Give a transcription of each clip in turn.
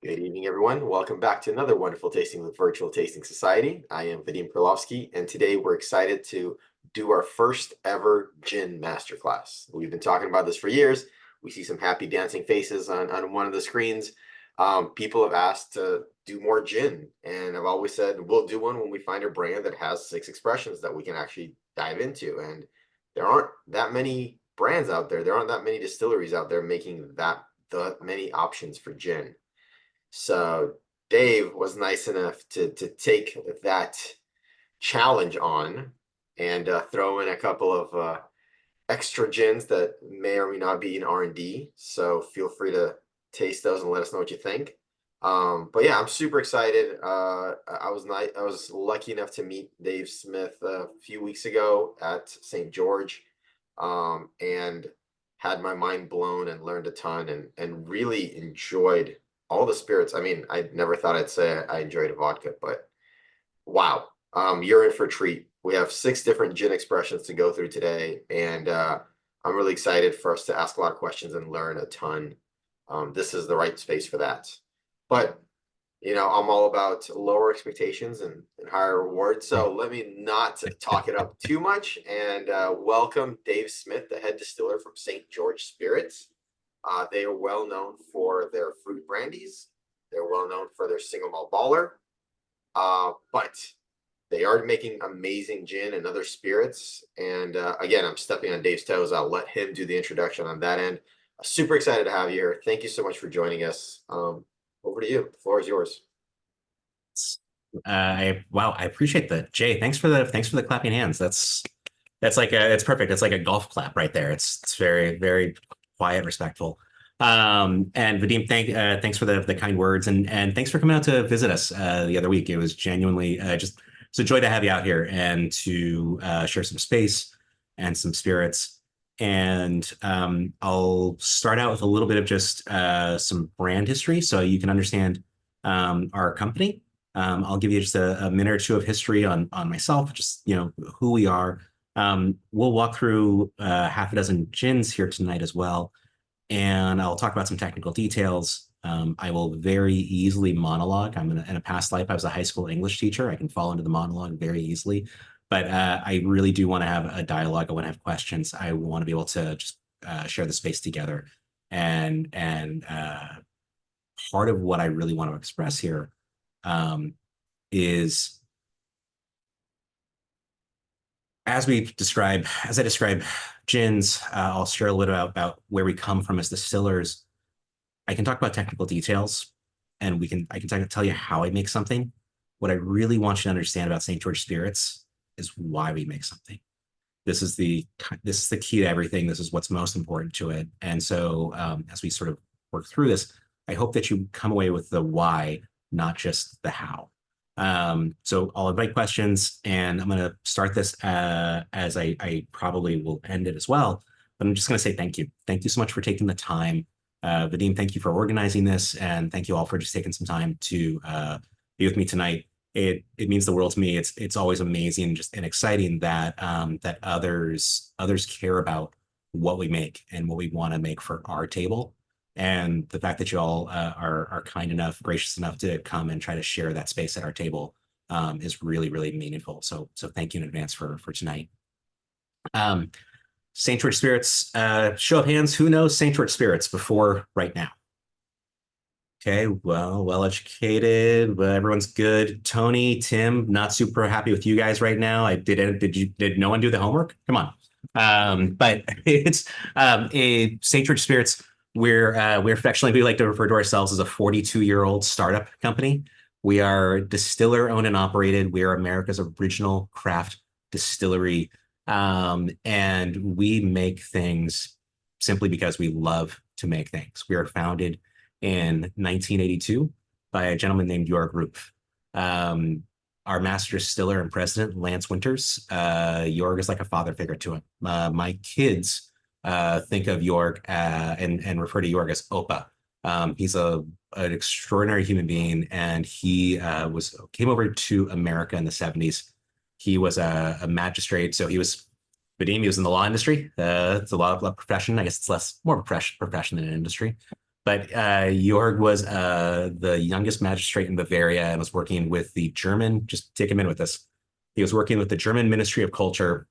Good evening, everyone. Welcome back to another wonderful tasting with Virtual Tasting Society. I am Vadim Perlovsky, and today we're excited to do our first ever gin masterclass. We've been talking about this for years. We see some happy dancing faces on one of the screens. People have asked to do more gin, and I've always said we'll do one when we find a brand that has 6 expressions that we can actually dive into. And there aren't that many brands out there. There aren't that many distilleries out there making the many options for gin. So Dave was nice enough to take that challenge on and throw in a couple of extra gins that may or may not be in R&D. So feel free to taste those and let us know what you think. But yeah, I'm super excited. I was lucky enough to meet Dave Smith a few weeks ago at St. George, and had my mind blown and learned a ton and really enjoyed all the spirits. I mean, I never thought I'd say I enjoyed a vodka, but wow, you're in for a treat. We have 6 different gin expressions to go through today, and I'm really excited for us to ask a lot of questions and learn a ton. This is the right space for that. But I'm all about lower expectations and higher rewards. So let me not talk it up too much and welcome Dave Smith, the head distiller from St. George Spirits. They are well known for their fruit brandies. They're well known for their single malt baller. But they are making amazing gin and other spirits. And again, I'm stepping on Dave's toes. I'll let him do the introduction on that end. Super excited to have you here. Thank you so much for joining us. Over to you. The floor is yours. I appreciate that, Jay. Thanks for the clapping hands. That's like it's perfect. It's like a golf clap right there. It's very very quiet, respectful. And Vadim, thanks for the kind words and thanks for coming out to visit us the other week. It was genuinely just it's a joy to have you out here and to share some space and some spirits. And I'll start out with a little bit of just some brand history so you can understand our company. I'll give you just a minute or two of history on myself, just who we are. We'll walk through half a dozen gins here tonight as well, and I'll talk about some technical details. I will very easily monologue. In a past life, I was a high school English teacher. I can fall into the monologue very easily, but I really do want to have a dialogue. I want to have questions. I want to be able to just share the space together. And part of what I really want to express here is as I describe gins, I'll share a little about where we come from as distillers. I can talk about technical details, and I can tell you how I make something. What I really want you to understand about St. George Spirits is why we make something. This is the key to everything. This is what's most important to it. And so, as we sort of work through this, I hope that you come away with the why, not just the how. So I'll invite questions, and I'm going to start this as I probably will end it as well. But I'm just going to say thank you. Thank you so much for taking the time. Vadim, thank you for organizing this, and thank you all for just taking some time to be with me tonight. It means the world to me. It's always amazing and exciting that that others care about what we make and what we want to make for our table. And the fact that you all are kind enough, gracious enough to come and try to share that space at our table is really, really meaningful. So thank you in advance for tonight. St. George Spirits, show of hands, who knows St. George Spirits before right now? Okay, well educated, but everyone's good. Tony, Tim, not super happy with you guys right now. Did no one do the homework? Come on. But it's a St. George Spirits. We're affectionately, we like to refer to ourselves as a 42-year-old startup company. We are distiller owned and operated. We are America's original craft distillery. And we make things simply because we love to make things. We are founded in 1982 by a gentleman named Jorg Roof. Our master distiller and president, Lance Winters, Jorg is like a father figure to him. My kids think of Jorg and refer to Jorg as Opa. He's an extraordinary human being, and he came over to America in the 70s. He was a magistrate, so he was in the law industry. It's a law profession. I guess it's more of a profession than an industry. But Jorg was the youngest magistrate in Bavaria and was working with the German, just take a minute with this. He was working with the German Ministry of Culture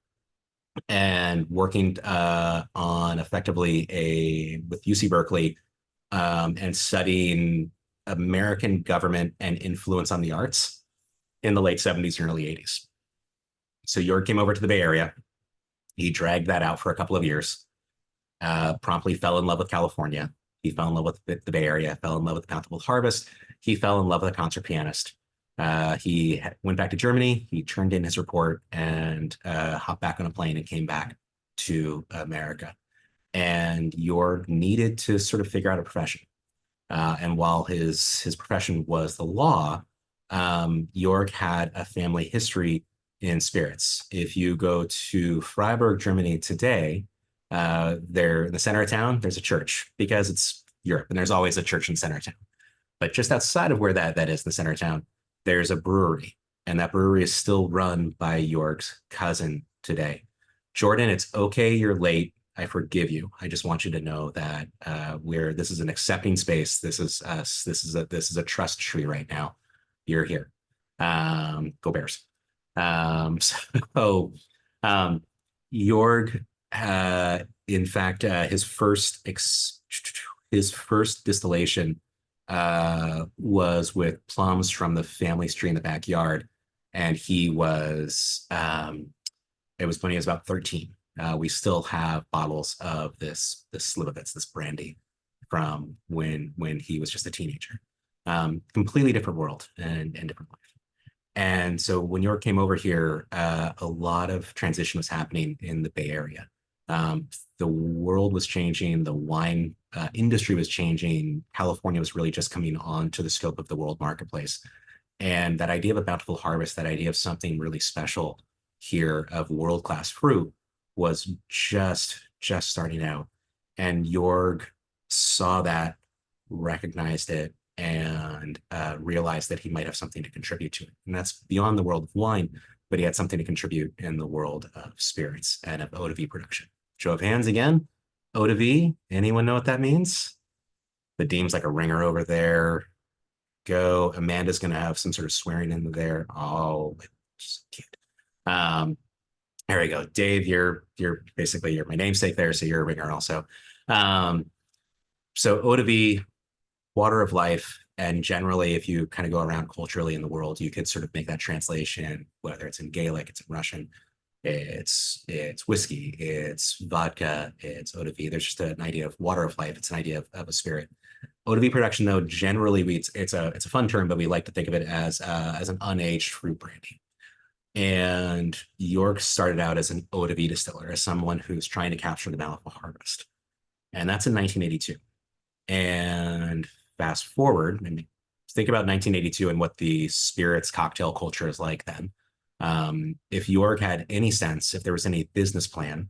and working on effectively with UC Berkeley and studying American government and influence on the arts in the late 70s and early 80s. So Jorg came over to the Bay Area. He dragged that out for a couple of years, promptly fell in love with California. He fell in love with the Bay Area, fell in love with the Bountiful Harvest. He fell in love with a concert pianist. He went back to Germany. He turned in his report and hopped back on a plane and came back to America. And Jorg needed to sort of figure out a profession. And while his profession was the law, Jorg had a family history in spirits. If you go to Freiburg, Germany today, there in the center of town, there's a church because it's Europe and there's always a church in the center of town. But just outside of where that is, the center of town, there's a brewery. And that brewery is still run by Jorg's cousin today. Jordan, it's okay, you're late. I forgive you. I just want you to know that this is an accepting space. This is us. This is a trust tree right now. You're here. Go Bears. So Jorg, in fact, his first distillation was with plums from the family tree in the backyard, and he was it was when he was about 13. We still have bottles of this Slivovitz, this brandy, from when he was just a teenager. Completely different world and different life. And so when Jorg came over here, a lot of transition was happening in the Bay Area. The world was changing, the wine industry was changing. California was really just coming on to the scope of the world marketplace. And that idea of a bountiful harvest, that idea of something really special here of world-class fruit was just starting out. And Jorg saw that, recognized it, and realized that he might have something to contribute to it. And that's beyond the world of wine, but he had something to contribute in the world of spirits and of eau de vie production. Show of hands again. Eau de vie, anyone know what that means? The Dean's like a ringer over there. Go. Amanda's going to have some sort of swearing in there. Oh, it's cute. There we go. Dave, you're basically my namesake there, so you're a ringer also. So eau de vie, water of life, and generally, if you kind of go around culturally in the world, you could sort of make that translation, whether it's in Gaelic, it's in Russian, it's whiskey, it's vodka, it's eau de vie. There's just an idea of water of life. It's an idea of a spirit. Eau de vie production, though, generally it's a fun term, but we like to think of it as an unaged fruit brandy. And Jorg started out as an eau de vie distiller, as someone who's trying to capture the bountiful harvest, and that's in 1982. And fast forward, and think about 1982 and what the spirits cocktail culture is like then. If Jorg had any sense, if there was any business plan,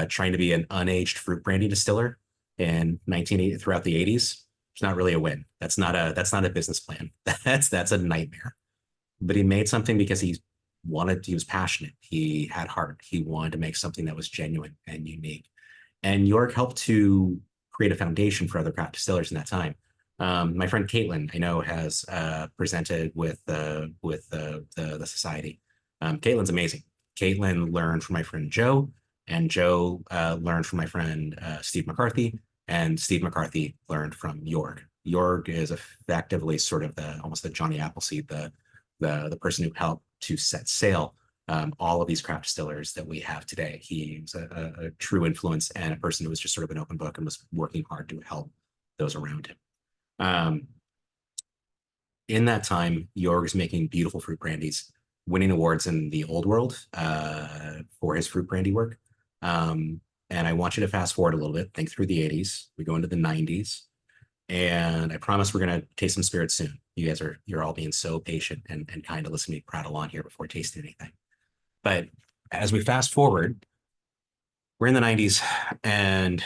trying to be an unaged fruit brandy distiller in 1980 throughout the 80s, it's not really a win. That's not a business plan. That's a nightmare. But he made something because he was passionate. He had heart. He wanted to make something that was genuine and unique. And Jorg helped to create a foundation for other craft distillers in that time. My friend Caitlin, I know, has presented with the society. Caitlin's amazing. Caitlin learned from my friend Joe, and Joe learned from my friend Steve McCarthy, and Steve McCarthy learned from Jorg. Jorg is effectively sort of almost the Johnny Appleseed, the person who helped to set sail all of these craft distillers that we have today. He was a true influence and a person who was just sort of an open book and was working hard to help those around him. In that time, Jorg was making beautiful fruit brandies, winning awards in the old world for his fruit brandy work. And I want you to fast forward a little bit, think through the 80s. We go into the 90s. And I promise we're going to taste some spirits soon. You're all being so patient and kind of listen to me prattle on here before tasting anything. But as we fast forward, we're in the 90s, and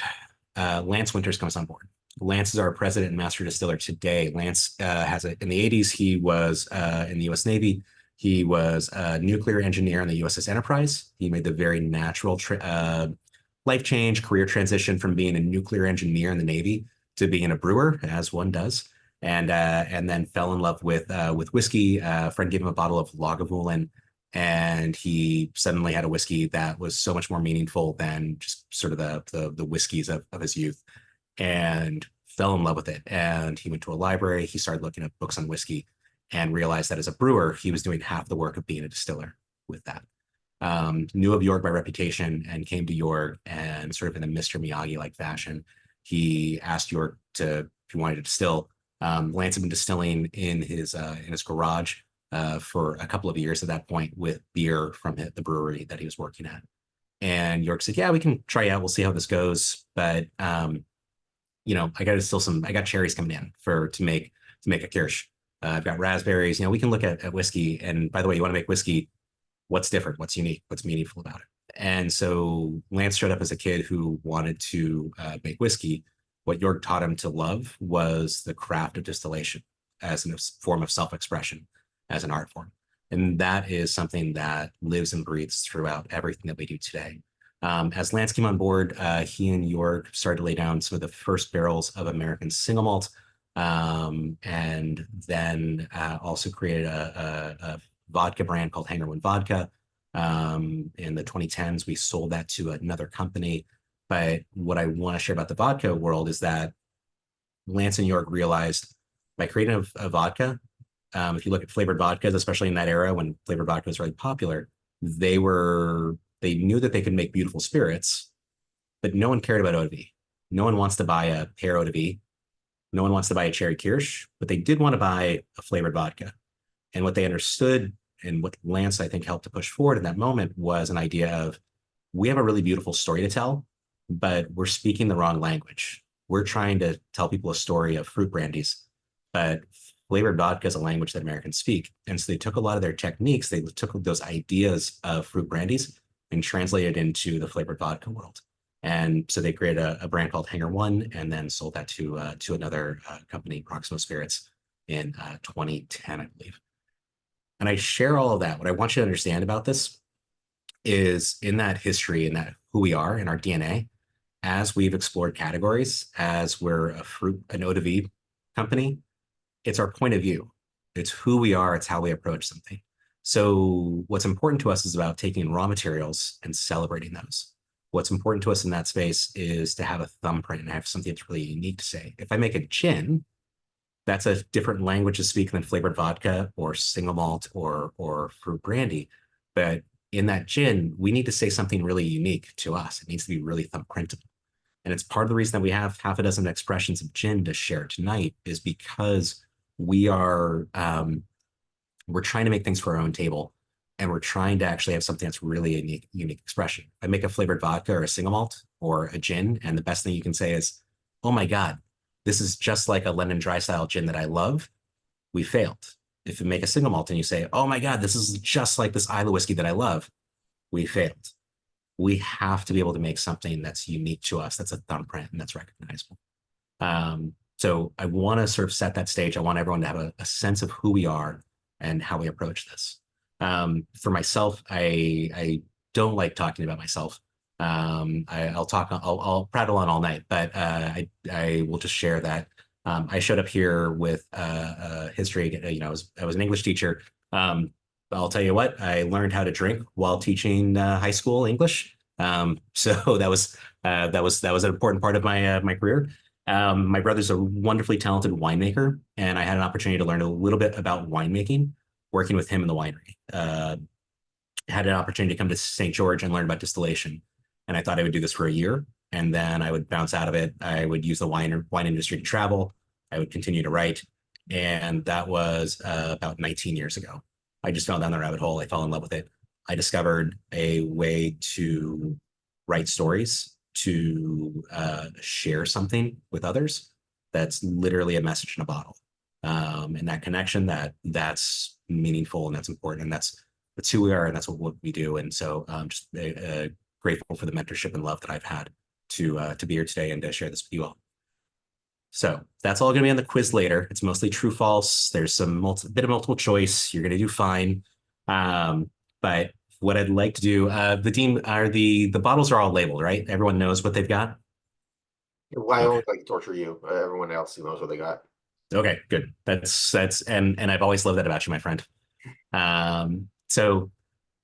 Lance Winters comes on board. Lance is our president and master distiller today. Lance in the 80s, he was in the U.S. Navy. He was a nuclear engineer on the USS Enterprise. He made the very natural life change, career transition from being a nuclear engineer in the Navy to being a brewer, as one does, and then fell in love with whiskey. A friend gave him a bottle of Lagavulin, and he suddenly had a whiskey that was so much more meaningful than just sort of the whiskeys of his youth, and fell in love with it. And he went to a library. He started looking at books on whiskey, and realized that as a brewer, he was doing half the work of being a distiller with that. Knew of York by reputation and came to York, and sort of in a Mr. Miyagi like fashion, he asked York to, if he wanted to distill. Lance had been distilling in his garage for a couple of years at that point with beer from the brewery that he was working at. And York said, "Yeah, we can try out. We'll see how this goes, but I got to distill some. I got cherries coming in to make a kirsch. I've got raspberries. We can look at whiskey. And by the way, you want to make whiskey? What's different? What's unique? What's meaningful about it?" And so Lance showed up as a kid who wanted to make whiskey. What York taught him to love was the craft of distillation as a form of self-expression, as an art form. And that is something that lives and breathes throughout everything that we do today. As Lance came on board, he and York started to lay down some of the first barrels of American single malt, and then also created a vodka brand called Hanger One Vodka. In the 2010s, we sold that to another company. But what I want to share about the vodka world is that Lance and York realized by creating a vodka, if you look at flavored vodkas, especially in that era when flavored vodka was really popular, they knew that they could make beautiful spirits, but no one cared about eau de vie. No one wants to buy a pear eau de vie. No one wants to buy a cherry kirsch, but they did want to buy a flavored vodka. And what they understood, and what Lance, I think, helped to push forward in that moment, was an idea of, we have a really beautiful story to tell, but we're speaking the wrong language. We're trying to tell people a story of fruit brandies, but flavored vodka is a language that Americans speak. And so they took a lot of their techniques, they took those ideas of fruit brandies and translated into the flavored vodka world. And so they created a brand called Hanger One, and then sold that to another company, Proximo Spirits, in 2010, I believe. And I share all of that. What I want you to understand about this is, in that history and that who we are in our DNA, as we've explored categories, as we're an eau de vie company, it's our point of view. It's who we are. It's how we approach something. So what's important to us is about taking raw materials and celebrating those. What's important to us in that space is to have a thumbprint and have something that's really unique to say. If I make a gin, that's a different language to speak than flavored vodka or single malt or fruit brandy. But in that gin, we need to say something really unique to us. It needs to be really thumbprintable. And it's part of the reason that we have half a dozen expressions of gin to share tonight, is because we're trying to make things for our own table, and we're trying to actually have something that's really a unique expression. I make a flavored vodka or a single malt or a gin, and the best thing you can say is, "Oh my God, this is just like a lemon dry style gin that I love." We failed. If you make a single malt and you say, "Oh my God, this is just like this Isla whiskey that I love," we failed. We have to be able to make something that's unique to us, that's a thumbprint, and that's recognizable. So I want to sort of set that stage. I want everyone to have a sense of who we are and how we approach this. For myself, I don't like talking about myself. I'll prattle on all night, but I will just share that I showed up here with history. I was an English teacher. I'll tell you what, I learned how to drink while teaching high school English. So that was an important part of my career. My brother's a wonderfully talented winemaker, and I had an opportunity to learn a little bit about winemaking working with him in the winery. Had an opportunity to come to St. George and learn about distillation, and I thought I would do this for a year, and then I would bounce out of it. I would use the wine industry to travel. I would continue to write, and that was about 19 years ago. I just fell down the rabbit hole. I fell in love with it. I discovered a way to write stories, to share something with others that's literally a message in a bottle. And that connection, that's meaningful and that's important, and that's who we are, and that's what we do. And so just grateful for the mentorship and love that I've had to be here today and to share this with you all. So that's all going to be on the quiz later. It's mostly true, false. There's some bit of multiple choice. You're going to do fine. But what I'd like to do, the bottles are all labeled, right? Everyone knows what they've got. Why Okay. only like torture you? Everyone else who knows what they got. Okay, good. That's and I've always loved that about you, my friend. So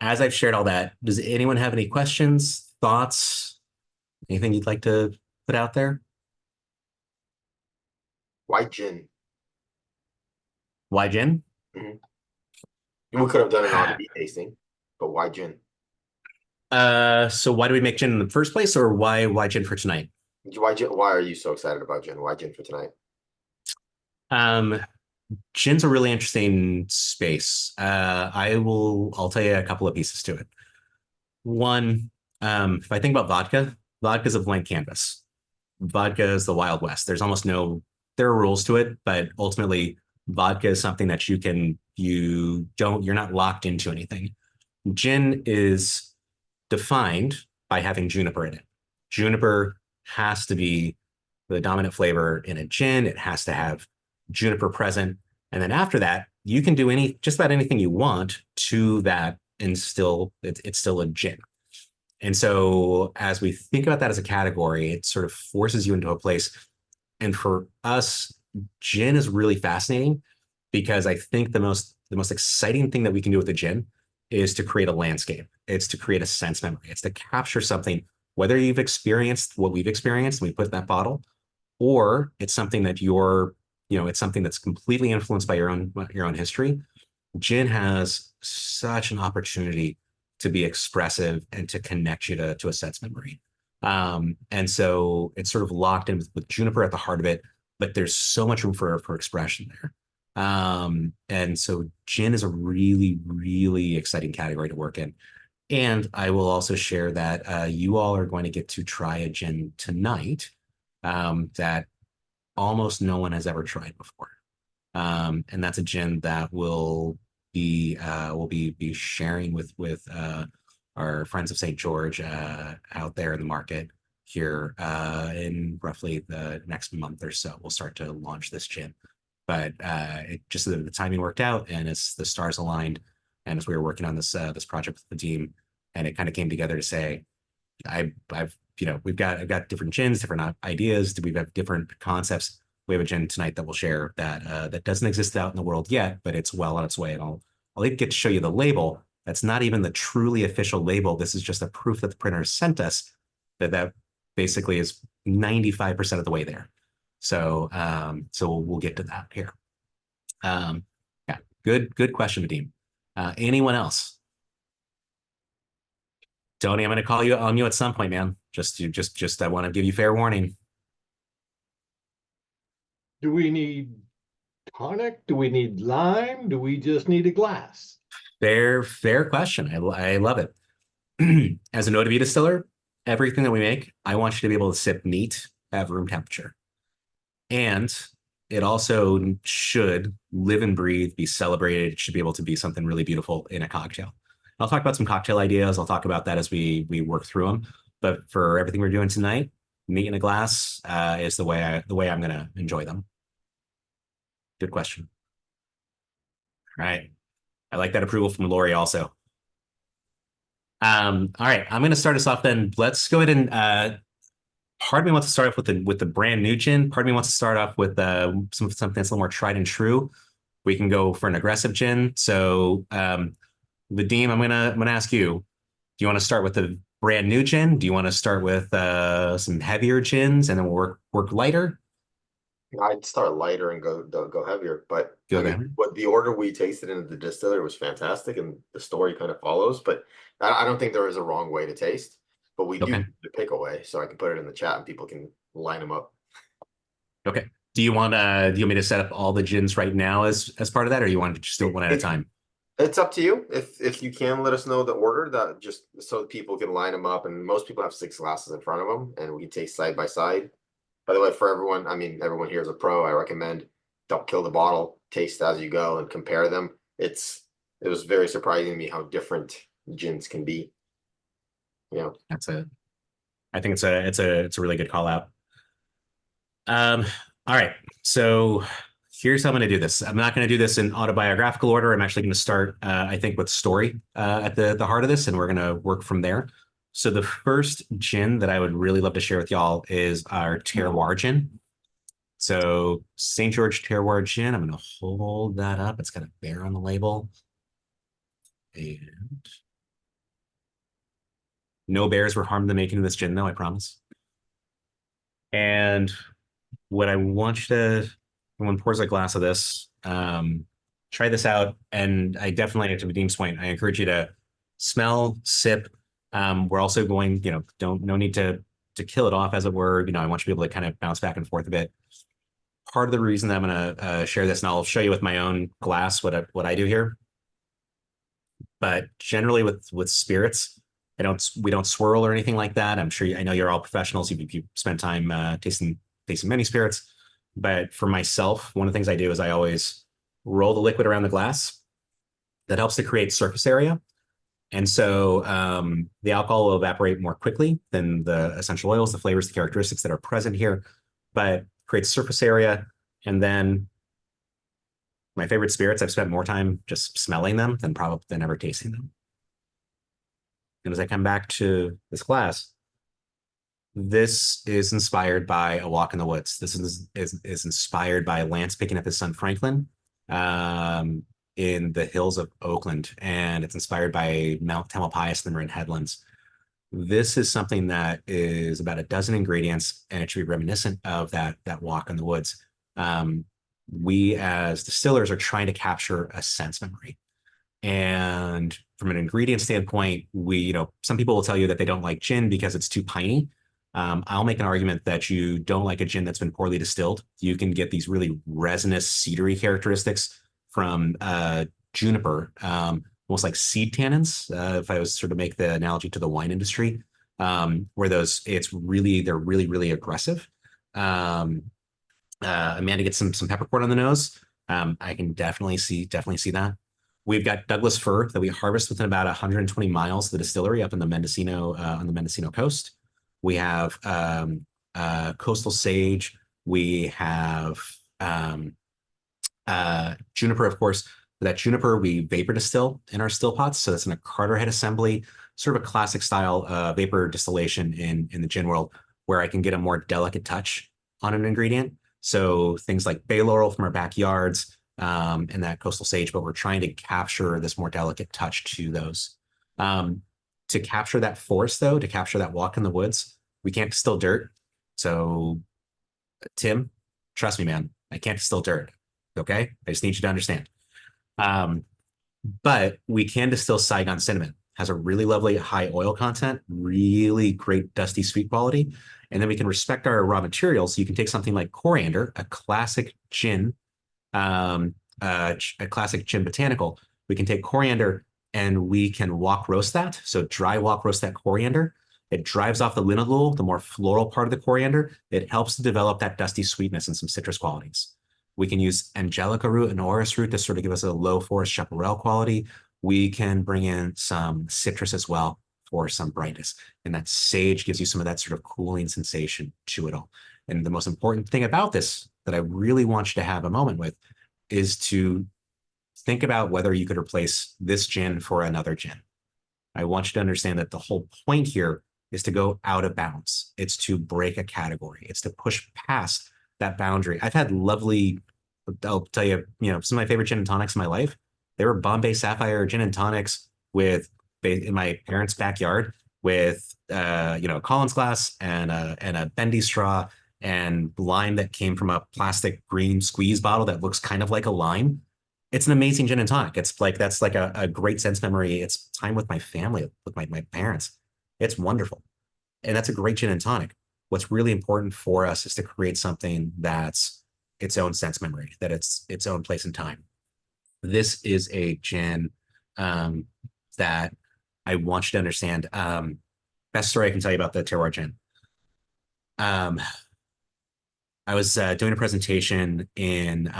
as I've shared all that, does anyone have any questions, thoughts, anything you'd like to put out there? Why gin? Why gin? Mhm. We could have done an R&B tasting, but why gin? So why do we make gin in the first place, or why gin for tonight? Why gin? Why are you so excited about gin? Why gin for tonight? Um, Gin's a really interesting space. I'll tell you a couple of pieces to it. One, if I think about vodka, vodka's a blank canvas. Vodka is the Wild West. There are rules to it, but ultimately vodka is something that you're not locked into anything. Gin is defined by having juniper in it. Juniper has to be the dominant flavor in a gin. It has to have juniper present. And then after that, you can do just about anything you want to that and it's still a gin. And so as we think about that as a category, it sort of forces you into a place. And for us, gin is really fascinating because I think the most exciting thing that we can do with the gin is to create a landscape. It's to create a sense memory. It's to capture something, whether you've experienced what we've experienced and we put in that bottle, or it's something that it's something that's completely influenced by your own history. Gin has such an opportunity to be expressive and to connect you to a sense memory. And so it's sort of locked in with juniper at the heart of it, but there's so much room for expression there. And so gin is a really, really exciting category to work in. And I will also share that you all are going to get to try a gin tonight that almost no one has ever tried before. And that's a gin that we'll be sharing with our friends of St. George out there in the market here in roughly the next month or so. We'll start to launch this gin, but it just the timing worked out, and it's the stars aligned, and as we were working on this project with the team, and it kind of came together to say, I've I've got different gins, different ideas. We have different concepts. We have a gin tonight that we'll share that doesn't exist out in the world yet, but it's well on its way. And I'll even get to show you the label. That's not even the truly official label. This is just a proof that the printer sent us that basically is 95% of the way there. So we'll get to that here. Yeah, good question, Vadim. Anyone else? Tony, I'm going to call you on you at some point, man. I want to give you fair warning. Do we need tonic? Do we need lime? Do we just need a glass? Fair question. I love it. As a no to distiller, everything that we make, I want you to be able to sip neat at room temperature. And it also should live and breathe, be celebrated. It should be able to be something really beautiful in a cocktail. I'll talk about some cocktail ideas. I'll talk about that as we work through them. But for everything we're doing tonight, neat in a glass is the way I'm going to enjoy them. Good question. All right. I like that approval from Lori also. All right, I'm going to start us off then. Let's go ahead and part of me wants to start off with the brand new gin. Part of me wants to start off with something that's a little more tried and true. We can go for an aggressive gin. So, Vadim, I'm gonna ask you. Do you want to start with the brand new gin? Do you want to start with some heavier gins and then we'll work lighter? I'd start lighter and go heavier, but I Go mean, there. what the order we tasted in the distiller was fantastic, and the story kind of follows. But I don't think there is a wrong way to taste, but we do Okay. the pick away, so I can put it in the chat and people can line them up. Okay. Do you want me to set up all the gins right now as part of that, or you want to just do it one at a It, time? it's up to you. If you can let us know the order, that just so that people can line them up, and most people have 6 glasses in front of them, and we can taste side by side. By the way, for everyone, I mean, everyone here is a pro. I recommend don't kill the bottle, taste as you go, and compare them. It was very surprising to me how different gins can be. You know, That's a I think it's a really good call out. Um, all right. So here's how I'm going to do this. I'm not going to do this in autobiographical order. I'm actually going to start, I think, with story at the heart of this, and we're going to work from there. So the first gin that I would really love to share with y'all is our terroir gin. So St. George terroir gin. I'm going to hold that up. It's got a bear on the label. And no bears were harmed in the making of this gin, though, I promise. And what I want you to, when one pours a glass of this, try this out. And I definitely, to Vadim's point, I encourage you to smell, sip. We're also going, no need to kill it off, as it were. I want you to be able to kind of bounce back and forth a bit. Part of the reason that I'm going to share this, and I'll show you with my own glass what I do here. But generally with spirits, we don't swirl or anything like that. I know you're all professionals. You spend time tasting many spirits. But for myself, one of the things I do is I always roll the liquid around the glass. That helps to create surface area. And so the alcohol will evaporate more quickly than the essential oils, the flavors, the characteristics that are present here, but creates surface area. And then my favorite spirits, I've spent more time just smelling them than ever tasting them. And as I come back to this glass, this is inspired by a walk in the woods. This is inspired by Lance picking up his son Franklin in the hills of Oakland, and it's inspired by Mount Tamalpais and the Marin Headlands. This is something that is about a dozen ingredients, and it should be reminiscent of that walk in the woods. We as distillers are trying to capture a sense memory. And from an ingredient standpoint, some people will tell you that they don't like gin because it's too piney. I'll make an argument that you don't like a gin that's been poorly distilled. You can get these really resinous, cedary characteristics from juniper, almost like seed tannins. If I was sort of make the analogy to the wine industry, where they're really, really aggressive. Amanda gets some peppercorn on the nose. I can definitely see that. We've got Douglas fir that we harvest within about 120 miles of the distillery up in the Mendocino on the Mendocino coast. We have coastal sage. We have juniper, of course. That juniper we vapor distill in our still pots. So that's in a Carter head assembly, sort of a classic style vapor distillation in the gin world, where I can get a more delicate touch on an ingredient. So things like bay laurel from our backyards and that coastal sage, but we're trying to capture this more delicate touch to those. To capture that forest, though, to capture that walk in the woods, we can't distill dirt. So, Tim, trust me, man, I can't distill dirt. Okay, I just need you to understand. But we can distill Saigon cinnamon. Has a really lovely high oil content, really great dusty sweet quality. And then we can respect our raw materials. So you can take something like coriander, a classic gin, a classic gin botanical. We can take coriander and we can wok roast that. So dry wok roast that coriander. It drives off the linalool, the more floral part of the coriander. It helps to develop that dusty sweetness and some citrus qualities. We can use angelica root and orris root to sort of give us a low forest chaparral quality. We can bring in some citrus as well for some brightness. And that sage gives you some of that sort of cooling sensation to it all. And the most important thing about this that I really want you to have a moment with is to think about whether you could replace this gin for another gin. I want you to understand that the whole point here is to go out of bounds. It's to break a category. It's to push past that boundary. I've had I'll tell you, some of my favorite gin and tonics in my life, they were Bombay Sapphire gin and tonics in my parents' backyard with, Collins glass and a bendy straw and lime that came from a plastic green squeeze bottle that looks kind of like a lime. It's an amazing gin and tonic. That's like a great sense memory. It's time with my family, with my parents. It's wonderful. And that's a great gin and tonic. What's really important for us is to create something that's its own sense memory, that it's its own place and time. This is a gin that I want you to understand. Best story I can tell you about the terroir gin. I was doing a presentation in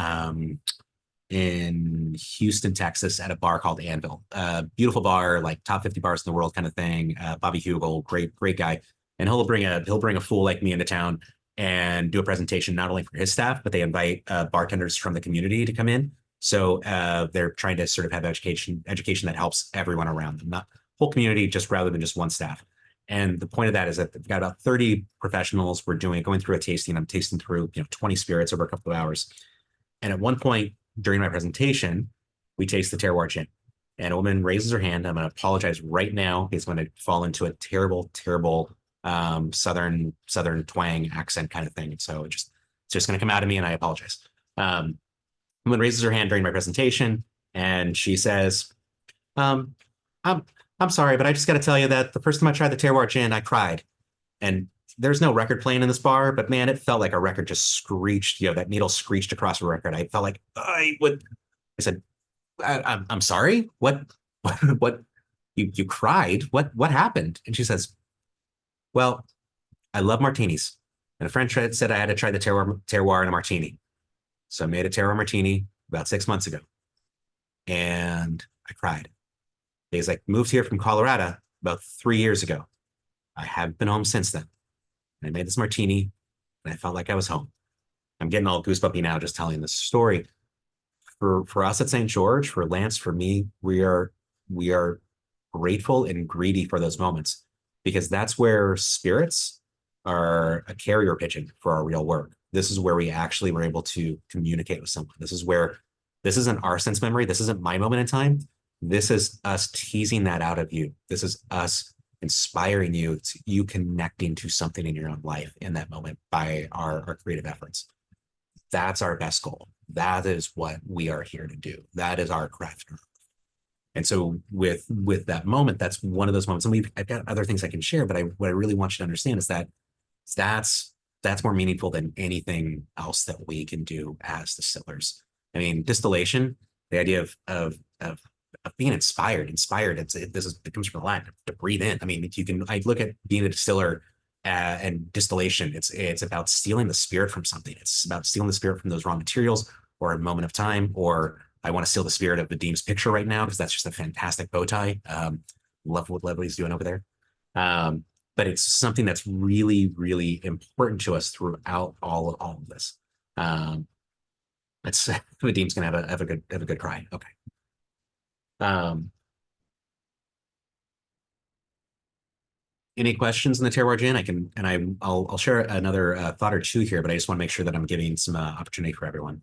Houston, Texas, at a bar called Anvil. Beautiful bar, like top 50 bars in the world kind of thing. Bobby Hugel, great guy. And he'll bring a fool like me into town and do a presentation not only for his staff, but they invite bartenders from the community to come in. So they're trying to sort of have education that helps everyone around them, not whole community, just rather than just one staff. And the point of that is that we've got about 30 professionals. We're going through a tasting. I'm tasting through 20 spirits over a couple of hours. And at one point during my presentation, we taste the terroir gin. And a woman raises her hand. I'm going to apologize right now. It's going to fall into a terrible, terrible southern twang accent kind of thing. So it's just going to come out of me, and I apologize. Woman raises her hand during my presentation, and she says, um, I'm I'm sorry, but I just got to tell you that the first time I tried the terroir gin, I cried. And there's no record playing in this bar, but man, it felt like a record just screeched. That needle screeched across a record. I felt like I would. I said, I'm sorry. What? You cried? What happened?" And she says, "Well, I love martinis, and a friend said I had to try the terroir in a martini, so I made a terroir martini about 6 months ago, and I cried. Because I moved here from Colorado about 3 years ago. I haven't been home since then. And I made this martini, and I felt like I was home. I'm getting all goosebumpy now just telling this story. For us at St. George, for Lance, for me, we are grateful and greedy for those moments, because that's where spirits are a carrier pigeon for our real work. This is where we actually were able to communicate with someone. This isn't our sense memory. This isn't my moment in time. This is us teasing that out of you. This is us inspiring you. It's you connecting to something in your own life in that moment by our creative efforts. That's our best goal. That is what we are here to do. That is our craft. And so with that moment, that's one of those moments. And I've got other things I can share, but what I really want you to understand is that that's more meaningful than anything else that we can do as distillers. I mean, distillation, the idea of being inspired. It comes from the Latin, to breathe in. I mean, I look at being a distiller and distillation. It's about stealing the spirit from something. It's about stealing the spirit from those raw materials, or a moment of time, or I want to steal the spirit of Vadim's picture right now, because that's just a fantastic bow tie. Love what he's doing over there. But it's something that's really, really important to us throughout all of this. It's Vadim's gonna have a good cry. Okay. Any questions in the terroir gin? I'll share another thought or two here, but I just want to make sure that I'm giving some opportunity for everyone.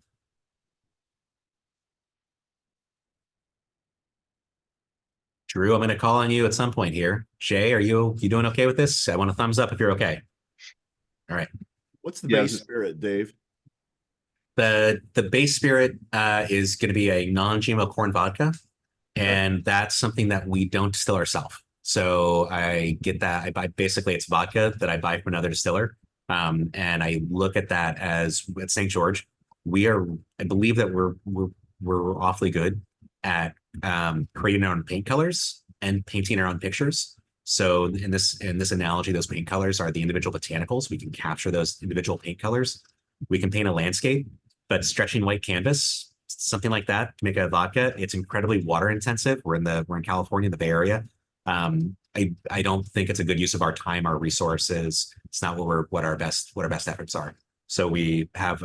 Drew, I'm going to call on you at some point here. Jay, are you doing okay with this? I want a thumbs up if you're okay. All right. What's the Yes. base spirit, Dave? The base spirit is going to be a non-GMO corn vodka, and that's something that we don't distill ourselves. So I get that. Basically it's vodka that I buy from another distiller, and I look at that as at St. George. I believe that we're awfully good at creating our own paint colors and painting our own pictures. So in this analogy, those paint colors are the individual botanicals. We can capture those individual paint colors. We can paint a landscape, but stretching white canvas, something like that, to make a vodka, it's incredibly water intensive. We're in California, the Bay Area. I don't think it's a good use of our time, our resources. It's not what our best efforts are. So we have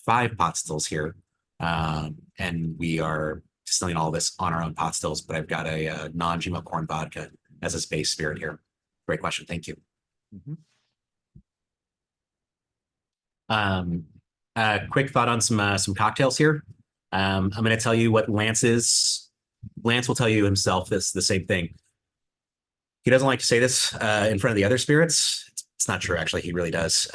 5 pot stills here, and we are distilling all this on our own pot stills. But I've got a non-GMO corn vodka as a base spirit here. Great question, thank you. Quick thought on some cocktails here. I'm going to tell you what Lance is. Lance will tell you himself the same thing. He doesn't like to say this in front of the other spirits. It's not true, actually. He really does.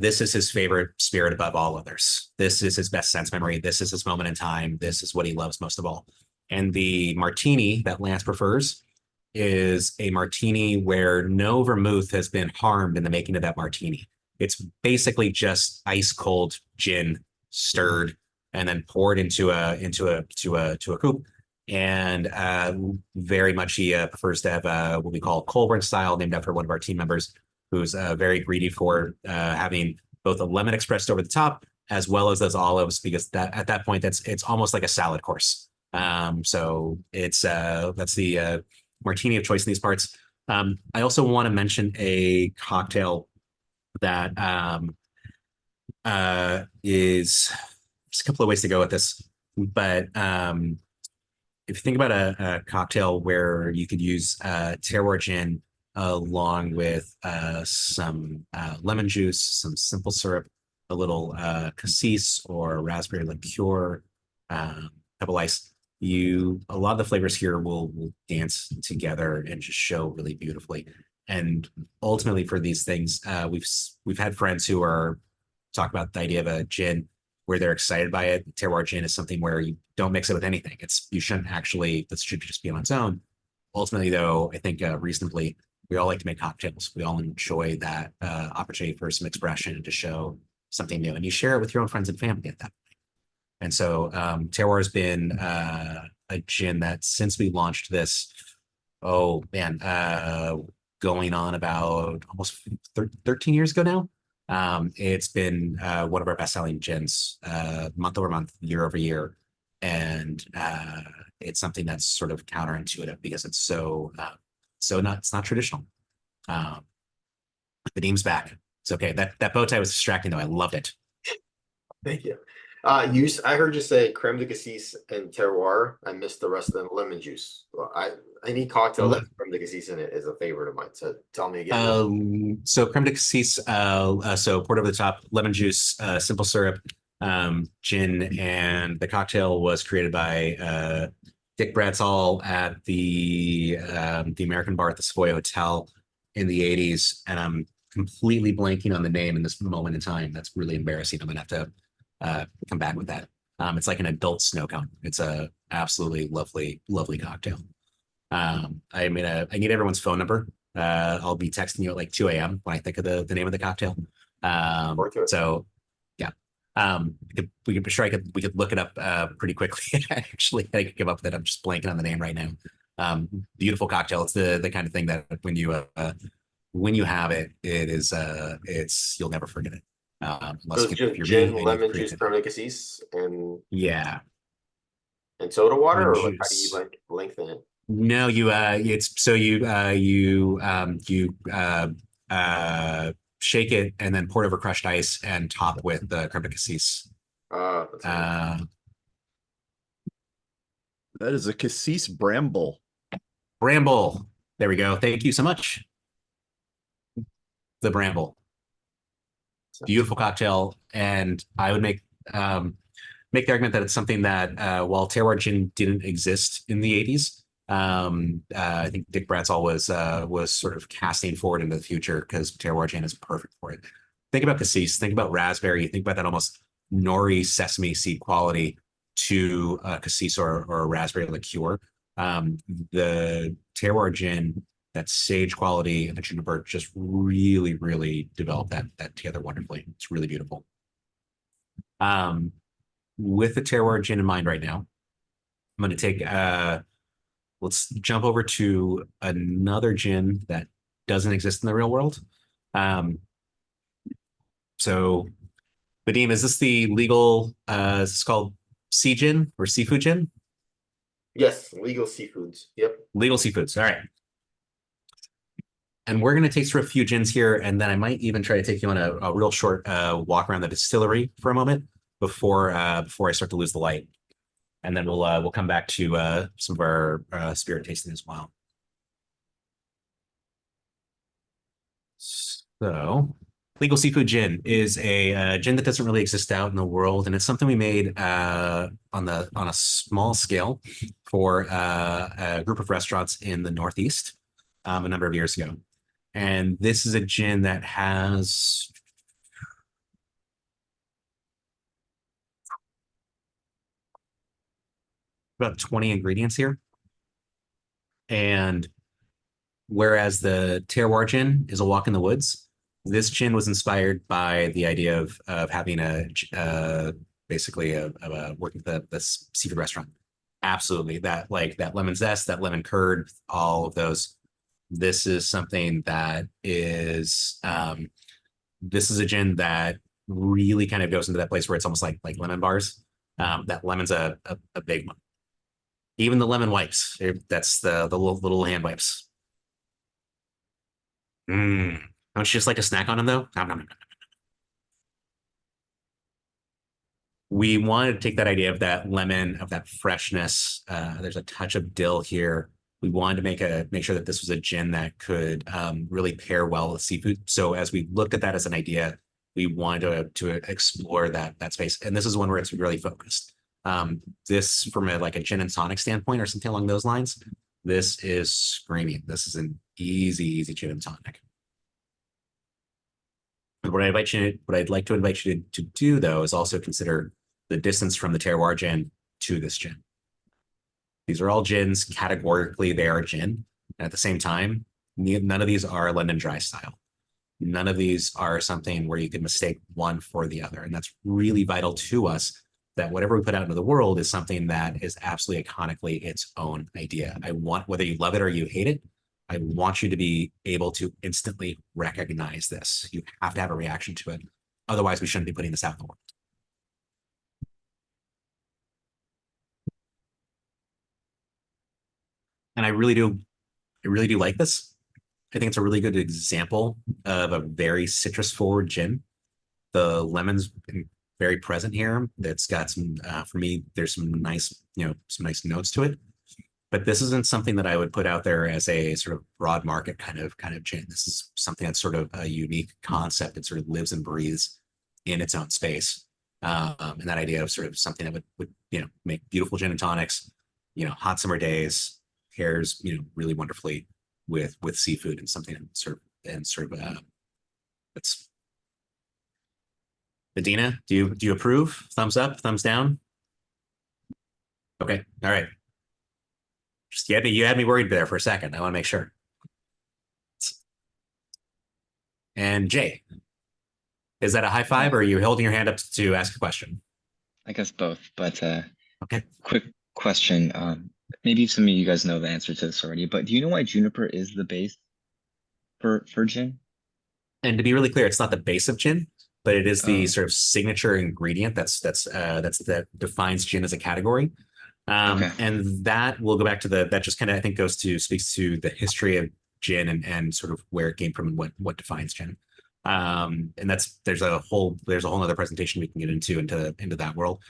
This is his favorite spirit above all others. This is his best sense memory. This is his moment in time. This is what he loves most of all. And the martini that Lance prefers is a martini where no vermouth has been harmed in the making of that martini. It's basically just ice cold gin stirred and then poured into a coupe. And very much he prefers to have what we call Colburn style, named after one of our team members, who's very greedy for having both a lemon expressed over the top as well as those olives, because at that point it's almost like a salad course. So that's the martini of choice in these parts. I also want to mention a cocktail that is, there's a couple of ways to go with this, but if you think about a cocktail where you could use terroir gin along with some lemon juice, some simple syrup, a little cassis or raspberry liqueur, couple ice. A lot of the flavors here will dance together and just show really beautifully. And ultimately, for these things, we've had friends who are talk about the idea of a gin where they're excited by it. Terroir gin is something where you don't mix it with anything. You shouldn't actually. This should just be on its own. Ultimately, though, I think reasonably, we all like to make cocktails. We all enjoy that opportunity for some expression and to show something new, and you share it with your own friends and family at that point. And so, Terroir has been a gin that since we launched this, oh man, going on about almost 13 years ago now. It's been one of our best-selling gins, month over month, year over year, and it's something that's sort of counterintuitive because it's it's not traditional. The Deem's back. It's okay. That bow tie was distracting though. I loved it. Thank you. I heard you say creme de cassis and terroir. I missed the rest of the lemon juice. Well, any cocktail that has creme de cassis in it is a favorite of mine. So tell me again. So creme de cassis, so poured over the top, lemon juice, simple syrup, gin, and the cocktail was created by Dick Bradsall at the American bar at the Savoy Hotel in the 80s. And I'm completely blanking on the name in this moment in time. That's really embarrassing. I'm gonna have to come back with that. It's like an adult snow cone. It's a absolutely lovely, lovely cocktail. I need everyone's phone number. I'll be texting you at like 2 a.m. when I think of the name of the cocktail. So yeah. We could look it up pretty quickly. Actually, I could give up with it. I'm just blanking on the name right now. Beautiful cocktail. It's the kind of thing that when you have it, you'll never forget it. So just gin, lemon juice, creme de cassis, and yeah, and soda water, lemon or like how do you juice. like lengthen it? No, it's so shake it and then pour it over crushed ice and top with the creme de cassis. That's Uh, That is a cassis bramble. Bramble. There we go. Thank you so much. The Bramble. Beautiful cocktail, and I would make the argument that it's something that while terroir gin didn't exist in the 80s, I think Dick Bradsall was sort of casting forward into the future because terroir gin is perfect for it. Think about cassis, think about raspberry, think about that almost nori sesame seed quality to cassis or a raspberry liqueur. The terroir gin, that sage quality and the juniper just really, really developed that together wonderfully. It's really beautiful. With the terroir gin in mind right now, I'm going to take let's jump over to another gin that doesn't exist in the real world. So Vadim, is this the legal is this called sea gin or seafood gin? Yes, legal seafoods. Yep. Legal seafoods. All right. And we're going to taste through a few gins here, and then I might even try to take you on a real short walk around the distillery for a moment before I start to lose the light. And then we'll come back to some of our spirit tasting as well. So, Legal Seafood Gin is a gin that doesn't really exist out in the world, and it's something we made on a small scale for a group of restaurants in the Northeast a number of years ago. And this is a gin that has about 20 ingredients here. And whereas the terroir gin is a walk in the woods, this gin was inspired by the idea of having basically working at the seafood restaurant. Absolutely, that lemon zest, that lemon curd, all of those. This is something that is this is a gin that really kind of goes into that place where it's almost like lemon bars. That lemon's a big one. Even the lemon wipes, that's the little hand wipes. Don't you just like to snack on them though? Nom, nom, nom. we wanted to take that idea of that lemon, of that freshness. There's a touch of dill here. We wanted to make sure that this was a gin that could really pair well with seafood. So as we looked at that as an idea, we wanted to explore that space. And this is one where it's really focused. This from like a gin and tonic standpoint or something along those lines, this is screaming. This is an easy gin and tonic. What I'd like to invite you to do though is also consider the distance from the terroir gin to this gin. These are all gins. Categorically, they are gin. And at the same time, none of these are London dry style. None of these are something where you can mistake one for the other. And that's really vital to us, that whatever we put out into the world is something that is absolutely iconically its own idea. I want, whether you love it or you hate it, I want you to be able to instantly recognize this. You have to have a reaction to it. Otherwise, we shouldn't be putting this out in the world. And I really do like this. I think it's a really good example of a very citrus forward gin. The lemon's very present here. That's got some, for me, there's some nice, some nice notes to it. But this isn't something that I would put out there as a sort of broad market kind of gin. This is something that's sort of a unique concept. It sort of lives and breathes in its own space. And that idea of sort of something that would make beautiful gin and tonics, hot summer days, pairs, really wonderfully with seafood and something that's. Medina, do you approve? Thumbs up, thumbs down? Okay, all right. Just you had me worried there for a second. I want to make sure. And Jay, is that a high five or are you holding your hand up to ask a question? I guess both, but okay. Quick question. Maybe some of you guys know the answer to this already, but do you know why juniper is the base for gin? And to be really clear, it's not the base of gin, but it is the sort of signature ingredient that defines gin as a category. Okay. And that will go back to that just kind of, I think, speaks to the history of gin and sort of where it came from and what defines gin. And there's a whole other presentation we can get into that world.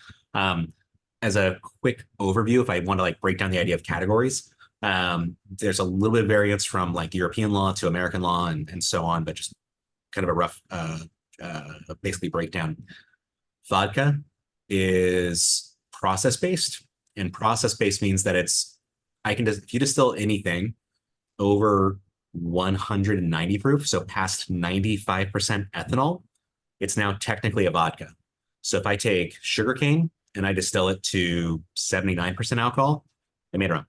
As a quick overview, if I want to like break down the idea of categories, there's a little bit of variance from like European law to American law and so on, but just kind of a rough basically breakdown. Vodka is process-based, and process-based means that if you distill anything over 190 proof, so past 95% ethanol, it's now technically a vodka. So if I take sugarcane and I distill it to 79% alcohol, I made it wrong.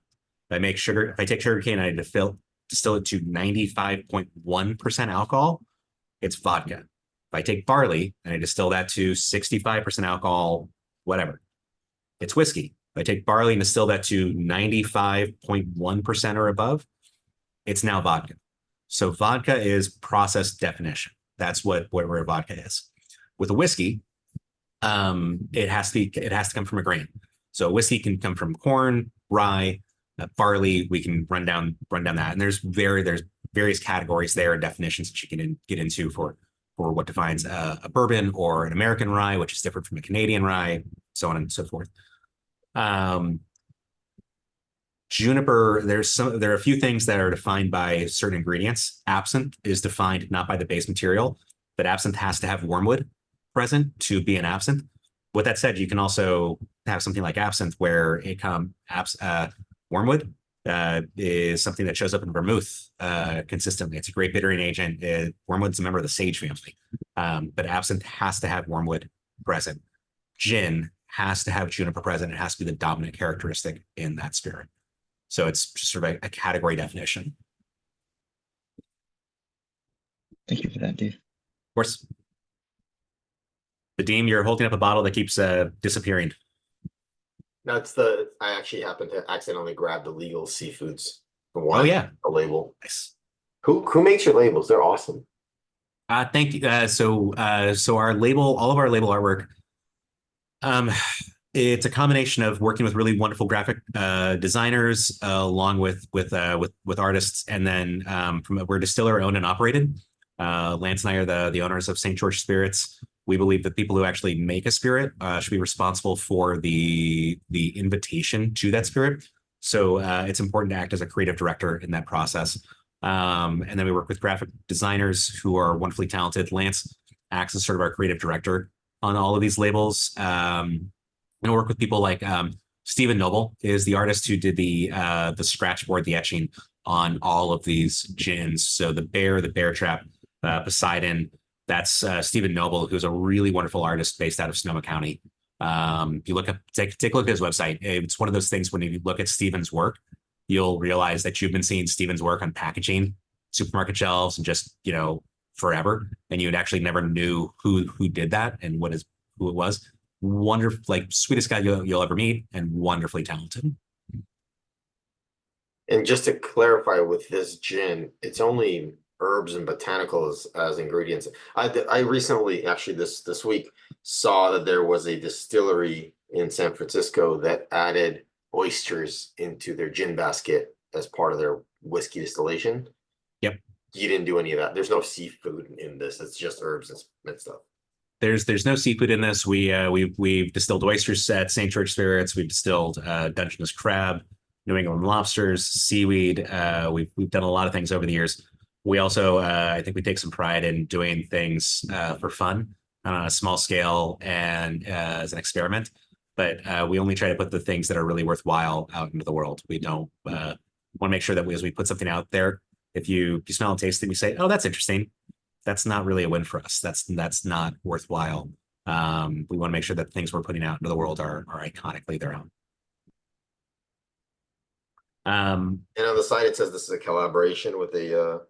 If I take sugarcane and I distill it to 95.1% alcohol, it's vodka. If I take barley and I distill that to 65% alcohol, whatever, it's whiskey. If I take barley and distill that to 95.1% or above, it's now vodka. So vodka is process definition. That's where vodka is. With a whiskey, it has to come from a grain. So whiskey can come from corn, rye, barley. We can run down that, and there's various categories there and definitions that you can get into for what defines a bourbon or an American rye, which is different from a Canadian rye, so on and so forth. Juniper, there are a few things that are defined by certain ingredients. Absinthe is defined not by the base material, but absinthe has to have wormwood present to be an absinthe. With that said, you can also have something like absinthe where wormwood is something that shows up in vermouth consistently. It's a great bittering agent. Wormwood's a member of the sage family, but absinthe has to have wormwood present. Gin has to have juniper present. It has to be the dominant characteristic in that spirit. So it's just sort of a category definition. Thank you for that, Dave. Of course. Vadim, you're holding up a bottle that keeps disappearing. That's I actually happened to accidentally grab the legal seafoods from one. Oh yeah, a label. Nice. Who makes your labels? They're awesome. Thank you. So our label, all of our label artwork, it's a combination of working with really wonderful graphic designers, along with artists, and then we're Distiller owned and operated. Lance and I are the owners of St. George Spirits. We believe that people who actually make a spirit should be responsible for the invitation to that spirit. So it's important to act as a creative director in that process. And then we work with graphic designers who are wonderfully talented. Lance acts as sort of our creative director on all of these labels. And work with people like Stephen Noble is the artist who did the scratch board, the etching on all of these gins. So the bear trap, Poseidon. That's Stephen Noble, who's a really wonderful artist based out of Sonoma County. You look up, take a look at his website. It's one of those things when you look at Stephen's work, you'll realize that you've been seeing Stephen's work on packaging, supermarket shelves, and just forever, and you'd actually never knew who did that and who it was. Wonderful, like sweetest guy you'll ever meet, and wonderfully talented. And just to clarify with this gin, it's only herbs and botanicals as ingredients. I recently, actually this week, saw that there was a distillery in San Francisco that added oysters into their gin basket as part of their whiskey distillation. Yep. You didn't do any of that. There's no seafood in this. It's just herbs and stuff. There's no seafood in this. We've distilled oysters at St. George Spirits. We've distilled Dungeness crab, New England lobsters, seaweed. We've done a lot of things over the years. We also I think we take some pride in doing things for fun on a small scale and as an experiment. But we only try to put the things that are really worthwhile out into the world. We don't want to make sure that as we put something out there, if you smell and taste it and you say, oh, that's interesting, that's not really a win for us. That's not worthwhile. We want to make sure that things we're putting out into the world are iconically their own. And on the side, it says this is a collaboration with a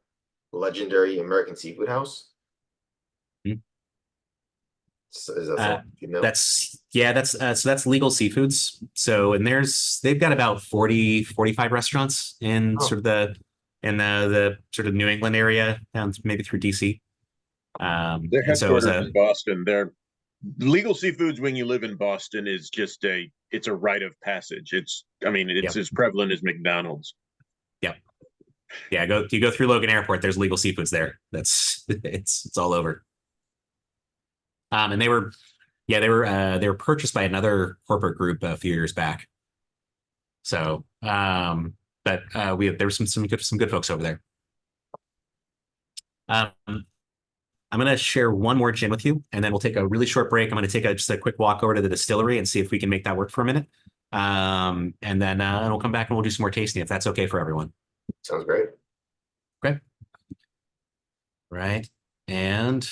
legendary American seafood house. Hmm. So is that something you know? That's so that's Legal Seafoods. So and they've got about 45 restaurants in sort of the sort of New England area, down maybe through DC. They're and so headquartered in Boston. They're Legal Seafoods when you live in Boston is just it's a rite of passage. It's as prevalent as McDonald's. Yep. Yeah, you go through Logan Airport, there's Legal Seafoods there. It's all over. And they were purchased by another corporate group a few years back. So but there were some good folks over there. I'm going to share one more gin with you, and then we'll take a really short break. I'm going to take just a quick walk over to the distillery and see if we can make that work for a minute. And then we'll come back and we'll do some more tasting if that's okay for everyone. Sounds great. Okay. Right. And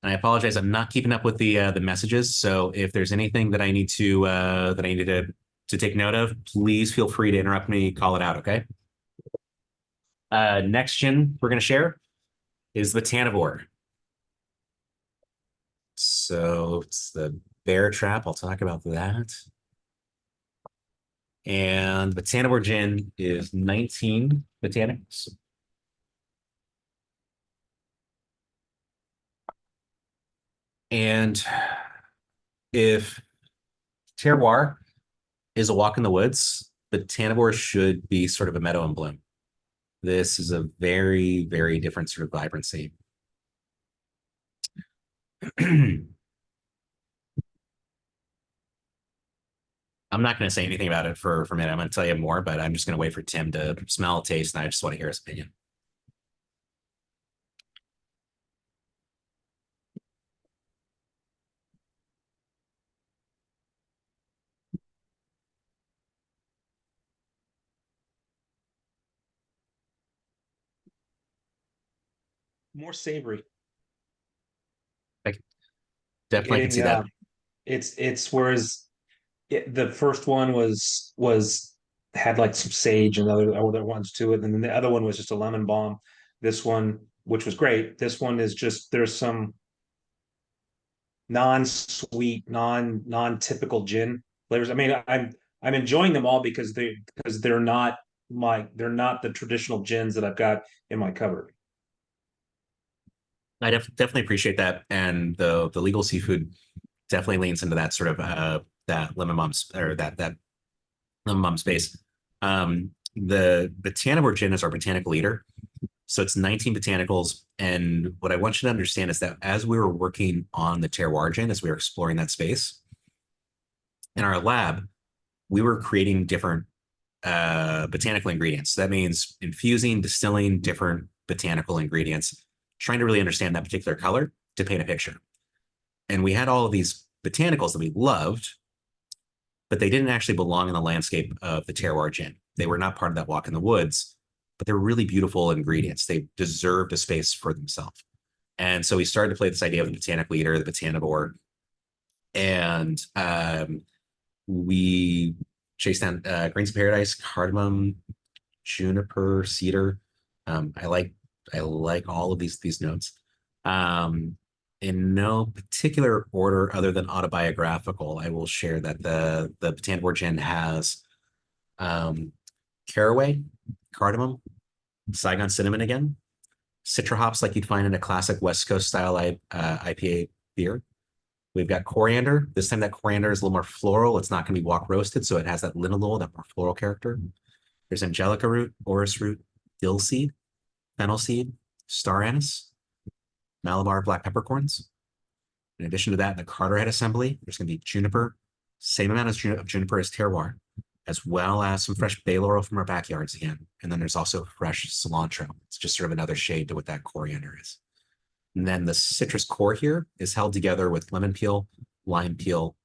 I apologize, I'm not keeping up with the messages. So if there's anything that I need to take note of, please feel free to interrupt me, call it out. Okay. Next gin we're going to share is the Tannivore. So it's the Bear Trap. I'll talk about that. And the Tannivore gin is 19 botanics. And if terroir is a walk in the woods, the Tannivore should be sort of a meadow in bloom. This is a very, very different sort of vibrancy. I'm not going to say anything about it for a minute. I'm going to tell you more, but I'm just going to wait for Tim to smell, taste, and I just want to hear his opinion. More savory. I definitely can see that. It's whereas the first one was had like some sage and other ones to it, and then the other one was just a lemon balm. This one, which was great, this one is just there's some non-sweet, non-typical gin flavors. I mean, I'm enjoying them all because they're not the traditional gins that I've got in my cupboard. I definitely appreciate that, and the Legal Seafood definitely leans into that sort of that lemon balm or that lemon balm space. The Tannivore gin is our botanical leader, So it's 19 botanicals. And what I want you to understand is that as we were working on the terroir gin, as we were exploring that space in our lab, we were creating different botanical ingredients. That means infusing, distilling different botanical ingredients, trying to really understand that particular color to paint a picture. And we had all of these botanicals that we loved, but they didn't actually belong in the landscape of the terroir gin. They were not part of that walk in the woods, but they're really beautiful ingredients. They deserved a space for themselves. And so we started to play this idea of the botanic leader, the botanivore, and we chased down grains of paradise, cardamom, juniper, cedar. I like all of these notes. In no particular order other than autobiographical, I will share that the botanivore gin has caraway, cardamom, Saigon cinnamon again, citra hops like you'd find in a classic West Coast style IPA beer. We've got coriander. This time that coriander is a little more floral. It's not going to be wok roasted, so it has that linalool, that more floral character. There's angelica root, orris root, dill seed, fennel seed, star anise, Malabar black peppercorns. In addition to that, in the Carter head assembly, there's going to be juniper, same amount of juniper as terroir, as well as some fresh bay laurel from our backyards again. And then there's also fresh cilantro. It's just sort of another shade to what that coriander is. And then the citrus core here is held together with lemon peel, lime peel,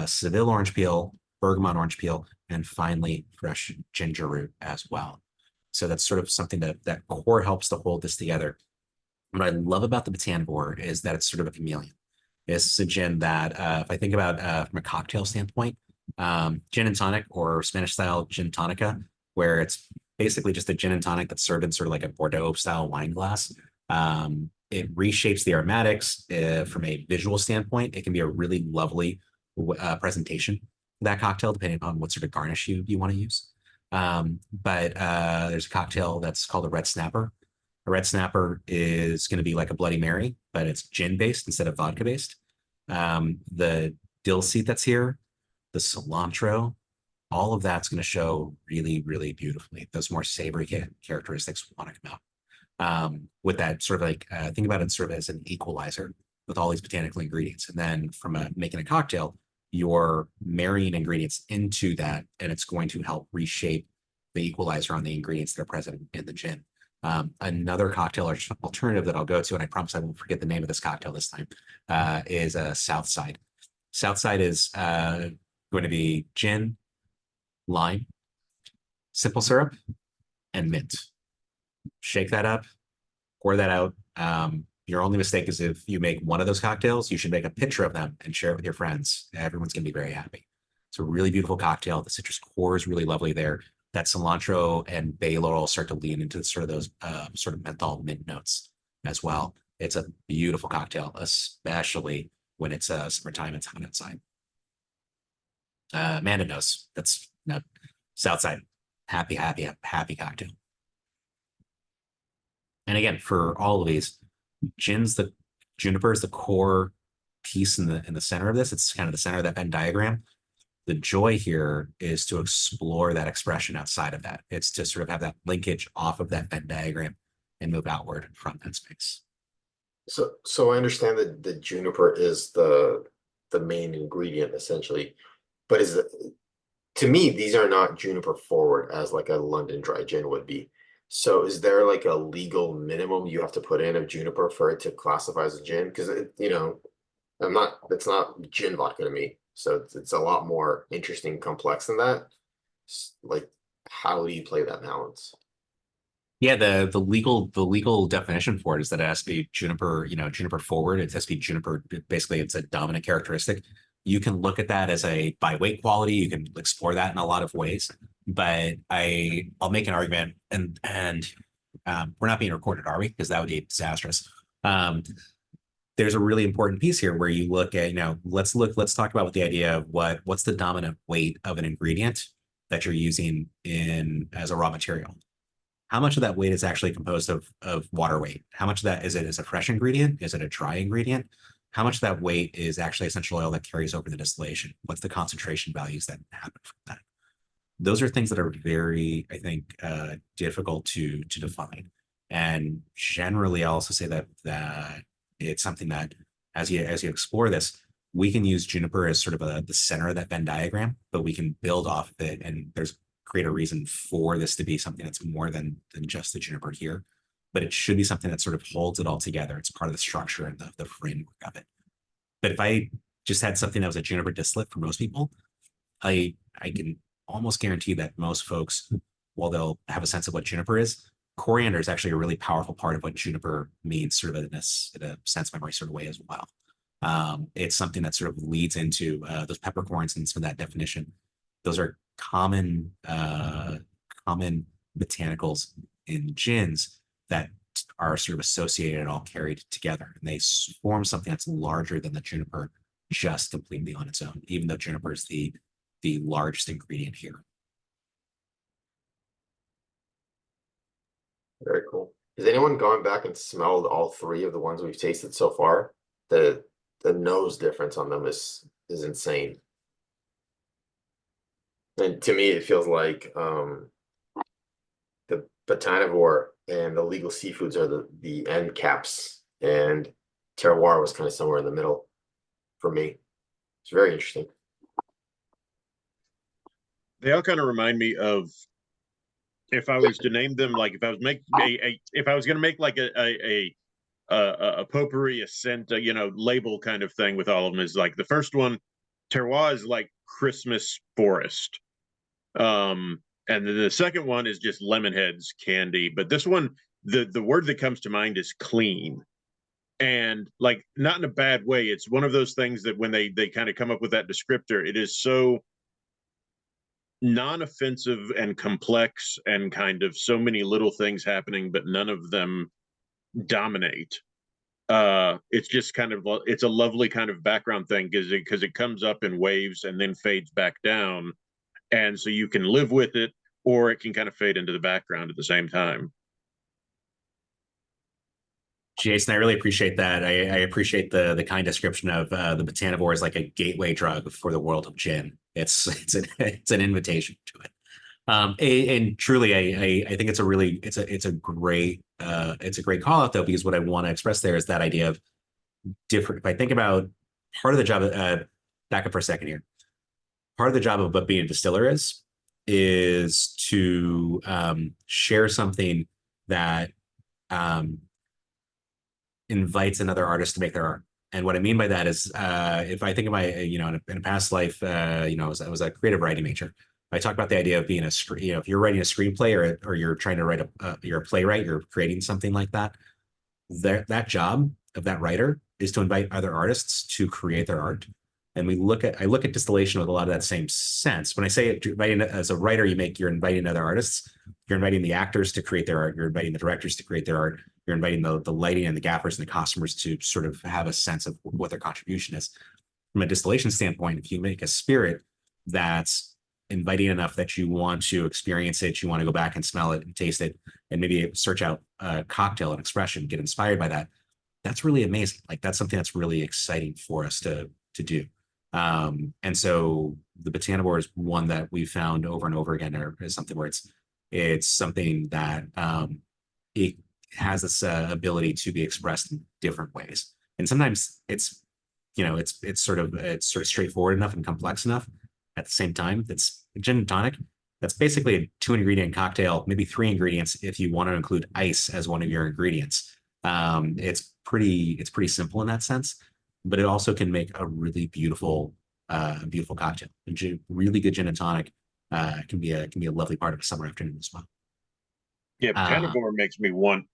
Seville orange peel, bergamot orange peel, and finally fresh ginger root as well. So that's sort of something that core helps to hold this together. What I love about the botanivore is that it's sort of a chameleon. It's a gin that, if I think about from a cocktail standpoint, gin and tonic or Spanish style gin tonica, where it's basically just a gin and tonic that's served in sort of like a Bordeaux style wine glass. It reshapes the aromatics from a visual standpoint. It can be a really lovely presentation for that cocktail, depending on what sort of garnish you want to use. But there's a cocktail that's called a Red Snapper. A Red Snapper is going to be like a Bloody Mary, but it's gin based instead of vodka based. The dill seed that's here, the cilantro, all of that's going to show really, really beautifully. Those more savory characteristics want to come out. With that sort of like, think about it sort of as an equalizer with all these botanical ingredients. And then from making a cocktail, you're marrying ingredients into that, and it's going to help reshape the equalizer on the ingredients that are present in the gin. Another cocktail alternative that I'll go to, and I promise I won't forget the name of this cocktail this time, is Southside. Southside is going to be gin, lime, simple syrup, and mint. Shake that up, pour that out. Your only mistake is if you make one of those cocktails, you should make a picture of them and share it with your friends. Everyone's going to be very happy. It's a really beautiful cocktail. The citrus core is really lovely there. That cilantro and bay laurel start to lean into sort of those sort of menthol mint notes as well. It's a beautiful cocktail, especially when it's summertime and it's hot outside. Amanda knows that's no Southside. Happy cocktail. And again, for all of these, juniper is the core piece in the center of this. It's kind of the center of that Venn diagram. The joy here is to explore that expression outside of that. It's to sort of have that linkage off of that Venn diagram and move outward from that space. So I understand that the juniper is the main ingredient essentially, but to me, these are not juniper forward as like a London dry gin would be. So is there like a legal minimum you have to put in of juniper for it to classify as a gin? Because it's not gin vodka to me. So it's a lot more interesting, complex than that. Like, how do you play that balance? Yeah, the legal definition for it is that it has to be juniper, juniper forward. It has to be juniper. Basically, it's a dominant characteristic. You can look at that as a by weight quality. You can explore that in a lot of ways. But I'll make an argument, and we're not being recorded, are we? Because that would be disastrous. There's a really important piece here where you look at, let's talk about the idea of what's the dominant weight of an ingredient that you're using as a raw material. How much of that weight is actually composed of water weight? How much of that is it as a fresh ingredient? Is it a dry ingredient? How much of that weight is actually essential oil that carries over the distillation? What's the concentration values that happen from that? Those are things that are very, I think, difficult to define. And generally, I'll also say that it's something that as you explore this, we can use juniper as sort of the center of that Venn diagram, but we can build off of it, and there's greater reason for this to be something that's more than just the juniper here. But it should be something that sort of holds it all together. It's part of the structure and the framework of it. But if I just had something that was a juniper distillate for most people, I can almost guarantee that most folks, while they'll have a sense of what juniper is, coriander is actually a really powerful part of what juniper means, sort of in a sense memory sort of way as well. It's something that sort of leads into those peppercorns and some of that definition. Those are common botanicals in gins that are sort of associated and all carried together, and they form something that's larger than the juniper just completely on its own, even though juniper is the largest ingredient here. Very cool. Has anyone gone back and smelled all three of the ones we've tasted so far? The nose difference on them is insane. And to me, it feels like the botanivore and the legal seafoods are the end caps, and terroir was kind of somewhere in the middle for me. It's very interesting. They all kind of remind me of, if I was to name them, like if I was if I was going to make like a potpourri, a scent, label kind of thing with all of them, is like the first one, terroir, is like Christmas forest. And then the second one is just Lemonheads candy. But this one, the word that comes to mind is clean. And like, not in a bad way. It's one of those things that when they kind of come up with that descriptor, it is so non-offensive and complex, and kind of so many little things happening, but none of them dominate. It's just kind of, it's a lovely kind of background thing, because it comes up in waves and then fades back down, and so you can live with it, or it can kind of fade into the background at the same time. Jason, I really appreciate that. I appreciate the kind description of the botanivore as like a gateway drug for the world of gin. It's an invitation to it. And truly, I think it's a great call out though, because what I want to express there is that idea of different. If I think about part of the job, back up for a second here. Part of the job of what being a distiller is to share something that invites another artist to make their art. And what I mean by that is, if I think of my, in a past life, I was a creative writing major. I talk about the idea of being if you're writing a screenplay, or you're trying to write you're a playwright, you're creating something like that. That job of that writer is to invite other artists to create their art. And I look at distillation with a lot of that same sense. When I say inviting, as a writer, you're inviting other artists. You're inviting the actors to create their art. You're inviting the directors to create their art. You're inviting the lighting and the gaffers and the costumers to sort of have a sense of what their contribution is. From a distillation standpoint, if you make a spirit that's inviting enough that you want to experience it, you want to go back and smell it and taste it, and maybe search out a cocktail and expression, get inspired by that, that's really amazing. Like, that's something that's really exciting for us to do. And so the botanivore is one that we found over and over again, or is something where it's something that it has this ability to be expressed in different ways. And sometimes it's sort of straightforward enough and complex enough. At the same time, it's a gin and tonic. That's basically a 2-ingredient cocktail, maybe 3 ingredients if you want to include ice as one of your ingredients. It's pretty simple in that sense, but it also can make a really beautiful cocktail. Really good gin and tonic can be a lovely part of a summer afternoon as well. Yeah, botanivore makes me want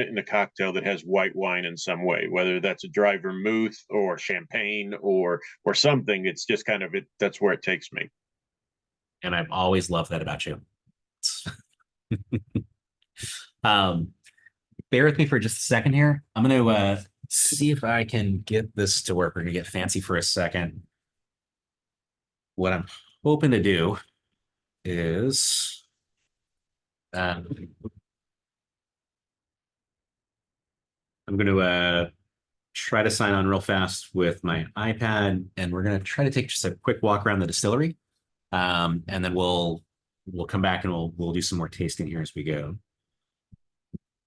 it in a cocktail that has white wine in some way, whether that's a dry vermouth or champagne or something. It's just kind of that's where it takes me. And I've always loved that about you. Bear with me for just a second here. I'm going to see if I can get this to work. We're going to get fancy for a second. What I'm hoping to do is I'm going to try to sign on real fast with my iPad, and we're going to try to take just a quick walk around the distillery, and then we'll come back and we'll do some more tasting here as we go.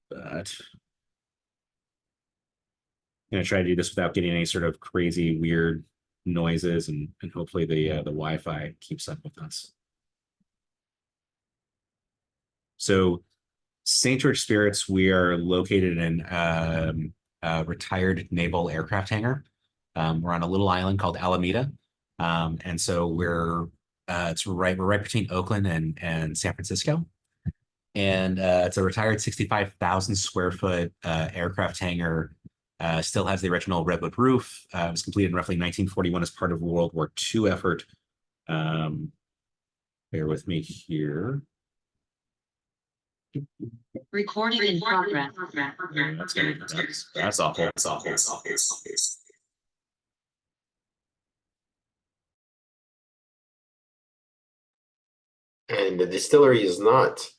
but I'm gonna try to do this without getting any sort of crazy weird noises, and hopefully the Wi-Fi keeps up with us. So St. George Spirits, we are located in a retired naval aircraft hangar. We're on a little island called Alameda. And so we're right between Oakland and San Francisco. And it's a retired 65,000 square foot aircraft hangar. Still has the original redwood roof. It was completed in roughly 1941 as part of a World War II effort. Bear with me here. Recording in progress. That's awful. That's awful. That's awful. And the distillery is not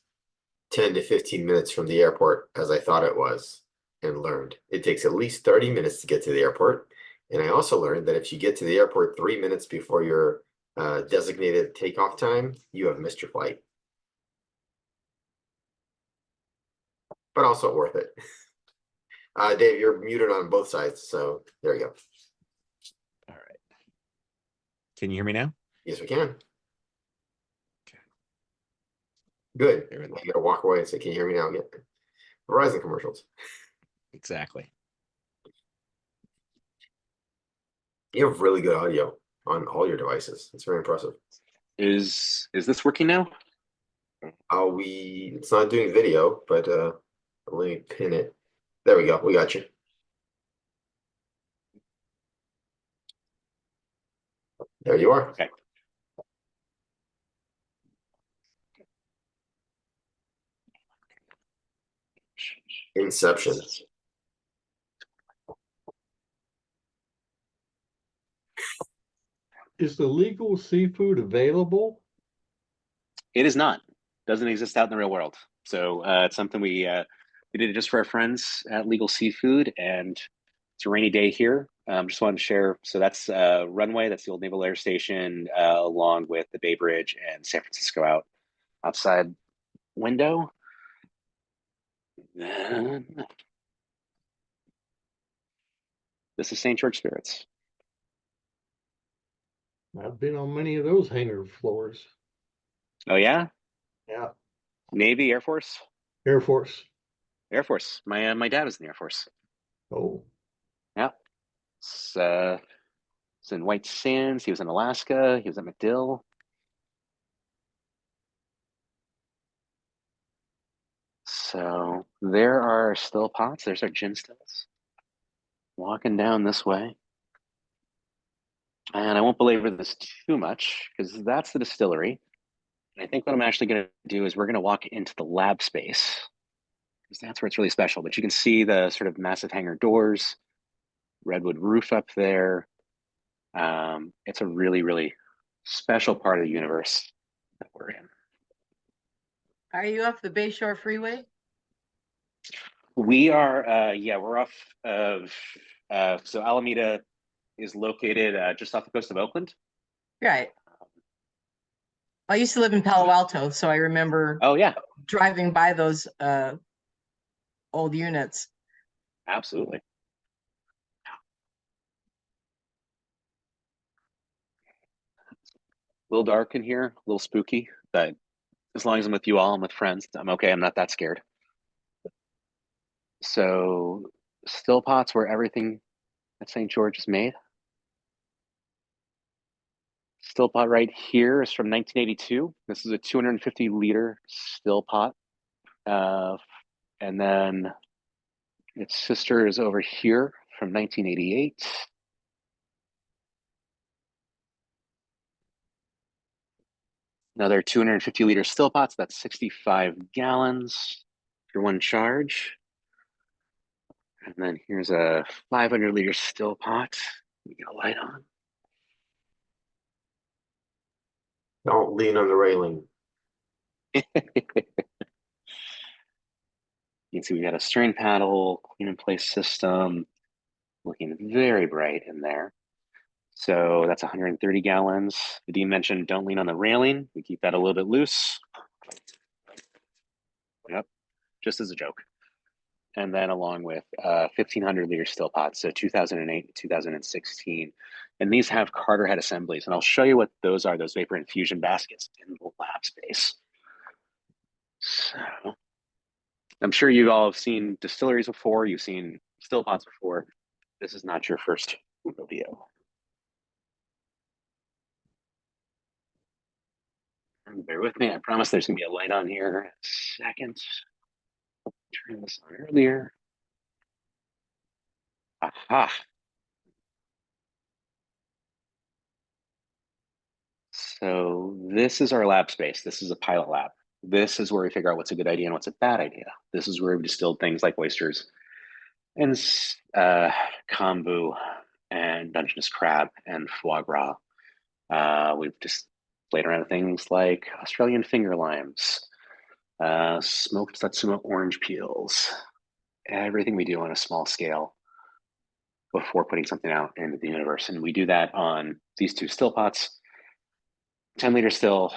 10 to 15 minutes from the airport, as I thought it was and learned. It takes at least 30 minutes to get to the airport. And I also learned that if you get to the airport 3 minutes before your designated takeoff time, you have missed your flight. But also worth it. Dave, you're muted on both sides, so there you go. All right. Can you hear me now? Yes, we can. Good. There we go. I gotta walk away and say, can you hear me now? Get Verizon commercials. Exactly. You have really good audio on all your devices. It's very impressive. Is this working now? It's not doing video, but let me pin it. There we go. We got you. There you are. Okay. Inception. Is the legal seafood available? It is not. Doesn't exist out in the real world. So it's something we did it just for our friends at Legal Seafood, and it's a rainy day here. Just wanted to share. So that's runway. That's the old Naval Air Station, along with the Bay Bridge and San Francisco outside window. Then this is St. George Spirits. I've been on many of those hangar floors. Oh yeah, Yeah, Navy, Air Force, Air Force. Air Force. My dad was in the Air Force. Oh, Yeah, it's in White Sands. He was in Alaska. He was at MacDill. So there are still pots. There's our gin stills. Walking down this way. And I won't belabor this too much because that's the distillery. And I think what I'm actually going to do is we're going to walk into the lab space because that's where it's really special. But you can see the sort of massive hangar doors, redwood roof up there. It's a really, really special part of the universe that we're in. Are you off the Bayshore Freeway? We are, we're off of, so Alameda is located just off the coast of Oakland. Right. I used to live in Palo Alto, so I remember Oh yeah, driving by those old units. absolutely. A little dark in here, a little spooky, but as long as I'm with you all, I'm with friends, I'm okay. I'm not that scared. So still pots where everything at St. George is made. Still pot right here is from 1982. This is a 250 liter still pot. And then its sister is over here from 1988. Another 250 liter still pots, that's 65 gallons for one charge. And then here's a 500 liter still pot. We get a light on. Don't lean on the railing. You can see we got a strain paddle, clean in place system, looking very bright in there. So that's 130 gallons. Vadim mentioned don't lean on the railing. We keep that a little bit loose. Yep, just as a joke. and then along with 1,500 liter still pots, so 2008 to 2016. And these have Carter head assemblies, and I'll show you what those are, those vapor infusion baskets in the lab space. So I'm sure you all have seen distilleries before, you've seen still pots before. This is not your first rodeo. And bear with me, I promise there's gonna be a light on here in a second. Turn this on earlier. Aha. So this is our lab space. This is a pilot lab. This is where we figure out what's a good idea and what's a bad idea. This is where we've distilled things like oysters and kombu and Dungeness crab and foie gras. We've just played around with things like Australian finger limes, smoked Satsuma orange peels, everything we do on a small scale before putting something out into the universe. And we do that on these two still pots, 10 liter still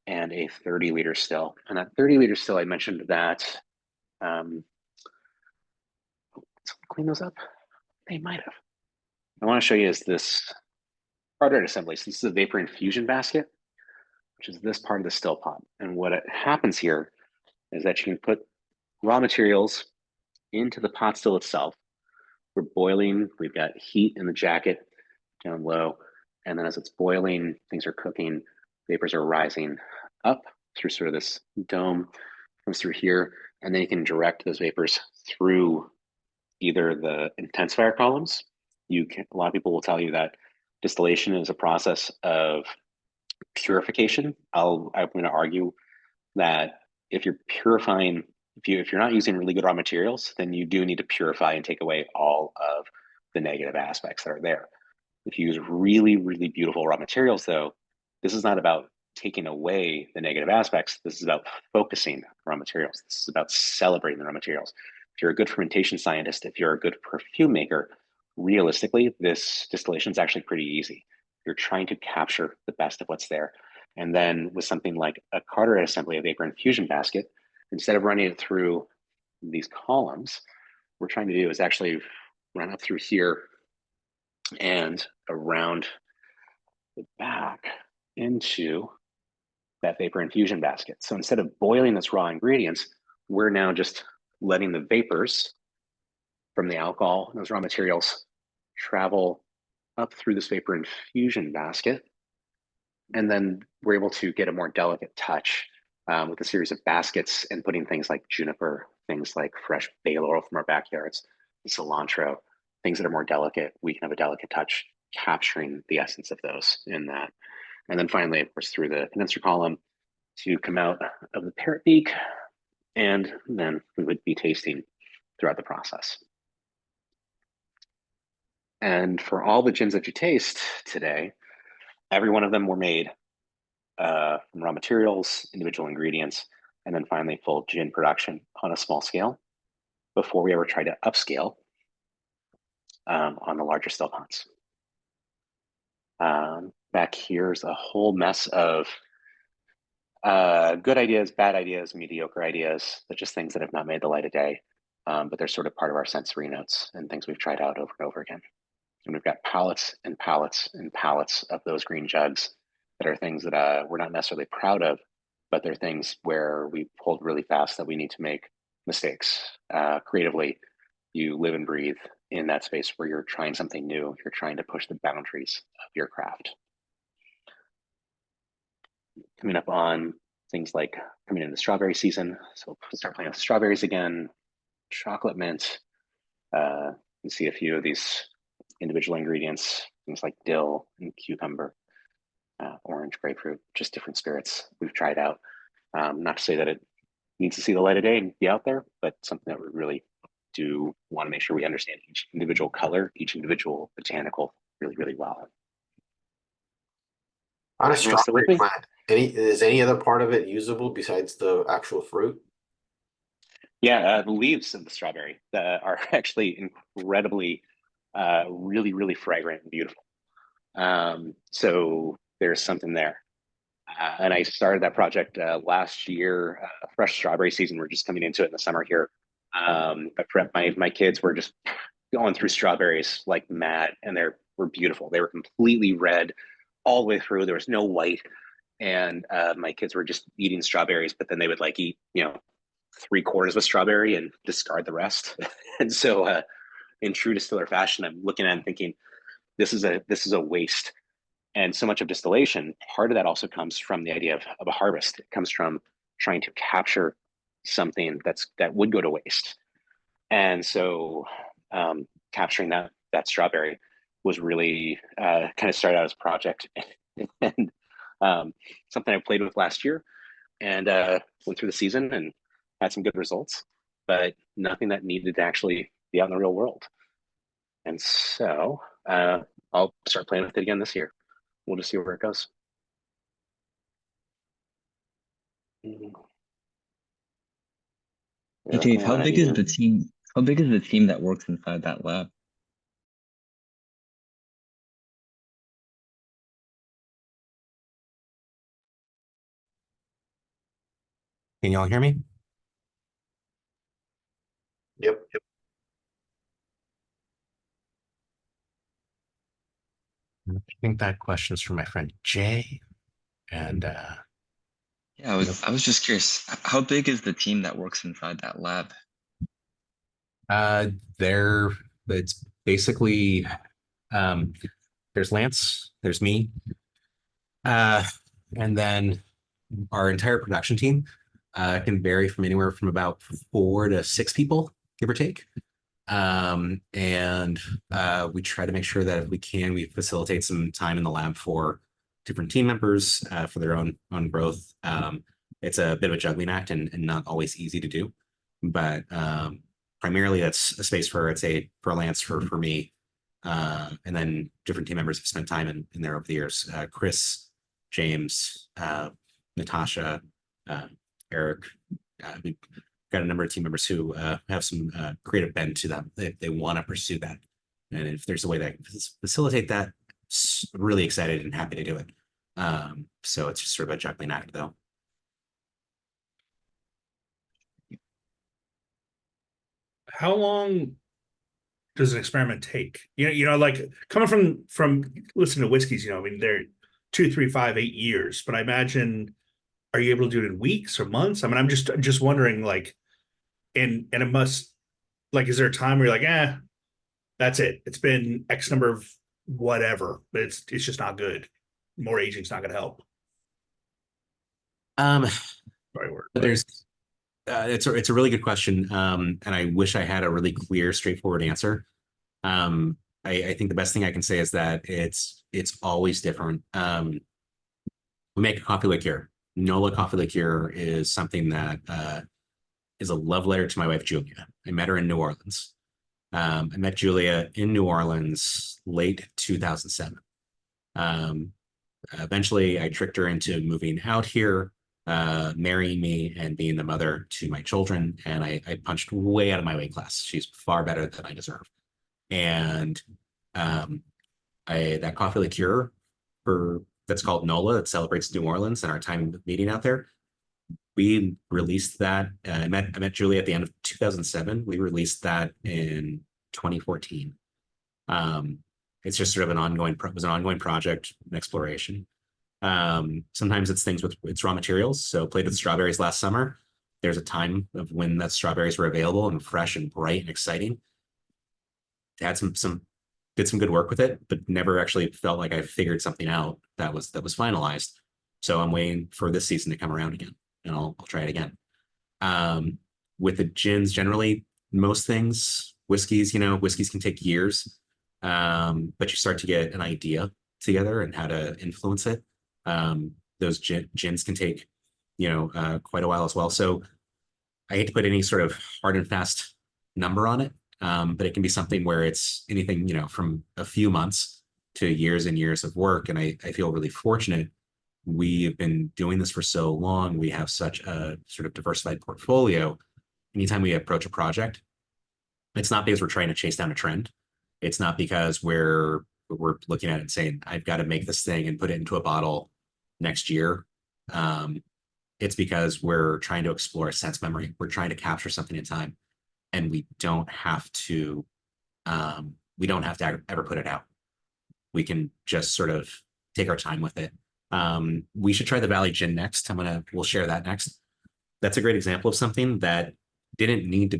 and a 30 liter still. And that 30 liter still, I mentioned that, clean those up? They might have. I want to show you is this Carter assembly. So this is a vapor infusion basket, which is this part of the still pot. And what happens here is that you can put raw materials into the pot still itself. We're boiling, we've got heat in the jacket down low. And then as it's boiling, things are cooking, vapors are rising up through sort of this dome, comes through here, and then you can direct those vapors through either the intensifier columns. A lot of people will tell you that distillation is a process of purification. I'm going to argue that if you're purifying, if you're not using really good raw materials, then you do need to purify and take away all of the negative aspects that are there. If you use really, really beautiful raw materials, though, this is not about taking away the negative aspects. This is about focusing raw materials. This is about celebrating the raw materials. If you're a good fermentation scientist, if you're a good perfume maker, realistically, this distillation is actually pretty easy. You're trying to capture the best of what's there. And then with something like a Carteret assembly, a vapor infusion basket, instead of running it through these columns, what we're trying to do is actually run up through here and around the back into that vapor infusion basket. So instead of boiling this raw ingredients, we're now just letting the vapors from the alcohol and those raw materials travel up through this vapor infusion basket. And then we're able to get a more delicate touch with a series of baskets and putting things like juniper, things like fresh bay laurel from our backyards, cilantro, things that are more delicate. We can have a delicate touch capturing the essence of those in that. And then finally, of course, through the condenser column to come out of the parrot beak. And then we would be tasting throughout the process. And for all the gins that you taste today, every one of them were made from raw materials, individual ingredients, and then finally full gin production on a small scale before we ever try to upscale on the larger still pots. Back here's a whole mess of good ideas, bad ideas, mediocre ideas, but just things that have not made the light of day. But they're sort of part of our sensory notes and things we've tried out over and over again. And we've got pallets and pallets and pallets of those green jugs that are things that we're not necessarily proud of, but they're things where we pulled really fast that we need to make mistakes. Creatively, you live and breathe in that space where you're trying something new. You're trying to push the boundaries of your craft. Coming up on things like coming into strawberry season. So we'll start playing with strawberries again, chocolate mint. You see a few of these individual ingredients, things like dill and cucumber, orange, grapefruit, just different spirits we've tried out. Not to say that it needs to see the light of day and be out there, but something that we really do want to make sure we understand each individual color, each individual botanical really, really well. On a Everyone still with strawberry me? plant, is any other part of it usable besides the actual fruit? Yeah, the leaves of the strawberry are actually incredibly, really, really fragrant and beautiful. So there's something there. And I started that project last year. Fresh strawberry season, we're just coming into it in the summer here. But for my kids were just going through strawberries like mad, and were beautiful. They were completely red all the way through. There was no white, and my kids were just eating strawberries, but then they would like eat, 3/4 of a strawberry and discard the rest. And so, in true distiller fashion, I'm looking at it and thinking, this is a waste. And so much of distillation, part of that also comes from the idea of a harvest. It comes from trying to capture something that would go to waste. And so, capturing that strawberry was really kind of started out as a project, and something I played with last year, and went through the season and had some good results, but nothing that needed to actually be out in the real world. And so I'll start playing with it again this year. We'll just see where it goes. Hey Dave, how big is the team? How big is the team that works inside that lab? Can y'all hear me? Yep. I think that question's from my friend Jay. And Yeah, I was just curious. How big is the team that works inside that lab? it's basically there's Lance, there's me, and then our entire production team can vary from anywhere from about 4 to 6 people, give or take. And we try to make sure that if we can, we facilitate some time in the lab for different team members for their own growth. It's a bit of a juggling act and not always easy to do, but primarily that's a space for, I'd say, for Lance, for me, and then different team members have spent time in there over the years. Chris, James, Natasha, Eric. We've got a number of team members who have some creative bent to them. They want to pursue that, and if there's a way that can facilitate that, really excited and happy to do it. So it's just sort of a juggling act, though. How long does an experiment take? Like coming from listening to whiskeys, I mean, they're 2, 3, 5, 8 years, but I imagine, are you able to do it in weeks or months? I mean, I'm just wondering, like, and it must, like, is there a time where you're like, that's it. It's been X number of whatever, but it's just not good. More aging's not going to help. Sorry, word. There's it's a really good question, and I wish I had a really clear, straightforward answer. I think the best thing I can say is that it's always different. We make a coffee liqueur. Nola coffee liqueur is something that is a love letter to my wife Julia. I met her in New Orleans. I met Julia in New Orleans late 2007. Eventually, I tricked her into moving out here, marrying me, and being the mother to my children. And I punched way out of my weight class. She's far better than I deserve. And that coffee liqueur that's called Nola, it celebrates New Orleans and our time meeting out there. We released that. I met Julie at the end of 2007. We released that in 2014. It's just sort of an ongoing project, an exploration. Sometimes it's things with its raw materials. So played with strawberries last summer. There's a time of when that strawberries were available and fresh and bright and exciting. Had did some good work with it, but never actually felt like I figured something out that was finalized. So I'm waiting for this season to come around again, and I'll try it again. With the gins, generally, most things, whiskeys can take years, but you start to get an idea together and how to influence it. Those gins can take, quite a while as well. So I hate to put any sort of hard and fast number on it, but it can be something where it's anything, from a few months to years and years of work. And I feel really fortunate. We have been doing this for so long. We have such a sort of diversified portfolio. Anytime we approach a project, it's not because we're trying to chase down a trend. It's not because we're looking at it and saying, I've got to make this thing and put it into a bottle next year. It's because we're trying to explore a sense memory. We're trying to capture something in time. and we don't have to ever put it out. We can just sort of take our time with it. We should try the Valley Gin next. We'll share that next. That's a great example of something that didn't need to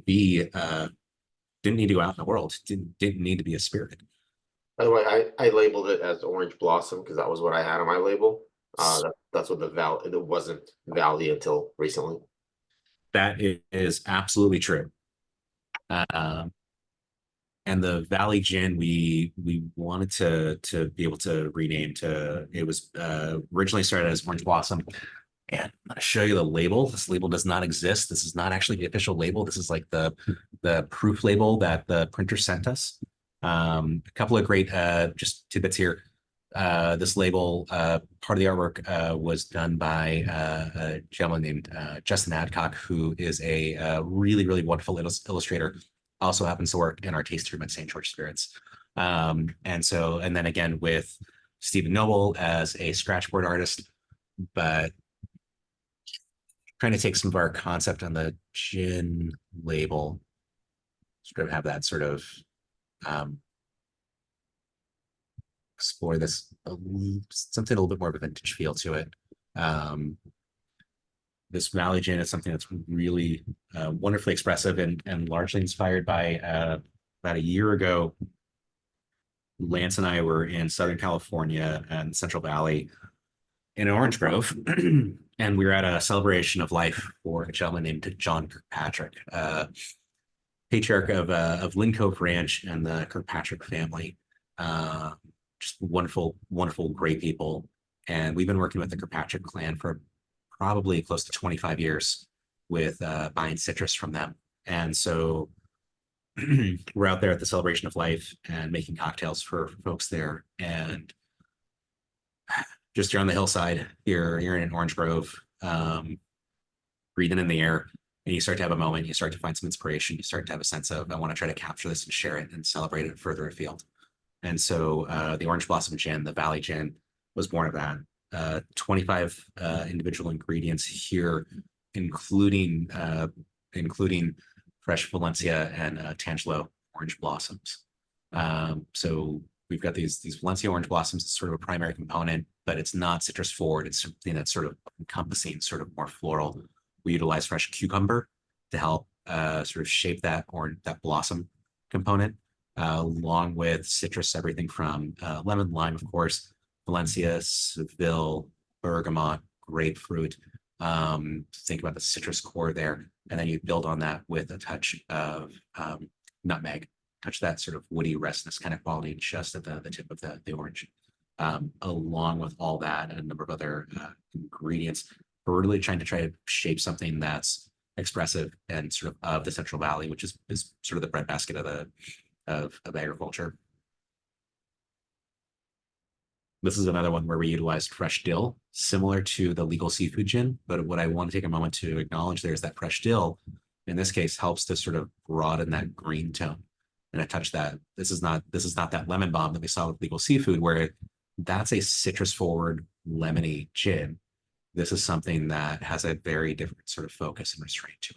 go out in the world. Didn't need to be a spirit. By the way, I labeled it as Orange Blossom because that was what I had on my label. That's what it wasn't Valley until recently. That is absolutely true. And the Valley Gin, we wanted to be able to rename to. It was originally started as Orange Blossom, and I'm going to show you the label. This label does not exist. This is not actually the official label. This is like the proof label that the printer sent us. A couple of great just tidbits here. This label, part of the artwork was done by a gentleman named Justin Adcock, who is a really, really wonderful illustrator. Also happens to work in our taste room at St. George Spirits. And then again with Stephen Noble as a scratchboard artist, but trying to take some of our concept on the gin label, sort of have that sort of explore this something a little bit more of a vintage feel to it. This Valley Gin is something that's really wonderfully expressive and largely inspired by about a year ago. Lance and I were in Southern California and Central Valley in Orange Grove, and we were at a celebration of life for a gentleman named John Kirkpatrick, patriarch of Lynn Cove Ranch and the Kirkpatrick family. Just wonderful, wonderful, great people. And we've been working with the Kirkpatrick clan for probably close to 25 years with buying citrus from them. And so we're out there at the celebration of life and making cocktails for folks there. And just you're on the hillside, you're in Orange Grove, breathing in the air, and you start to have a moment, you start to find some inspiration, you start to have a sense of, I want to try to capture this and share it and celebrate it further afield. And so the Orange Blossom Gin, the Valley Gin, was born of that. 25 individual ingredients here, including fresh Valencia and Tangelo orange blossoms. So we've got these Valencia orange blossoms as sort of a primary component, but it's not citrus forward. It's something that's sort of encompassing, sort of more floral. We utilize fresh cucumber to help sort of shape that blossom component, along with citrus, everything from lemon, lime, of course, Valencia, Seville, bergamot, grapefruit. Think about the citrus core there, and then you build on that with a touch of nutmeg, touch that sort of woody restness kind of quality just at the tip of the orange. Along with all that and a number of other ingredients, we're really trying to shape something that's expressive and sort of the Central Valley, which is sort of the breadbasket of agriculture. This is another one where we utilized fresh dill, similar to the legal seafood gin. But what I want to take a moment to acknowledge there is that fresh dill, in this case, helps to sort of broaden that green tone. And I touch that. This is not that lemon bomb that we saw with legal seafood, where that's a citrus forward lemony gin. This is something that has a very different sort of focus and restraint to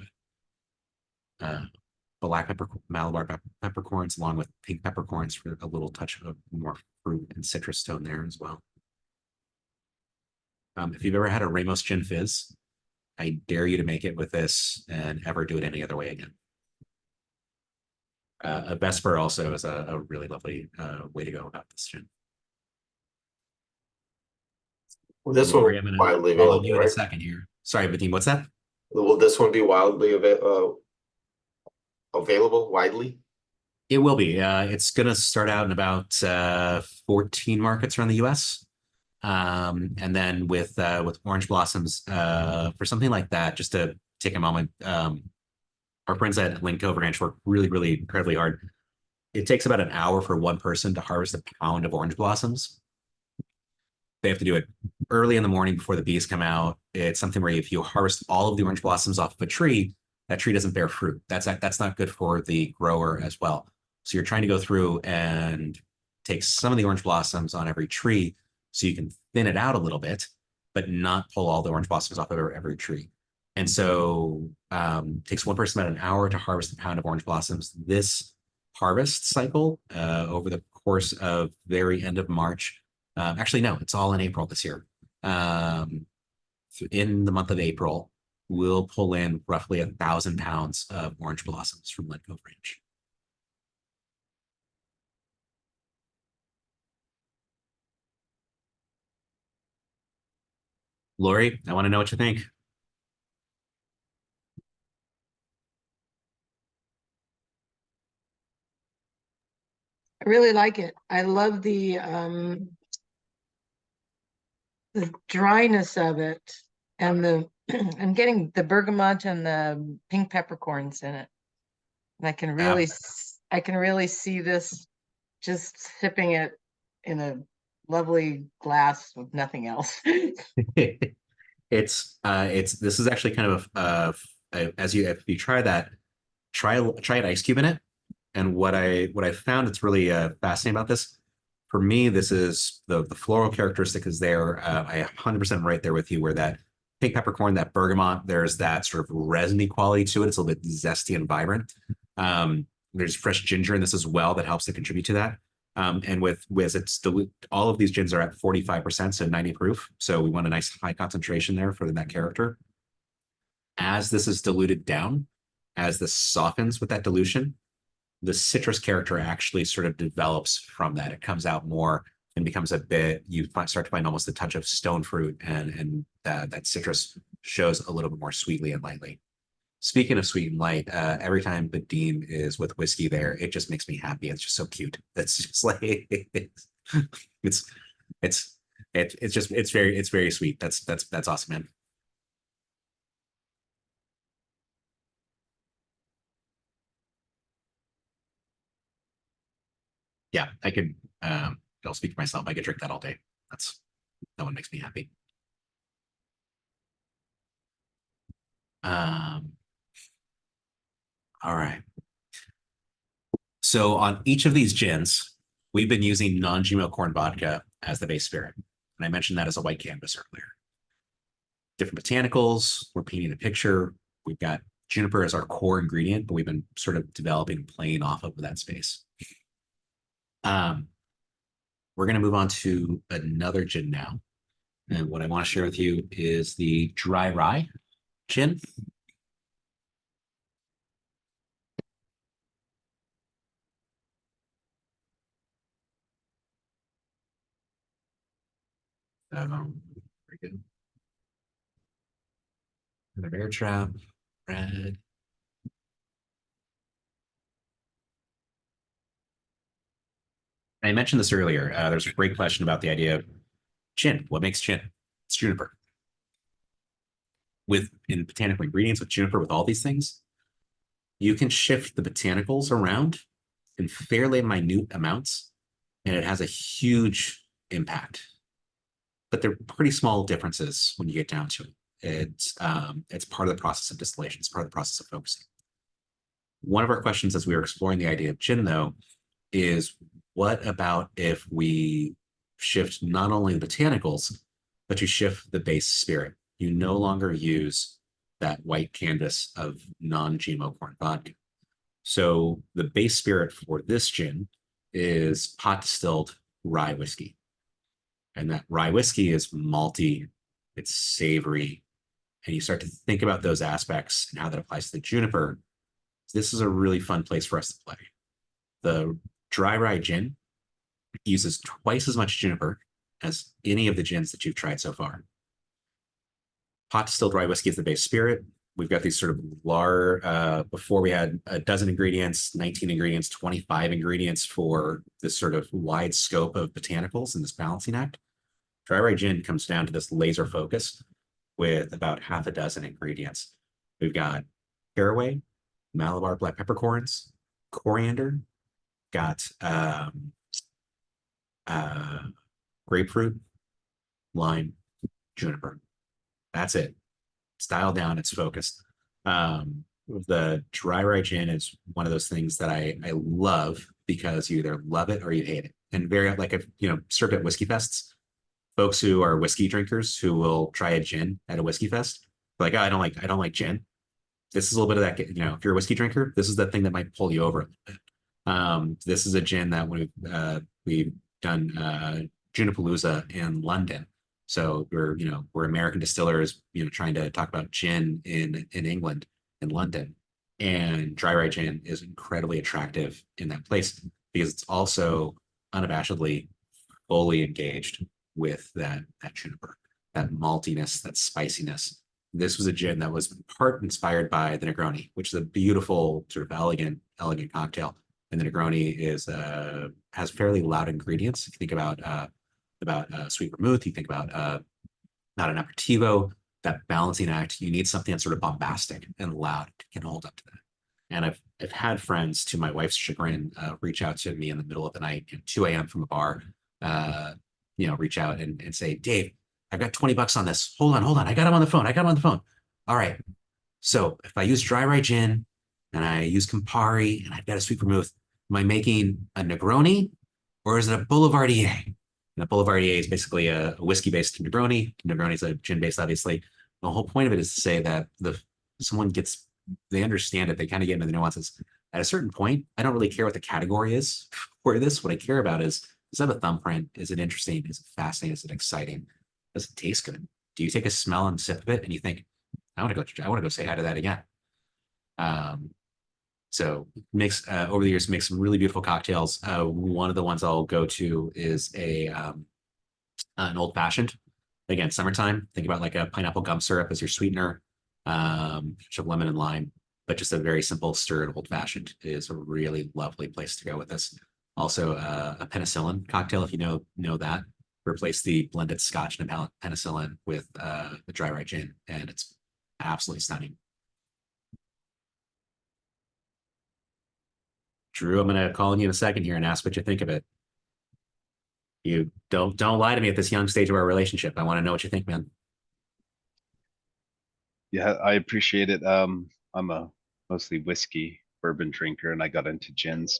it. Black pepper, Malabar peppercorns, along with pink peppercorns for a little touch of more fruit and citrus tone there as well. If you've ever had a Ramos Gin Fizz, I dare you to make it with this and ever do it any other way again. A Vesper also is a really lovely way to go about this gin. Well, this one will be widely available, you in a right? second here. Sorry, Vadim, what's that? Will this one be wildly available widely? It will be. It's going to start out in about 14 markets around the U.S. And then with Orange Blossoms, for something like that, just to take a moment, our friends at Lynn Cove Ranch work really, really incredibly hard. It takes about an hour for one person to harvest a pound of orange blossoms. They have to do it early in the morning before the bees come out. It's something where if you harvest all of the orange blossoms off of a tree, that tree doesn't bear fruit. That's not good for the grower as well. So you're trying to go through and take some of the orange blossoms on every tree so you can thin it out a little bit, but not pull all the orange blossoms off of every tree. And so takes one person about an hour to harvest a pound of orange blossoms. This harvest cycle over the course of very end of March. Actually, no, it's all in April this year. In the month of April, we'll pull in roughly 1,000 pounds of orange blossoms from Lead Cove Ranch. Lori, I want to know what you think. I really like it. I love the dryness of it and the I'm getting the bergamot and the pink peppercorns in it. And I can really see this just sipping it in a lovely glass with nothing else. It's this is actually kind of as you if you try that, try an ice cube in it. And what I found that's really fascinating about this, for me, this is the floral characteristic is there. I 100% right there with you where that pink peppercorn, that bergamot, there's that sort of resiny quality to it. It's a little bit zesty and vibrant. There's fresh ginger in this as well that helps to contribute to that. And with it's all of these gins are at 45%, so 90 proof. So we want a nice high concentration there for that character. As this is diluted down, as this softens with that dilution, the citrus character actually sort of develops from that. It comes out more and becomes a bit, you start to find almost a touch of stone fruit, and that citrus shows a little bit more sweetly and lightly. Speaking of sweet and light, every time Badim is with whiskey there, it just makes me happy. It's just so cute. It's just like it's very sweet. That's awesome, man. Yeah, I could I'll speak for myself. I could drink that all day. That one makes me happy. All right. So on each of these gins, we've been using non-GMO corn vodka as the base spirit. And I mentioned that as a white canvas earlier. Different botanicals, we're painting a picture. We've got juniper as our core ingredient, but we've been sort of developing playing off of that space. We're going to move on to another gin now. And what I want to share with you is the dry rye gin. Very good. Another bear trap, red. I mentioned this earlier. There's a great question about the idea of gin. What makes gin? It's juniper. In botanical ingredients with juniper, with all these things, you can shift the botanicals around in fairly minute amounts, and it has a huge impact. But they're pretty small differences when you get down to it. It's part of the process of distillation. It's part of the process of focusing. One of our questions as we were exploring the idea of gin, though, is what about if we shift not only the botanicals, but you shift the base spirit? You no longer use that white canvas of non-GMO corn vodka. So the base spirit for this gin is pot distilled rye whiskey. And that rye whiskey is malty, it's savory, and you start to think about those aspects and how that applies to the juniper. This is a really fun place for us to play. The dry rye gin uses twice as much juniper as any of the gins that you've tried so far. Pot distilled rye whiskey is the base spirit. We've got these sort of before we had a dozen ingredients, 19 ingredients, 25 ingredients for this sort of wide scope of botanicals in this balancing act. Dry rye gin comes down to this laser focus with about half a dozen ingredients. We've got caraway, Malabar black peppercorns, coriander, got grapefruit, lime, juniper. That's it. It's dialed down, it's focused. The dry rye gin is one of those things that I love because you either love it or you hate it. And very like if served at whiskey fests, folks who are whiskey drinkers who will try a gin at a whiskey fest, like, oh, I don't like gin. This is a little bit of that, you know, if you're a whiskey drinker, this is the thing that might pull you over a little bit. This is a gin that we've done Junipalooza in London. So we're American distillers, trying to talk about gin in England, in London. And dry rye gin is incredibly attractive in that place because it's also unabashedly fully engaged with that juniper, that maltiness, that spiciness. This was a gin that was part inspired by the Negroni, which is a beautiful, sort of elegant cocktail. And the Negroni has fairly loud ingredients. If you think about sweet vermouth, you think about not an aperitivo, that balancing act. You need something that's sort of bombastic and loud can hold up to that. And I've had friends, to my wife's chagrin, reach out to me in the middle of the night at 2 a.m. from a bar, reach out and say, Dave, I've got $20 on this. Hold on. I got him on the phone. All right. So if I use dry rye gin and I use Campari and I've got a sweet vermouth, am I making a Negroni or is it a Boulevardier? And a Boulevardier is basically a whiskey-based Negroni. Negroni is a gin-based, obviously. The whole point of it is to say that they understand it. They kind of get into the nuances. At a certain point, I don't really care what the category is for this. What I care about is it have a thumbprint? Is it interesting? Is it fascinating? Is it exciting? Does it taste good? Do you take a smell and sip of it and you think, I want to go say hi to that again? So makes over the years, makes some really beautiful cocktails. One of the ones I'll go to is an old fashioned. Again, summertime. Think about like a pineapple gum syrup as your sweetener, lemon and lime, but just a very simple stirred old fashioned is a really lovely place to go with this. Also, a penicillin cocktail, if you know that. Replace the blended Scotch and penicillin with the dry rye gin, and it's absolutely stunning. Drew, I'm gonna call on you in a second here and ask what you think of it. You don't lie to me at this young stage of our relationship. I want to know what you think, man. Yeah, I appreciate it. I'm a mostly whiskey bourbon drinker, and I got into gins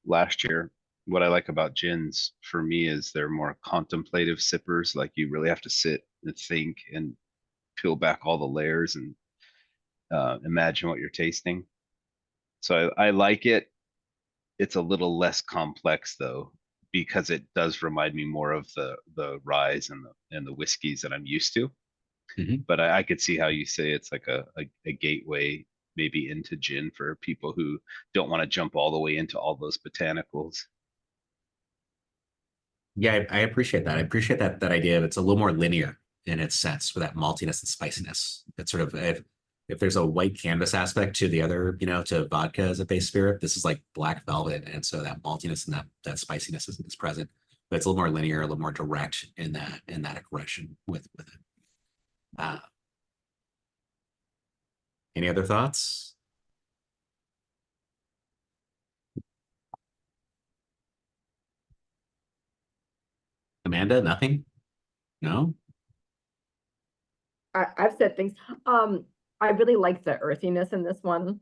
last year. What I like about gins for me is they're more contemplative sippers. Like you really have to sit and think and peel back all the layers and imagine what you're tasting. So I like it. It's a little less complex though, because it does remind me more of the ryes and the whiskeys that I'm used to. But I could see how you say it's like a gateway maybe into gin for people who don't want to jump all the way into all those botanicals. Yeah, I appreciate that. I appreciate that idea. It's a little more linear in its sense with that maltiness and spiciness. It's sort of if there's a white canvas aspect to the other, to vodka as a base spirit, this is like black velvet, and so that maltiness and that spiciness is present. But it's a little more linear, a little more direct in that aggression with it. Any other thoughts? Amanda, nothing? No? I've said things. I really like the earthiness in this one.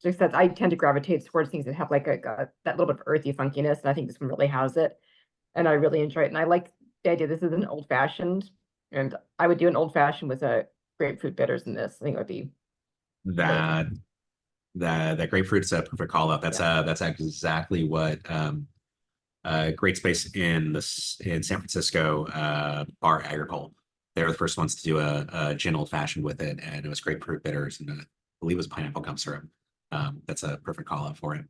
Just that I tend to gravitate towards things that have like that little bit of earthy funkiness, and I think this one really has it. And I really enjoy it. And I like the idea this is an old fashioned, and I would do an old fashioned with a grapefruit bitters in this. I think it would be that grapefruit is a perfect call out. That's exactly what great space in San Francisco, Bar Agricole. They were the first ones to do a gin old fashioned with it, and it was grapefruit bitters, and I believe it was pineapple gum syrup. That's a perfect call out for it.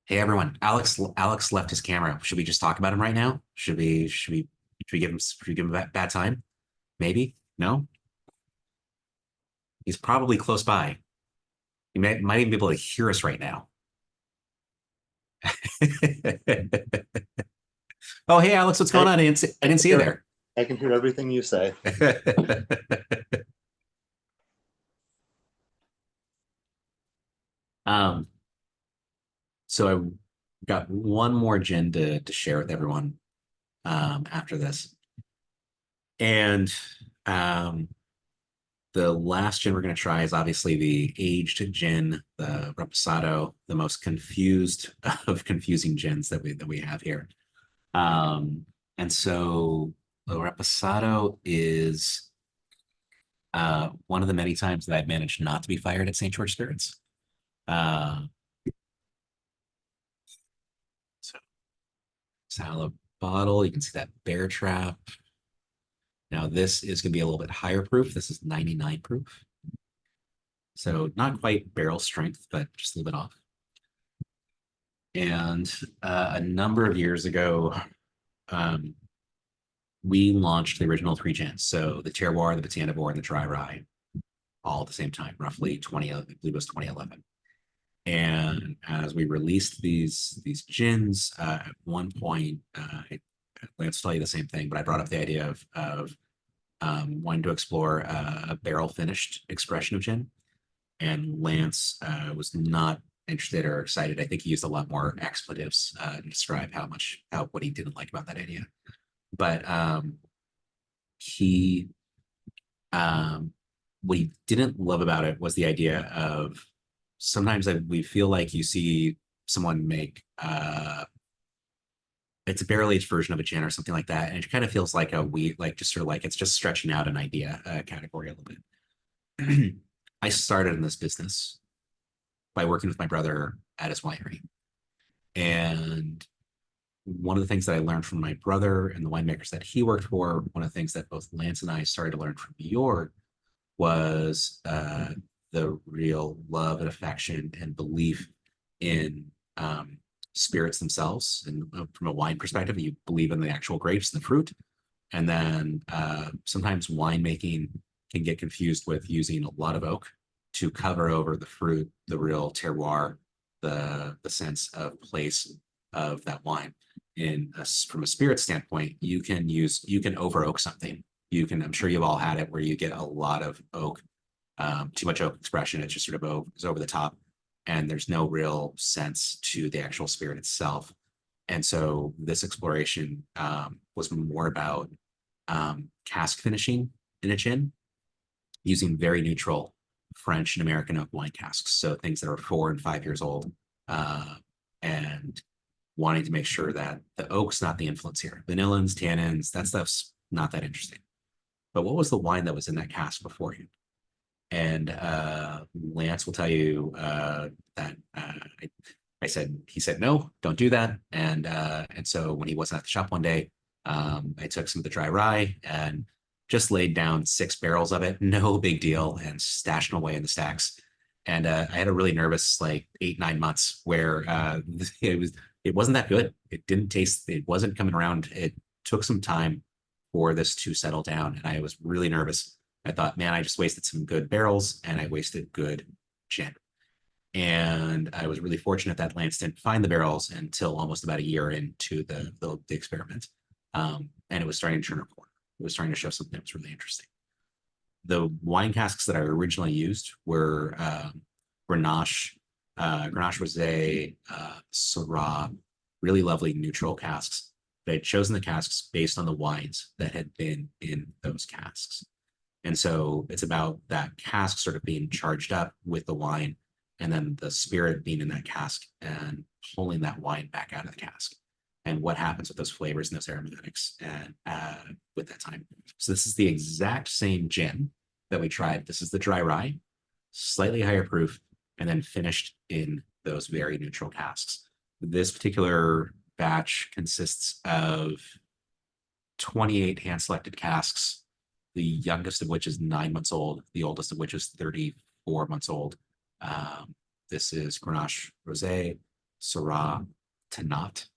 Hey everyone, Alex left his camera. Should we just talk about him right now? Should we give him a bad time? Maybe? No? He's probably close by. He might even be able to hear us right now. Oh, hey Alex, what's going on? I didn't see you there. I can hear everything you say. So I got one more gin to share with everyone after this. And the last gin we're going to try is obviously the aged gin, the Reposado, the most confused of confusing gins that we have here. And so the Reposado is One of the many times that I've managed not to be fired at St. George Spirits. So salad bottle, you can see that bear trap. Now this is going to be a little bit higher proof. This is 99 proof. So not quite barrel strength, but just a little bit off. And a number of years ago, we launched the original 3 gins. So the Terroir, the Botanivore, and the Dry Rye, all at the same time, roughly 20, I believe it was 2011. And as we released these gins, at one point, Lance will tell you the same thing, but I brought up the idea of wanting to explore a barrel finished expression of gin. And Lance was not interested or excited. I think he used a lot more expletives to describe what he didn't like about that idea. But he what he didn't love about it was the idea of sometimes we feel like you see someone make it's a barrel aged version of a gin or something like that, and it kind of feels like just sort of like it's just stretching out an idea category a little bit. I started in this business by working with my brother at his winery, and one of the things that I learned from my brother and the winemakers that he worked for, one of the things that both Lance and I started to learn from New York was the real love and affection and belief in spirits themselves. And from a wine perspective, you believe in the actual grapes and the fruit. And then sometimes winemaking can get confused with using a lot of oak to cover over the fruit, the real terroir, the sense of place of that wine. From a spirit standpoint, you can over oak something. I'm sure you've all had it where you get a lot of oak, too much oak expression. It just sort of is over the top, and there's no real sense to the actual spirit itself. And so this exploration was more about cask finishing in a gin using very neutral French and American oak wine casks. So things that are 4 and 5 years old, and wanting to make sure that the oak's not the influence here. Vanillins, tannins, that stuff's not that interesting. But what was the wine that was in that cask before you? And Lance will tell you that he said, no, don't do that. And so when he wasn't at the shop one day, I took some of the dry rye and just laid down 6 barrels of it, no big deal, and stashed them away in the stacks. And I had a really nervous 8-9 months where it wasn't that good. It wasn't coming around. It took some time for this to settle down, and I was really nervous. I thought, man, I just wasted some good barrels and I wasted good gin. And I was really fortunate that Lance didn't find the barrels until almost about a year into the experiment. And it was starting to turn a corner. It was starting to show something that was really interesting. The wine casks that I originally used were Grenache, Grenache Rosé, Syrah, really lovely neutral casks. But I'd chosen the casks based on the wines that had been in those casks. And so it's about that cask sort of being charged up with the wine, and then the spirit being in that cask and pulling that wine back out of the cask, and what happens with those flavors and those aromatics and with that time. So this is the exact same gin that we tried. This is the dry rye, slightly higher proof, and then finished in those very neutral casks. This particular batch consists of 28 hand-selected casks, the youngest of which is 9 months old, the oldest of which is 34 months old. This is Grenache Rosé, Syrah, Tannat.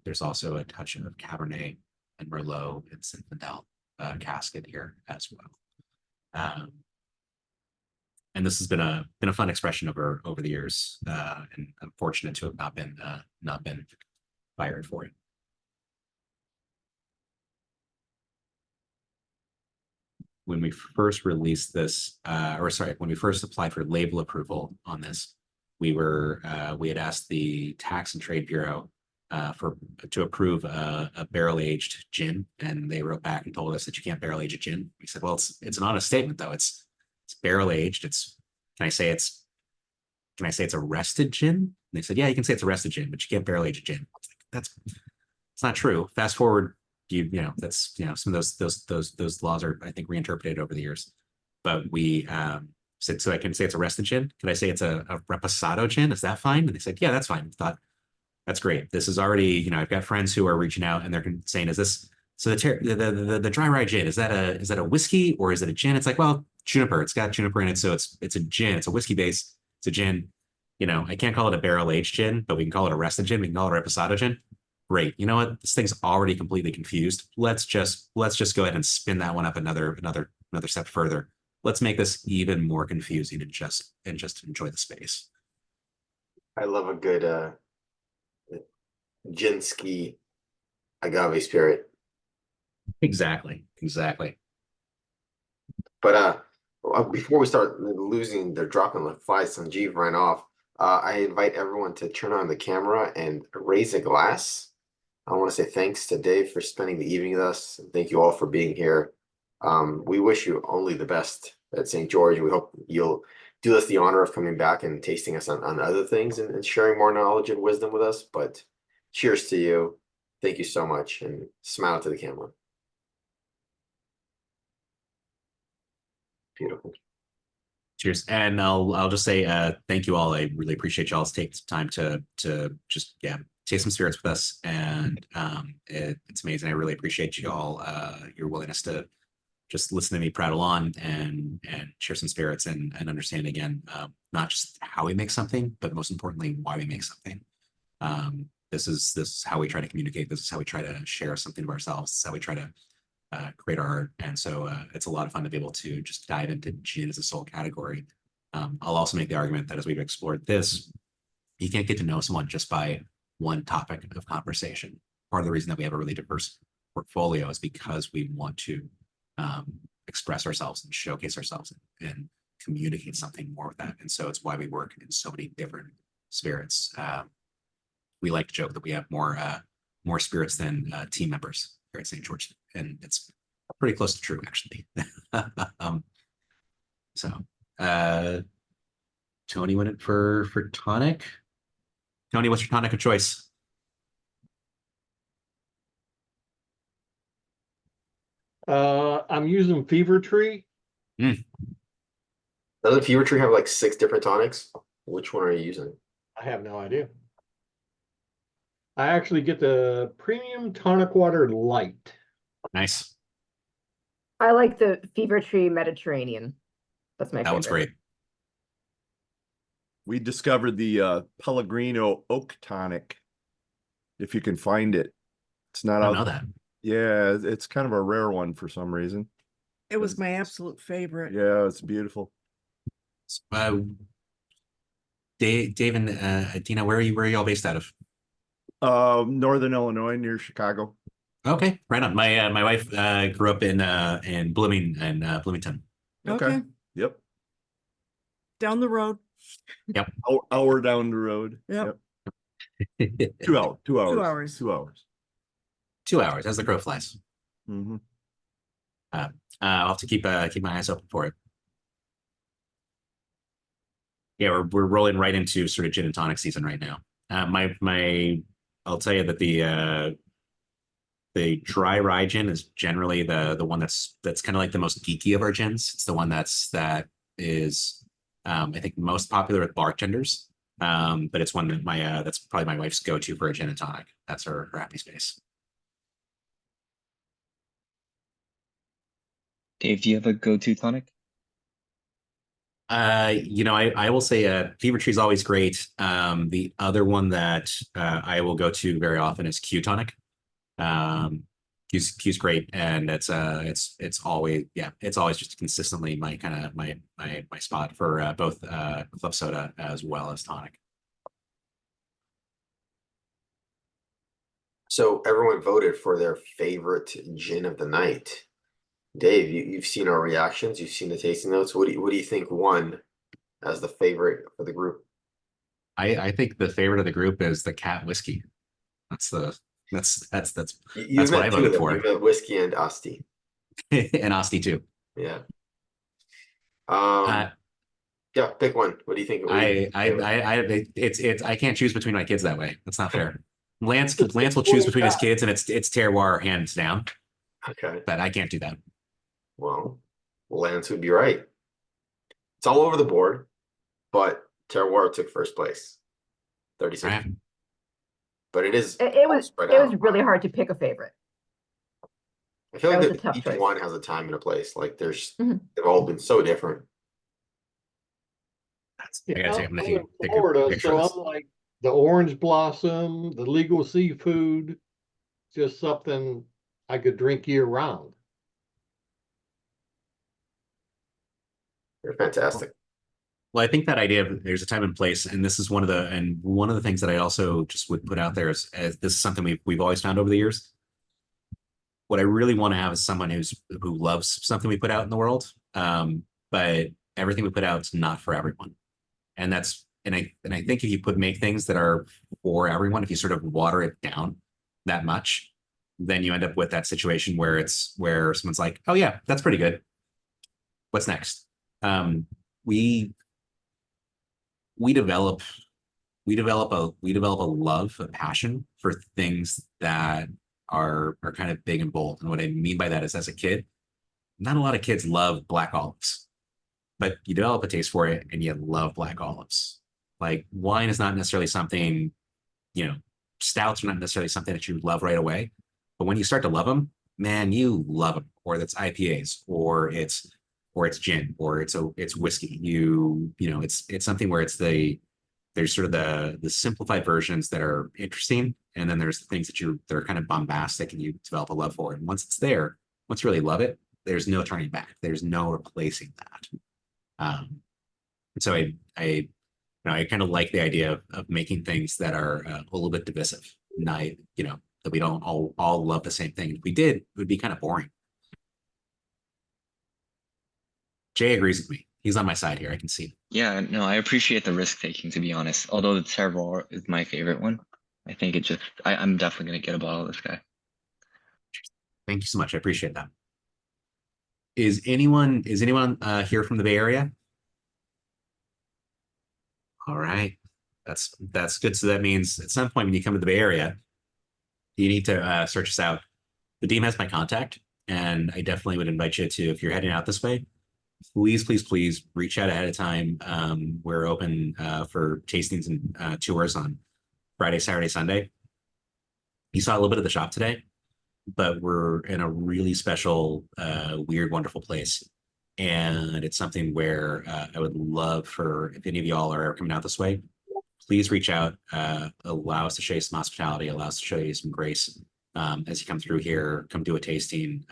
There's also a touch of Cabernet and Merlot and Zinfandel casket here as well. And this has been a fun expression over the years, and I'm fortunate to have not been fired for it. When we first released this, when we first applied for label approval on this, we had asked the Tax and Trade Bureau to approve a barrel aged gin, and they wrote back and told us that you can't barrel age a gin. We said, well, it's an honest statement though. It's barrel aged. Can I say it's a rested gin? And they said, yeah, you can say it's a rested gin, but you can't barrel age a gin. It's not true. Fast forward, that's some of those laws are, I think, reinterpreted over the years. but we said, so I can say it's a rested gin. Could I say it's a reposado gin? Is that fine? And they said, yeah, that's fine. I thought, that's great. This is already, you know, I've got friends who are reaching out and they're saying, is this, so the dry rye gin, is that a whiskey or is it a gin? It's like, well, juniper, it's got juniper in it. So it's a gin, it's a whiskey base, it's a gin. You know, I can't call it a barrel aged gin, but we can call it a rested gin. We can call it a reposado gin. Great. You know what? This thing's already completely confused. Let's just go ahead and spin that one up another step further. Let's make this even more confusing and just enjoy the space. I love a good gin ski agave spirit. Exactly. But before we start dropping like flies, Sanjeev ran off. I invite everyone to turn on the camera and raise a glass. I want to say thanks to Dave for spending the evening with us. Thank you all for being here. We wish you only the best at St. George. We hope you'll do us the honor of coming back and tasting us on other things and sharing more knowledge and wisdom with us. But cheers to you. Thank you so much, and smile to the camera. Beautiful. Cheers. And I'll just say thank you all. I really appreciate y'all's taking some time to just taste some spirits with us. And it's amazing. I really appreciate you all your willingness to just listen to me prattle on and share some spirits and understand again not just how we make something, but most importantly why we make something. This is how we try to communicate. This is how we try to share something of ourselves. This is how we try to create our art. And so it's a lot of fun to be able to just dive into gin as a sole category. I'll also make the argument that as we've explored this, you can't get to know someone just by one topic of conversation. Part of the reason that we have a really diverse portfolio is because we want to express ourselves and showcase ourselves and communicate something more with that. And so it's why we work in so many different spirits. We like to joke that we have more spirits than team members here at St. George, and it's pretty close to true, actually. Tony went in for tonic. Tony, what's your tonic of choice? I'm using Fever Tree. Doesn't Fever Tree have like 6 different tonics? Which one are you using? I have no idea. I actually get the premium tonic water light. Nice. I like the Fever Tree Mediterranean. That's my favorite. That one's great. We discovered the Pellegrino Oak Tonic. If you can find it. It's not I out. don't know that. Yeah, it's kind of a rare one for some reason. It was my absolute favorite. Yeah, it's beautiful. Dave and Dina, where are you all based out of? Northern Illinois, near Chicago. Okay, right on. My wife grew up in Bloomington. Okay. Yep. Down the road. Yep. Hour down the road. Yep. 2 hours. 2 hours. 2 hours. 2 hours. 2 hours as the crow flies. Mm-hmm. I'll have to keep my eyes open for it. Yeah, we're rolling right into sort of gin and tonic season right now. I'll tell you that the dry rye gin is generally the one that's kind of like the most geeky of our gins. It's the one that is I think most popular with bartenders. But it's one that that's probably my wife's go-to for a gin and tonic. That's her happy space. Dave, do you have a go-to tonic? I will say Fever Tree is always great. The other one that I will go to very often is Q tonic. Q's great, and it's always just consistently my kind of my spot for both club soda as well as tonic. So everyone voted for their favorite gin of the night. Dave, you've seen our reactions, you've seen the tasting notes. What do you think won as the favorite for the group? I think the favorite of the group is the Cat Whiskey. That's what I voted for. You meant whiskey and Asti. And Asti too. Yeah. Yeah, pick one. What do you think? I can't choose between my kids that way. That's not fair. Lance will choose between his kids, and it's terroir hands down. Okay. But I can't do that. Well, Lance would be right. It's all over the board, but Terroir took first place, 36. Right. But it is It all was spread it was out. really hard to pick a favorite. I feel That like was a tough each choice. one has a time and a place. Like there's, Mhm. they've all been so different. I gotta take, I'm gonna I'm in take a Florida, picture of so this. I'm like the orange blossom, the legal seafood, just something I could drink year round. They're fantastic. Well, I think that idea of there's a time and place, and this is one of the things that I also just would put out there is, as this is something we've always found over the years. What I really want to have is someone who loves something we put out in the world, but everything we put out is not for everyone, and I think if you make things that are for everyone, if you sort of water it down that much, then you end up with that situation where someone's like, oh yeah, that's pretty good. What's next? We develop a love, a passion for things that are kind of big and bold. And what I mean by that is, as a kid, not a lot of kids love black olives, but you develop a taste for it and you love black olives. Like wine is not necessarily something, stouts are not necessarily something that you love right away. But when you start to love them, man, you love them. Or that's IPAs, or it's gin, or it's whiskey. It's something where there's sort of the simplified versions that are interesting, and then there's the things that are kind of bombastic, and you develop a love for it. And once it's there, once you really love it, there's no turning back. There's no replacing that. And so I kind of like the idea of making things that are a little bit divisive. That we don't all love the same thing. If we did, it would be kind of boring. Jay agrees with me. He's on my side here. I can see. Yeah, no, I appreciate the risk taking, to be honest. Although the Terroir is my favorite one, I think I'm definitely gonna get a bottle of this guy. Thank you so much. I appreciate that. Is anyone here from the Bay Area? All right, that's good. So that means at some point when you come to the Bay Area, you need to search us out. The team has my contact, and I definitely would invite you to, if you're heading out this way, please reach out ahead of time. We're open for tastings and tours on Friday, Saturday, Sunday. You saw a little bit of the shop today, but we're in a really special, weird, wonderful place. And it's something where I would love for, if any of y'all are coming out this way, please reach out, allow us to show you some hospitality, allow us to show you some grace as you come through here, come do a tasting.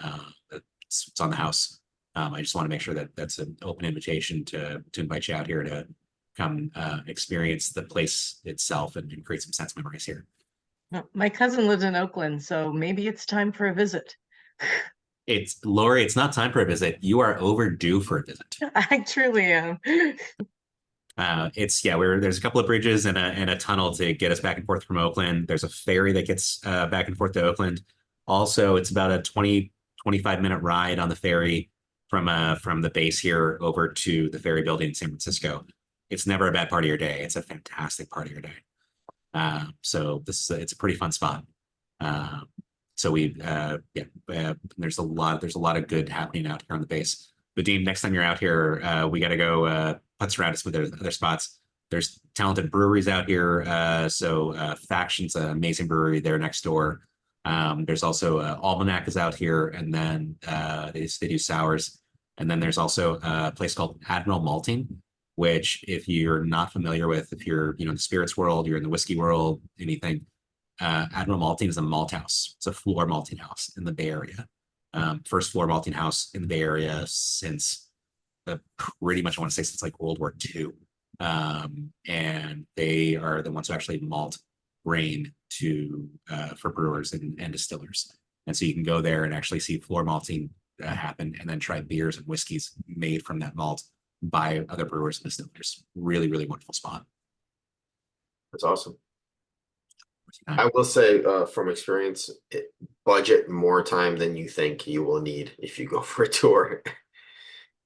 It's on the house. I just want to make sure that that's an open invitation to invite you out here to come experience the place itself and create some sense memories here. My cousin lives in Oakland, so maybe it's time for a visit. It's Lori, it's not time for a visit. You are overdue for a visit. I truly am. There's a couple of bridges and a tunnel to get us back and forth from Oakland. There's a ferry that gets back and forth to Oakland. Also, it's about a 25-minute ride on the ferry from the base here over to the ferry building in San Francisco. It's never a bad part of your day. It's a fantastic part of your day. So it's a pretty fun spot. There's a lot of good happening out here on the base. But Dean, next time you're out here, we got to go putz around us with other spots. There's talented breweries out here. Faction's an amazing brewery there next door. There's also Almanac is out here, and then they do sours. And then there's also a place called Admiral Malting, which if you're not familiar with, if you're in the spirits world, you're in the whiskey world, anything, Admiral Malting is a malt house. It's a floor malting house in the Bay Area. First floor malting house in the Bay Area since pretty much, I want to say, since like World War II. And they are the ones who actually malt grain for brewers and distillers. And so you can go there and actually see floor malting happen, and then try beers and whiskeys made from that malt by other brewers and distillers. Really, really wonderful spot. That's awesome. I will say from experience, budget more time than you think you will need if you go for a tour.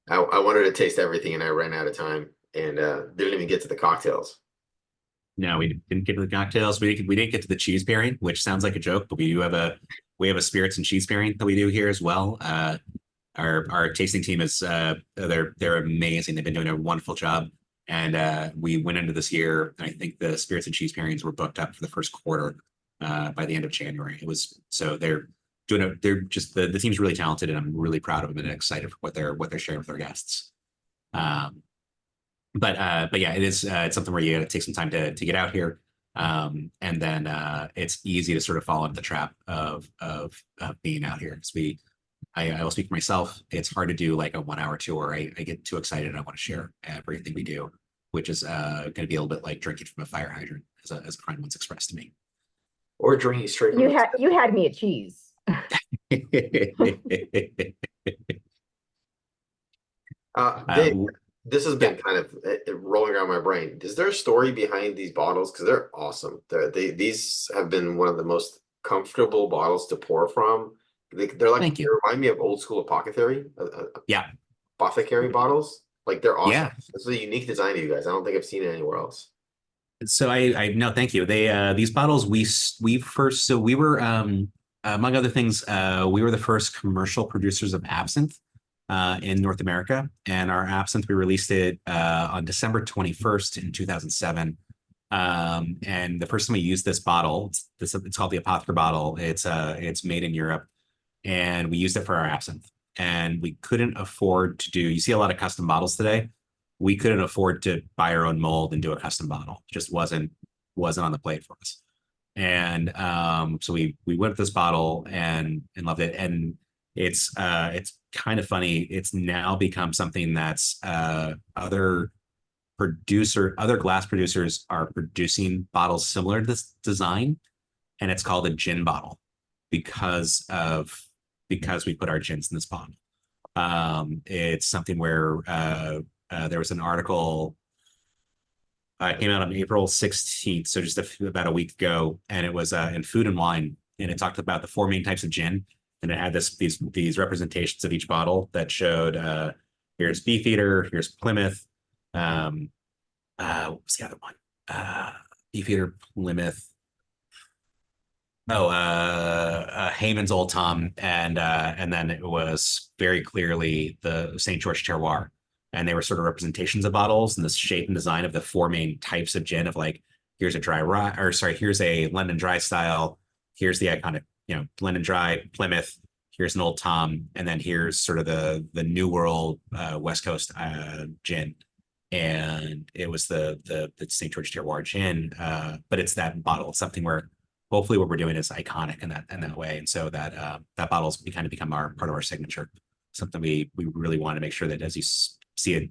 I wanted to taste everything and I ran out of time and didn't even get to the cocktails. No, we didn't get to the cocktails. We didn't get to the cheese pairing, which sounds like a joke, but we have a spirits and cheese pairing that we do here as well. our tasting team is they're amazing. They've been doing a wonderful job. And we went into this year, and I think the spirits and cheese pairings were booked up for the first quarter by the end of January. It was so they're they're just the team's really talented, and I'm really proud of them and excited for what they're sharing with their guests. But yeah, it's something where you got to take some time to get out here. And then it's easy to sort of fall into the trap of being out here, because I will speak for myself. It's hard to do like a 1 hour tour. I get too excited and I want to share everything we do, which is going to be a little bit like drinking from a fire hydrant, as a friend once expressed to me. Or drinking straight from You had me at cheese. Dave, this has been kind of rolling around my brain. Is there a story behind these bottles? Because they're awesome. These have been one of the most comfortable bottles to pour from. They're like, they remind me of old school apothecary. Yeah. Apothecary bottles. Like, they're awesome. Yeah. This is a unique design to you guys. I don't think I've seen it anywhere else. So I no, thank you. These bottles we were among other things, we were the first commercial producers of absinthe in North America, and our absinthe, we released it on December 21st in 2007. And the first time we used this bottle, it's called the Apothecary bottle. It's made in Europe, and we used it for our absinthe. And we couldn't afford to do. You see a lot of custom bottles today. We couldn't afford to buy our own mold and do a custom bottle. It just wasn't on the plate for us. And so we went with this bottle and loved it. And it's kind of funny. It's now become something that's other glass producers are producing bottles similar to this design, and it's called a gin bottle because we put our gins in this bottle. It's something where there was an article came out on April 16th, so just about a week ago, and it was in Food and Wine, and it talked about the 4 main types of gin, and it had these representations of each bottle that showed here's Beefeater, here's Plymouth, what was the other one? Beefeater, Plymouth. Heyman's Old Tom, and then it was very clearly the St. George Terroir. And they were sort of representations of bottles and the shape and design of the 4 main types of gin, of like, here's a here's a London Dry style, here's the iconic, London Dry, Plymouth, here's an Old Tom, and then here's sort of the New World West Coast gin. And it was the St. George Terroir gin, but it's that bottle. It's something where hopefully what we're doing is iconic in that way. And so that bottle's kind of become part of our signature, something we really want to make sure that as you see it,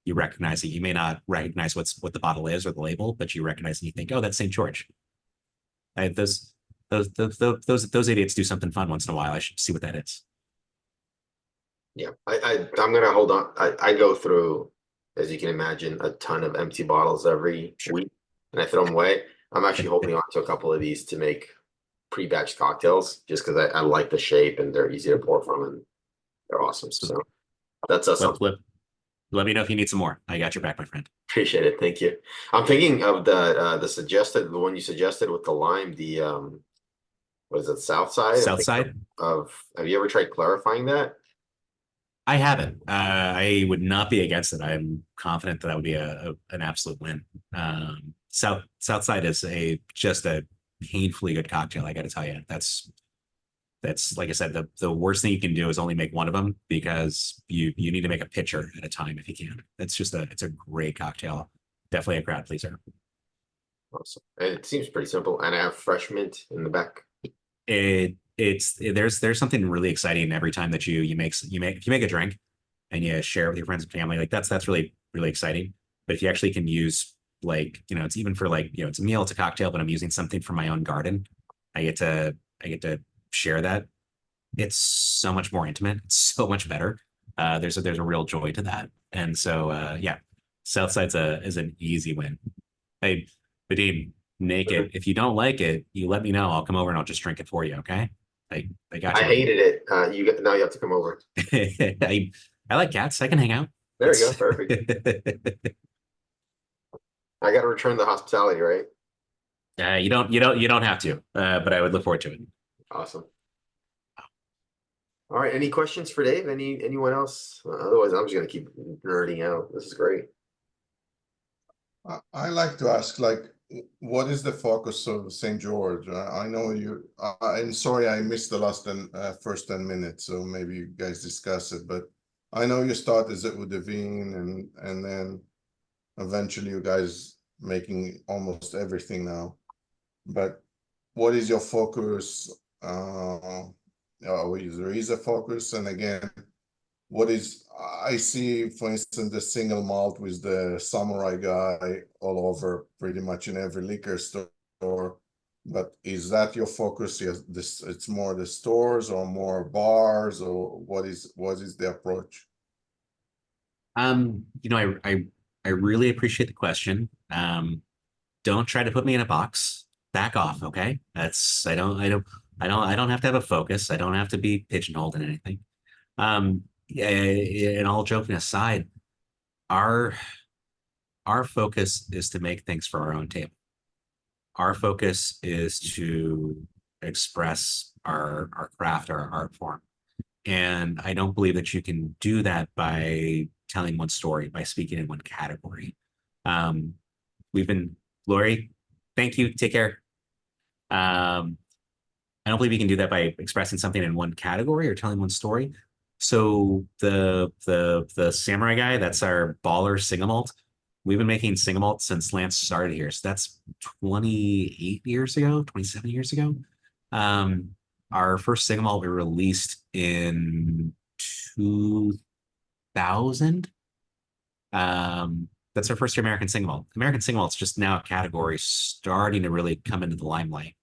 you recognize it. You may not recognize what the bottle is or the label, but you recognize and you think, oh, that's St. George. Those idiots do something fun once in a while. I should see what that is. Yeah, I'm gonna hold on. I go through, as you can imagine, a ton of empty bottles every week, and I throw them away. I'm actually holding on to a couple of these to make pre-batched cocktails, just because I like the shape and they're easy to pour from, and they're awesome. So that's something. Let me know if you need some more. I got your back, my friend. Appreciate it. Thank you. I'm thinking of the one you suggested with the lime. The what is it? South side. Have you ever tried clarifying that? I haven't. I would not be against it. I'm confident that would be an absolute win. Southside is just a painfully good cocktail. I got to tell you, that's like I said, the worst thing you can do is only make one of them, because you need to make a pitcher at a time if you can. It's a great cocktail. Definitely a crowd pleaser. Awesome. It seems pretty simple, and I have fresh mint in the back. There's something really exciting every time that if you make a drink and you share it with your friends and family, like that's really, really exciting. But if you actually can use, like, it's even for, like, it's a meal, it's a cocktail, but I'm using something from my own garden, I get to share that. It's so much more intimate. It's so much better. There's a real joy to that. And so yeah, Southside's is an easy win. Hey, Vadim, naked. If you don't like it, you let me know. I'll come over and I'll just drink it for you. Okay. I got you. I hated it. Now you have to come over. I like cats. I can hang out. There you go. Perfect. I got to return the hospitality, right? You don't have to, but I would look forward to it. Awesome. All right, any questions for Dave? Anyone else? Otherwise, I'm just gonna keep nerding out. This is great. I like to ask, like, what is the focus of St. George? I know you. I'm sorry, I missed the first 10 minutes, so maybe you guys discuss it. But I know you started as eau de vin, and then eventually you guys making almost everything now. But what is your focus? There is a focus, and again, what is I see, for instance, the single malt with the samurai guy all over pretty much in every liquor store. But is that your focus? Yes, it's more the stores or more bars, or what is the approach? You know, I really appreciate the question. Don't try to put me in a box. Back off, okay? I don't have to have a focus. I don't have to be pigeonholed in anything. Yeah, and all joking aside, our focus is to make things for our own table. Our focus is to express our craft, our art form. And I don't believe that you can do that by telling one story, by speaking in one category. Lori, thank you. Take care. I don't believe you can do that by expressing something in one category or telling one story. So the samurai guy, that's our baller single malt. We've been making single malt since Lance started here. So that's 28 years ago, 27 years ago. Our first single malt we released in 2000. That's our first American single malt. American single malt's just now a category starting to really come into the limelight.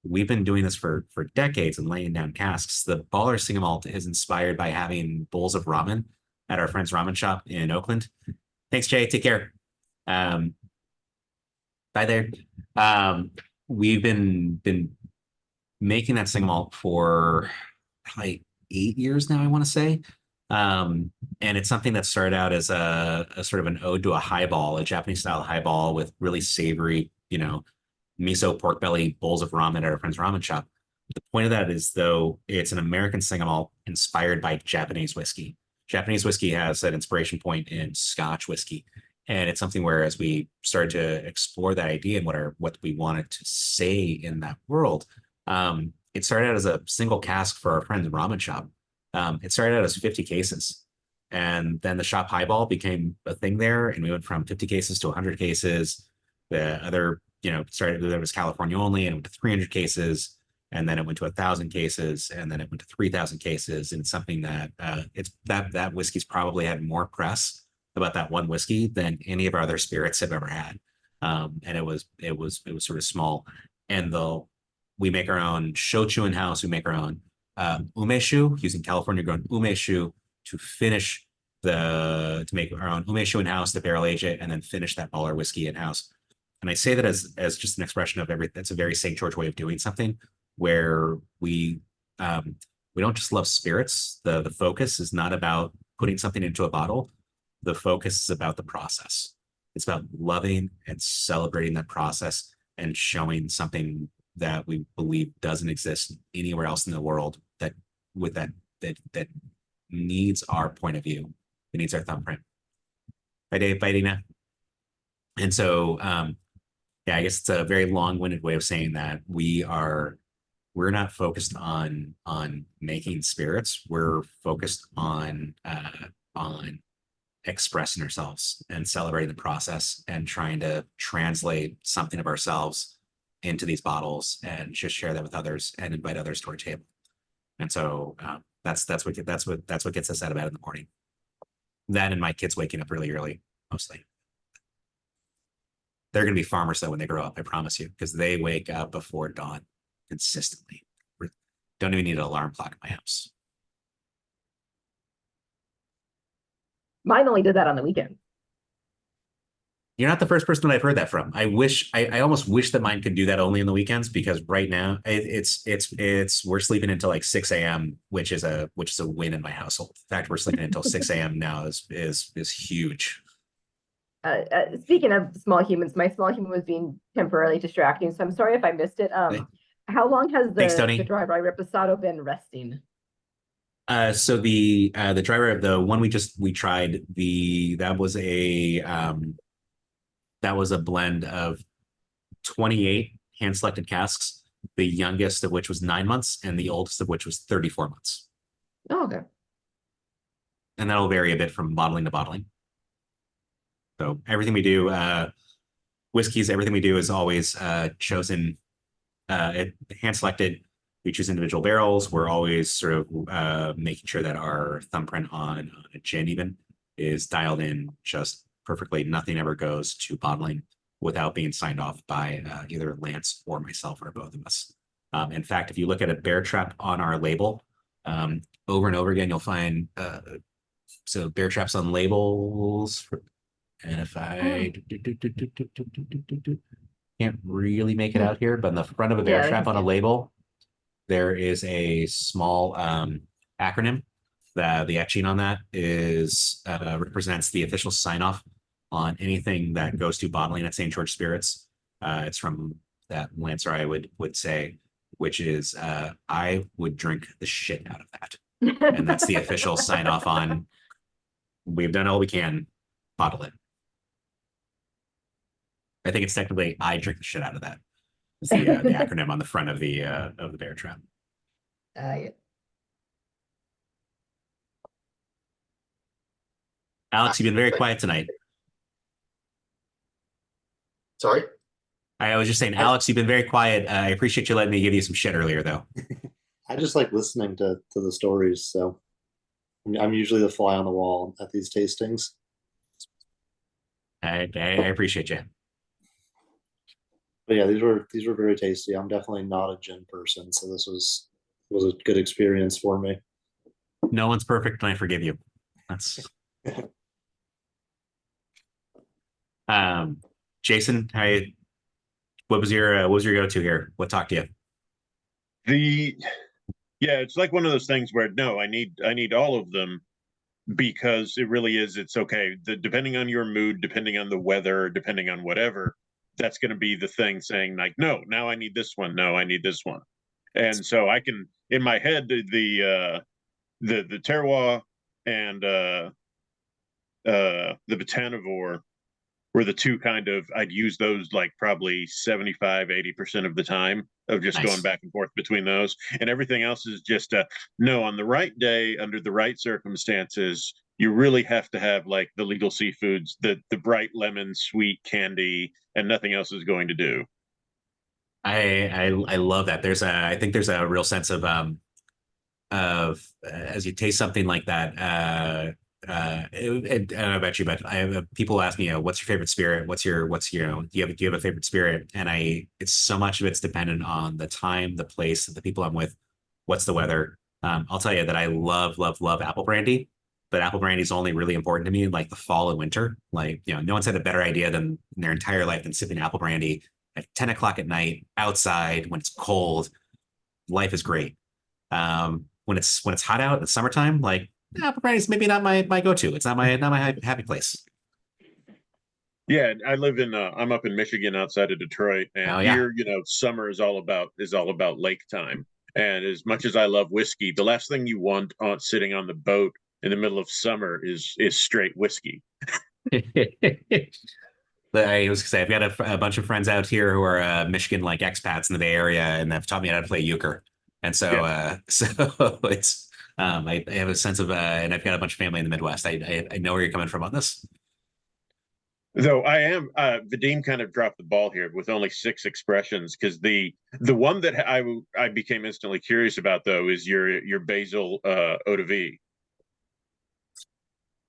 We've been doing this for decades and laying down casks. The baller single malt is inspired by having bowls of ramen at our friend's ramen shop in Oakland. Thanks, Jay. Take care. Bye there. We've been making that single malt for probably 8 years now, I want to say. And it's something that started out as a sort of an ode to a highball, a Japanese style highball with really savory, miso pork belly bowls of ramen at our friend's ramen shop. The point of that is, though, it's an American single malt inspired by Japanese whiskey. Japanese whiskey has that inspiration point in Scotch whiskey. And it's something where, as we started to explore that idea and what we wanted to say in that world, it started out as a single cask for our friend's ramen shop. It started out as 50 cases. And then the shop highball became a thing there. And we went from 50 cases to 100 cases. The other, started, there was California only, and went to 300 cases. And then it went to 1,000 cases. And then it went to 3,000 cases. And it's something that that whiskey's probably had more press about that one whiskey than any of our other spirits have ever had. And it was sort of small. And we make our own shochu in-house. We make our own umeshu, using California grown umeshu to make our own umeshu in-house, to barrel age it, and then finish that baller whiskey in-house. And I say that as just an expression of that's a very St. George way of doing something, where we don't just love spirits. The focus is not about putting something into a bottle. The focus is about the process. It's about loving and celebrating that process and showing something that we believe doesn't exist anywhere else in the world that needs our point of view, that needs our thumbprint. Bye, Dave. Bye, Dina. And so, yeah, I guess it's a very long-winded way of saying that we're not focused on making spirits. We're focused on expressing ourselves and celebrating the process and trying to translate something of ourselves into these bottles and just share that with others and invite others to our table. And so that's what gets us out of bed in the morning. That and my kids waking up really early, mostly. They're going to be farmers though when they grow up, I promise you, because they wake up before dawn consistently. Don't even need an alarm clock in my house. Mine only did that on the weekend. You're not the first person that I've heard that from. I almost wish that mine could do that only in the weekends, because right now we're sleeping until like 6 a.m., which is a win in my household. In fact, we're sleeping until 6 a.m. now is huge. Speaking of small humans, my small human was being temporarily distracting, so I'm sorry if I missed it. How long has the dry rye reposado been resting? So the dry rub, the one we tried, that was a blend of 28 hand selected casks, the youngest of which was 9 months, and the oldest of which was 34 months. Oh, okay. And that'll vary a bit from bottling to bottling. So everything we do, whiskeys, everything we do is always chosen, hand selected. We choose individual barrels. We're always sort of making sure that our thumbprint on a gin even is dialed in just perfectly. Nothing ever goes to bottling without being signed off by either Lance or myself or both of us. In fact, if you look at a bear trap on our label, over and over again, you'll find so bear traps on labels. And if I can't really make it out here, but in the front of a bear Yeah, I trap can on a see it. label, there is a small acronym. The etching on that is represents the official sign off on anything that goes to bottling at St. George Spirits. It's from that Lance or I would say, which is I would drink the shit out of that. And that's the official sign off on we've done all we can, bottle it. I think it's technically I drink the shit out of that. It's the acronym on the front of the bear trap. Yeah. Alex, you've been very quiet tonight. Sorry? I was just saying, Alex, you've been very quiet. I appreciate you letting me give you some shit earlier, though. I just like listening to the stories, so I'm usually the fly on the wall at these tastings. I appreciate you. But yeah, these were very tasty. I'm definitely not a gin person, so this was a good experience for me. No one's perfect, and I forgive you. That's Jason, what was your go-to here? What talked to you? Yeah, it's like one of those things where no, I need all of them because it really is. It's okay. Depending on your mood, depending on the weather, depending on whatever, that's going to be the thing saying like, no, now I need this one. No, I need this one. And so I can in my head the terroir and the botanivore were the two kind of I'd use those like probably 75-80% of the time of just going back and forth between those, and everything else is just no, on the right day under the right circumstances you really have to have like the legal seafoods, the bright lemon sweet candy, and nothing else is going to do. I love that. I think there's a real sense of as you taste something like that, I don't know about you, but I have people ask me, what's your favorite spirit? Do you have a favorite spirit? And it's so much of it's dependent on the time, the place, the people I'm with, what's the weather. I'll tell you that I love apple brandy, but apple brandy is only really important to me in like the fall and winter. Like, no one's had a better idea in their entire life than sipping apple brandy at 10 o'clock at night outside when it's cold. Life is great. When it's hot out, it's summertime, like apple brandy is maybe not my go-to. It's not my happy place. Yeah, I live in I'm up in Michigan outside of Detroit, and here, summer is all about lake time. And as much as I love whiskey, the last thing you want on sitting on the boat in the middle of summer is straight whiskey. I was gonna say I've got a bunch of friends out here who are Michigan like expats in the Bay Area, and have taught me how to play euchre. And so so it's I have a sense of and I've got a bunch of family in the Midwest. I know where you're coming from on this. Though I am Vadim kind of dropped the ball here with only 6 expressions, because the one that I became instantly curious about though is your basil eau de vie.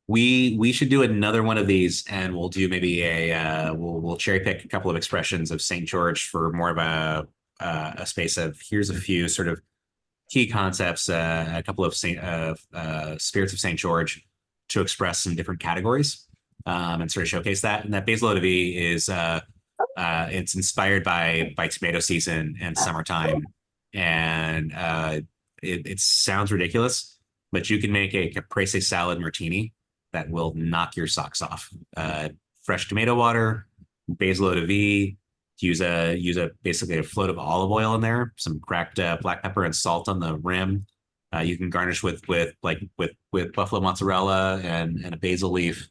We should do another one of these, and we'll do maybe we'll cherry pick a couple of expressions of St. George for more of a space of here's a few sort of key concepts, a couple of spirits of St. George to express some different categories, and sort of showcase that. And that basil eau de vie is it's inspired by tomato season and summertime, and it sounds ridiculous, but you can make a caprese salad martini that will knock your socks off. Fresh tomato water, basil eau de vie. Use basically a float of olive oil in there, some cracked black pepper and salt on the rim, You can garnish with buffalo mozzarella and a basil leaf,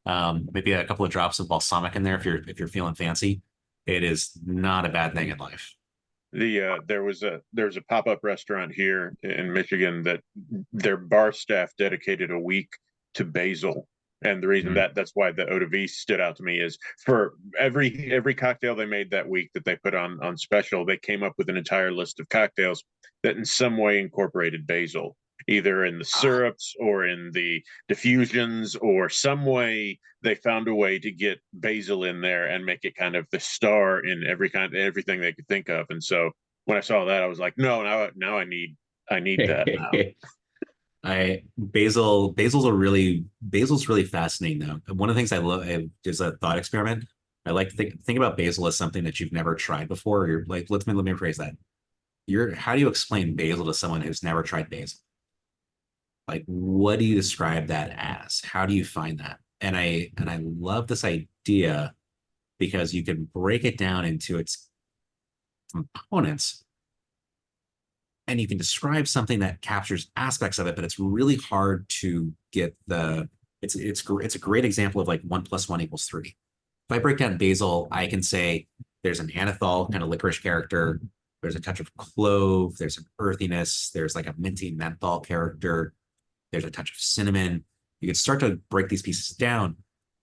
maybe a couple of drops of balsamic in there if you're feeling fancy. It is not a bad thing in life. There's a pop-up restaurant here in Michigan that their bar staff dedicated a week to basil. And the reason that's why the eau de vie stood out to me is for every cocktail they made that week that they put on special, they came up with an entire list of cocktails that in some way incorporated basil, either in the syrups or in the diffusions, or some way they found a way to get basil in there and make it kind of the star in everything they could think of. And so when I saw that, I was like, no, now I need that now. Basil's really fascinating though. One of the things I love is a thought experiment. I like to think about basil as something that you've never tried before. You're like, let me rephrase that. How do you explain basil to someone who's never tried basil? Like, what do you describe that as? How do you find that? And I love this idea because you can break it down into its components and you can describe something that captures aspects of it, but it's really hard to get it's a great example of like 1 + 1 = 3. If I break down basil, I can say there's an anethol kind of licorice character. There's a touch of clove. There's an earthiness. There's like a minty menthol character. There's a touch of cinnamon. You can start to break these pieces down.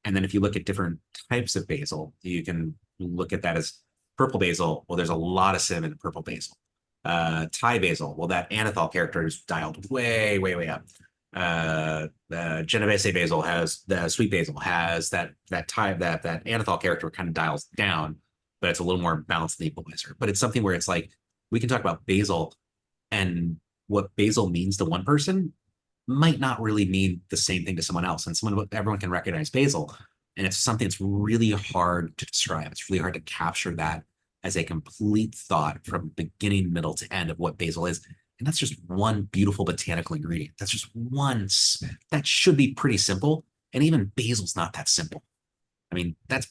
And then if you look at different types of basil, you can look at that as purple basil. Well, there's a lot of cinnamon in purple basil. Thai basil. Well, that anethol character is dialed way, way, way up. Genovese basil has the sweet basil has that anethol character kind of dials down, but it's a little more balanced and equalizer. But it's something where it's like we can talk about basil, and what basil means to one person might not really mean the same thing to someone else. And everyone can recognize basil, and it's something that's really hard to describe. It's really hard to capture that as a complete thought from beginning, middle to end of what basil is. And that's just one beautiful botanical ingredient. That's just one that should be pretty simple. And even basil's not that simple. I mean, that's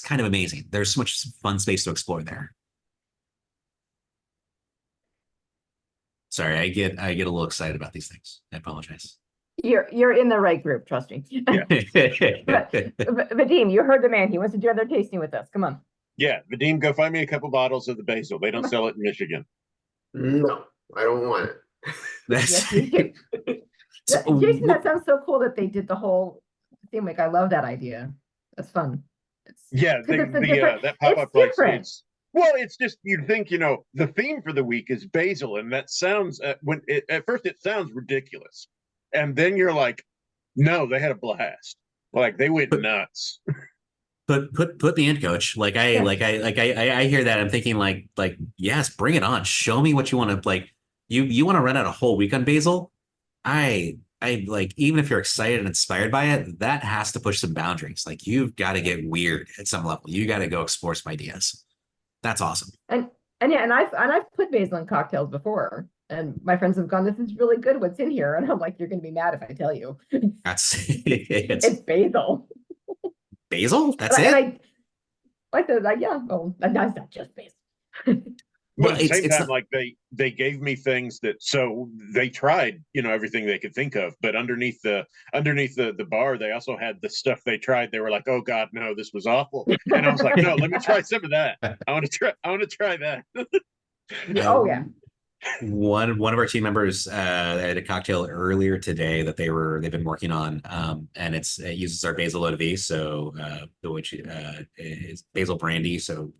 kind of amazing. There's so much fun space to explore there. Sorry, I get a little excited about these things. I apologize. You're in the right group, trust me. Yeah. But Vadim, you heard the man. He wants to do another tasting with us. Come on. Yeah, Vadim, go find me a couple bottles of the basil. They don't sell it in Michigan. No, I don't want it. Yes, you do. Jason, that sounds so cool that they did the whole thing. Like, I love that idea. That's fun. That pop-up place is, well, it's just, you'd think, the theme for the week is basil, and that sounds at first it sounds ridiculous, and then you're like, no, they had a blast. Like, they went nuts. Put me in, coach. I hear that. I'm thinking like yes, bring it on. Show me what you want to like. You want to run out a whole week on basil? I like, even if you're excited and inspired by it, that has to push some boundaries. Like, you've got to get weird at some level. You got to go explore some ideas. That's awesome. And I've put basil in cocktails before, and my friends have gone, "This is really good. What's in here?" And I'm like, "You're gonna be mad if I tell you." It's basil. Basil? That's it? And I said, yeah, well, that's not just basil. But at the same time, like they gave me things so they tried, everything they could think of, but underneath the bar, they also had the stuff they tried. They were like, "Oh God, no, this was awful." And I was like, "No, let me try some of that. I want to try that." Oh yeah. One of our team members had a cocktail earlier today that they've been working on, and it uses our basil eau de vie, so which is basil brandy, so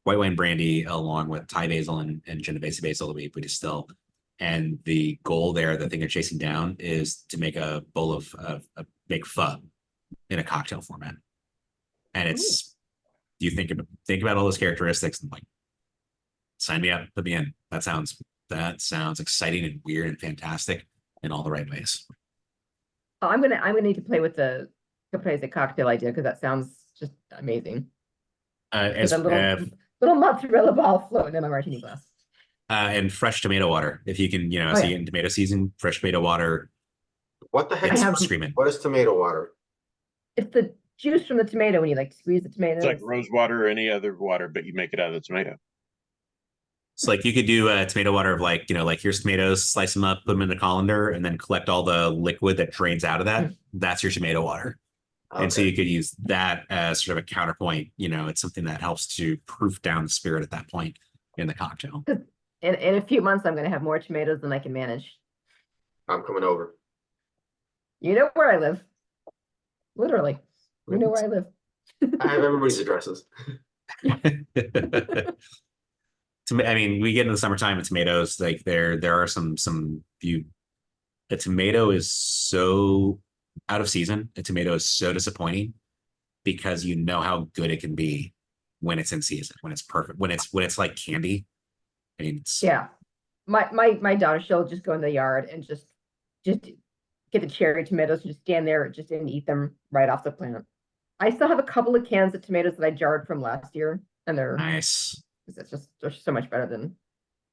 white wine brandy along with Thai basil and Genovese basil that we distill. And the goal there, the thing they're chasing down, is to make a bowl of big pho in a cocktail format. And it's you think about all those characteristics and like, sign me up, put me in. That sounds exciting and weird and fantastic in all the right ways. I'm gonna need to play with the caprese cocktail idea, because that sounds just amazing. Little mozzarella ball floating in my martini glass. And fresh tomato water, if you can, in tomato season, fresh tomato water. What the heck is screaming? What is tomato water? It's the juice from the tomato when you like squeeze the tomato. It's like rose water or any other water, but you make it out of the tomato. So like you could do a tomato water of like, like here's tomatoes, slice them up, put them in the colander, and then collect all the liquid that drains out of that. That's your tomato water. And so Okay. you could use that as sort of a counterpoint. It's something that helps to proof down the spirit at that point in the cocktail. In a few months, I'm gonna have more tomatoes than I can manage. I'm coming over. You know where I live. Literally. You know where I live. I have everybody's addresses. I mean, we get into the summertime and tomatoes, like there are some you a tomato is so out of season. A tomato is so disappointing because you know how good it can be when it's in season, when it's perfect, when it's like candy. I mean, Yeah. My daughter, she'll just go in the yard and just get the cherry tomatoes and just stand there just and eat them right off the plant. I still have a couple of cans of tomatoes that I jarred from last year, and they're nice. They're so much better than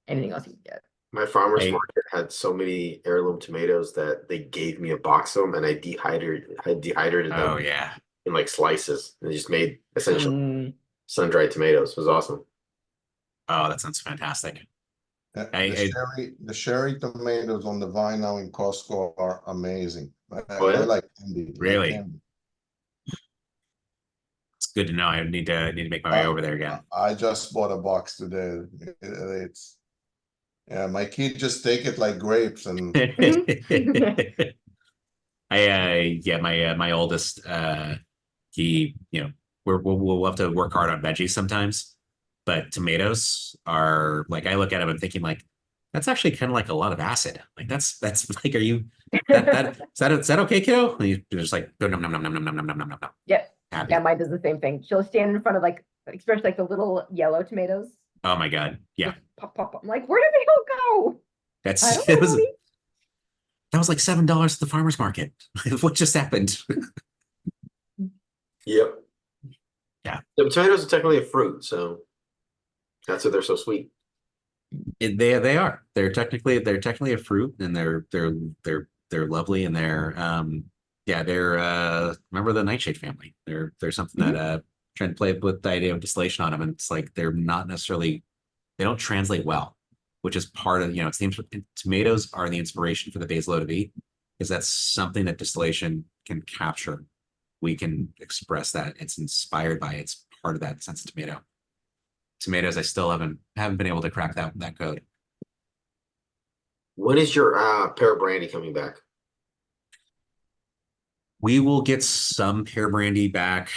anything else you can get. My farmer's market had so many heirloom tomatoes that they gave me a box of them, and I dehydrated them. Oh yeah, in like slices, and just made essentially sun-dried tomatoes. It was awesome. Oh, that sounds fantastic. The sherry tomatoes on the vine now in Costco are amazing. Oh, yeah? They're like candy. Really? Like candy. It's good to know. I need to make my way over there again. I just bought a box today. It's my kid just take it like grapes and my oldest he we'll have to work hard on veggies sometimes, but tomatoes are like, I look at them and thinking like, that's actually kind of like a lot of acid. Like that's like, are you is that okay, kiddo? And you're just like nom nom nom nom nom nom nom nom nom nom. Yeah. Happy. Yeah, mine does the same thing. She'll stand in front of like, especially like the little yellow tomatoes. Oh my God. Yeah. Pop, pop, pop. I'm like, where did they all go? That was like $7 at the farmer's market. What just happened? Yep. Yeah. The tomatoes are technically a fruit, so that's why they're so sweet. They are. They're technically a fruit, and they're lovely, and they're remember the nightshade family. They're something that trying to play with the idea of distillation on them, and it's like they're not necessarily, they don't translate well, which is part of, it seems tomatoes are the inspiration for the basil eau de vie, because that's something that distillation can capture. We can express that it's inspired by, it's part of that sense of tomato. Tomatoes, I still haven't been able to crack that code. When is your pear brandy coming back? We will get some pear brandy back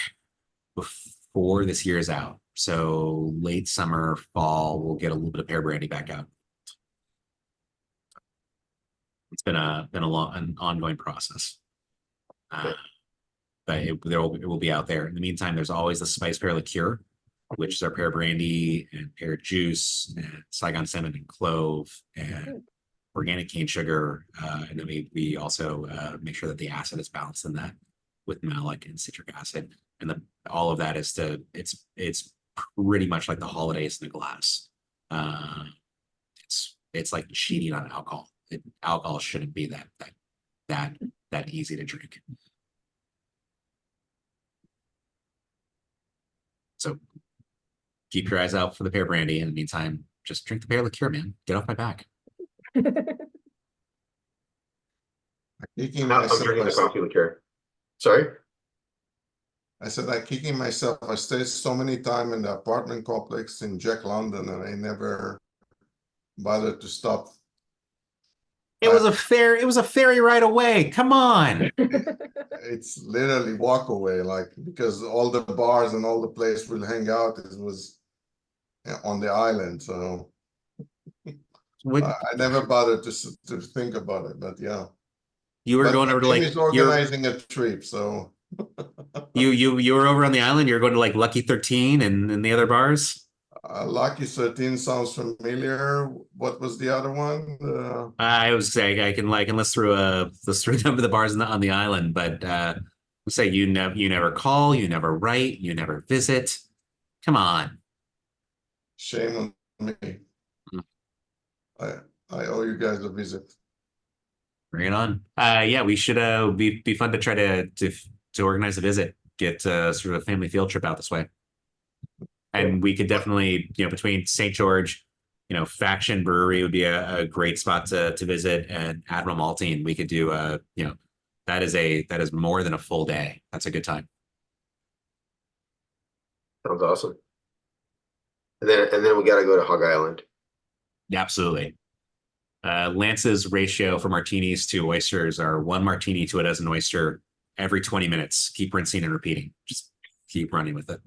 before this year is out. So late summer, fall, we'll get a little bit of pear brandy back out. It's been an ongoing process. But it will be out there. In the meantime, there's always the spice pear liqueur, which is our pear brandy and pear juice and Saigon cinnamon and clove and organic cane sugar. And then we also make sure that the acid is balanced in that with malic and citric acid. And all of that is it's pretty much like the holidays in a glass. It's like cheating on alcohol. Alcohol shouldn't be that easy to drink. So keep your eyes out for the pear brandy. In the meantime, just drink the pear liqueur, man. Get off my back. I'm drinking the coffee liqueur. Sorry? I said I'm kicking myself. I stayed so many times in the apartment complex in Jack London, and I never bothered to stop. It was a ferry right away. Come on. It's literally walk away, like, because all the bars and all the place will hang out. It was on the island, so I never bothered to think about it. But yeah, you were going over to like organizing a trip, so you were over on the island. You're going to like Lucky 13 and the other bars. Lucky 13 sounds familiar. What was the other one? I was saying I can list through a number of the bars on the island, but say you never call, you never write, you never visit. Come on. Shame on me. I owe you guys a visit. Bring it on. Yeah, we should be fun to try to organize a visit, get sort of a family field trip out this way. And we could definitely, between St. George, Faction Brewery would be a great spot to visit, and Admiral Maltine. We could do that is more than a full day. That's a good time. Sounds awesome. And then we got to go to Hog Island. Yeah, absolutely. Lance's ratio for martinis to oysters are 1 martini to a dozen oyster every 20 minutes. Keep rinsing and repeating. Just keep running with it.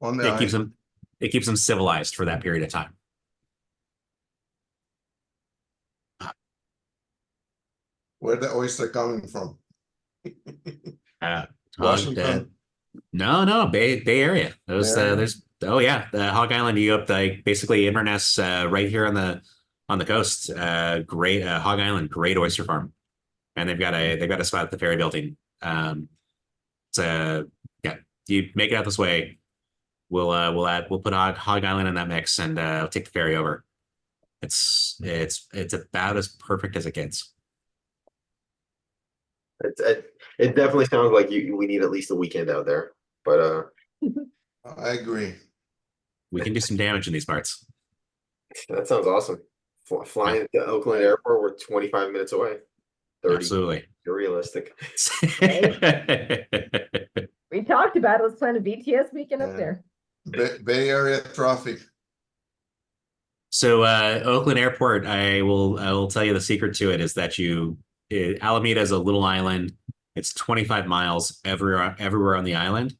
On the It keeps them civilized for that period of time. Where the oyster coming from? Washington. No, Bay Area. There's the Hog Island. You up like basically Inverness, right here on the coast. Great Hog Island, great oyster farm, and they've got a spot at the ferry building. Yeah, you make it out this way, we'll put Hog Island in that mix, and take the ferry over. It's about as perfect as it gets. It definitely sounds like we need at least a weekend out there, but I agree. We can do some damage in these parts. That sounds awesome. Flying to Oakland Airport, we're 25 minutes away. 30. Absolutely. You're realistic. We talked about it. Let's plan a BTS weekend up there. Bay Area traffic. So Oakland Airport, I will tell you the secret to it is that Alameda is a little island. It's 25 miles everywhere on the island,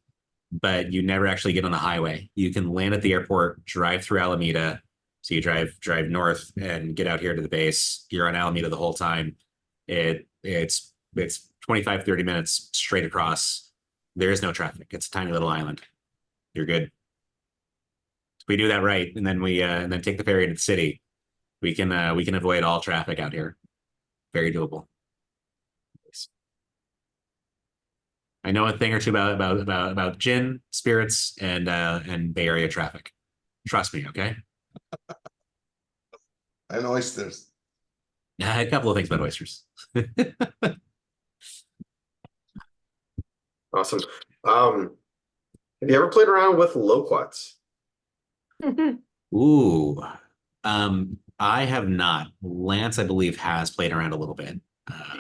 but you never actually get on the highway. You can land at the airport, drive through Alameda. So you drive north and get out here to the base. You're on Alameda the whole time. It's 25, 30 minutes straight across. There is no traffic. It's a tiny little island. You're good. If we do that right, and then and then take the ferry into the city, we can avoid all traffic out here. Very doable. I know a thing or two about gin, spirits, and Bay Area traffic. Trust me, okay? And oysters. A couple of things about oysters. Awesome. Have you ever played around with loquats? Ooh, I have not. Lance, I believe, has played around a little bit.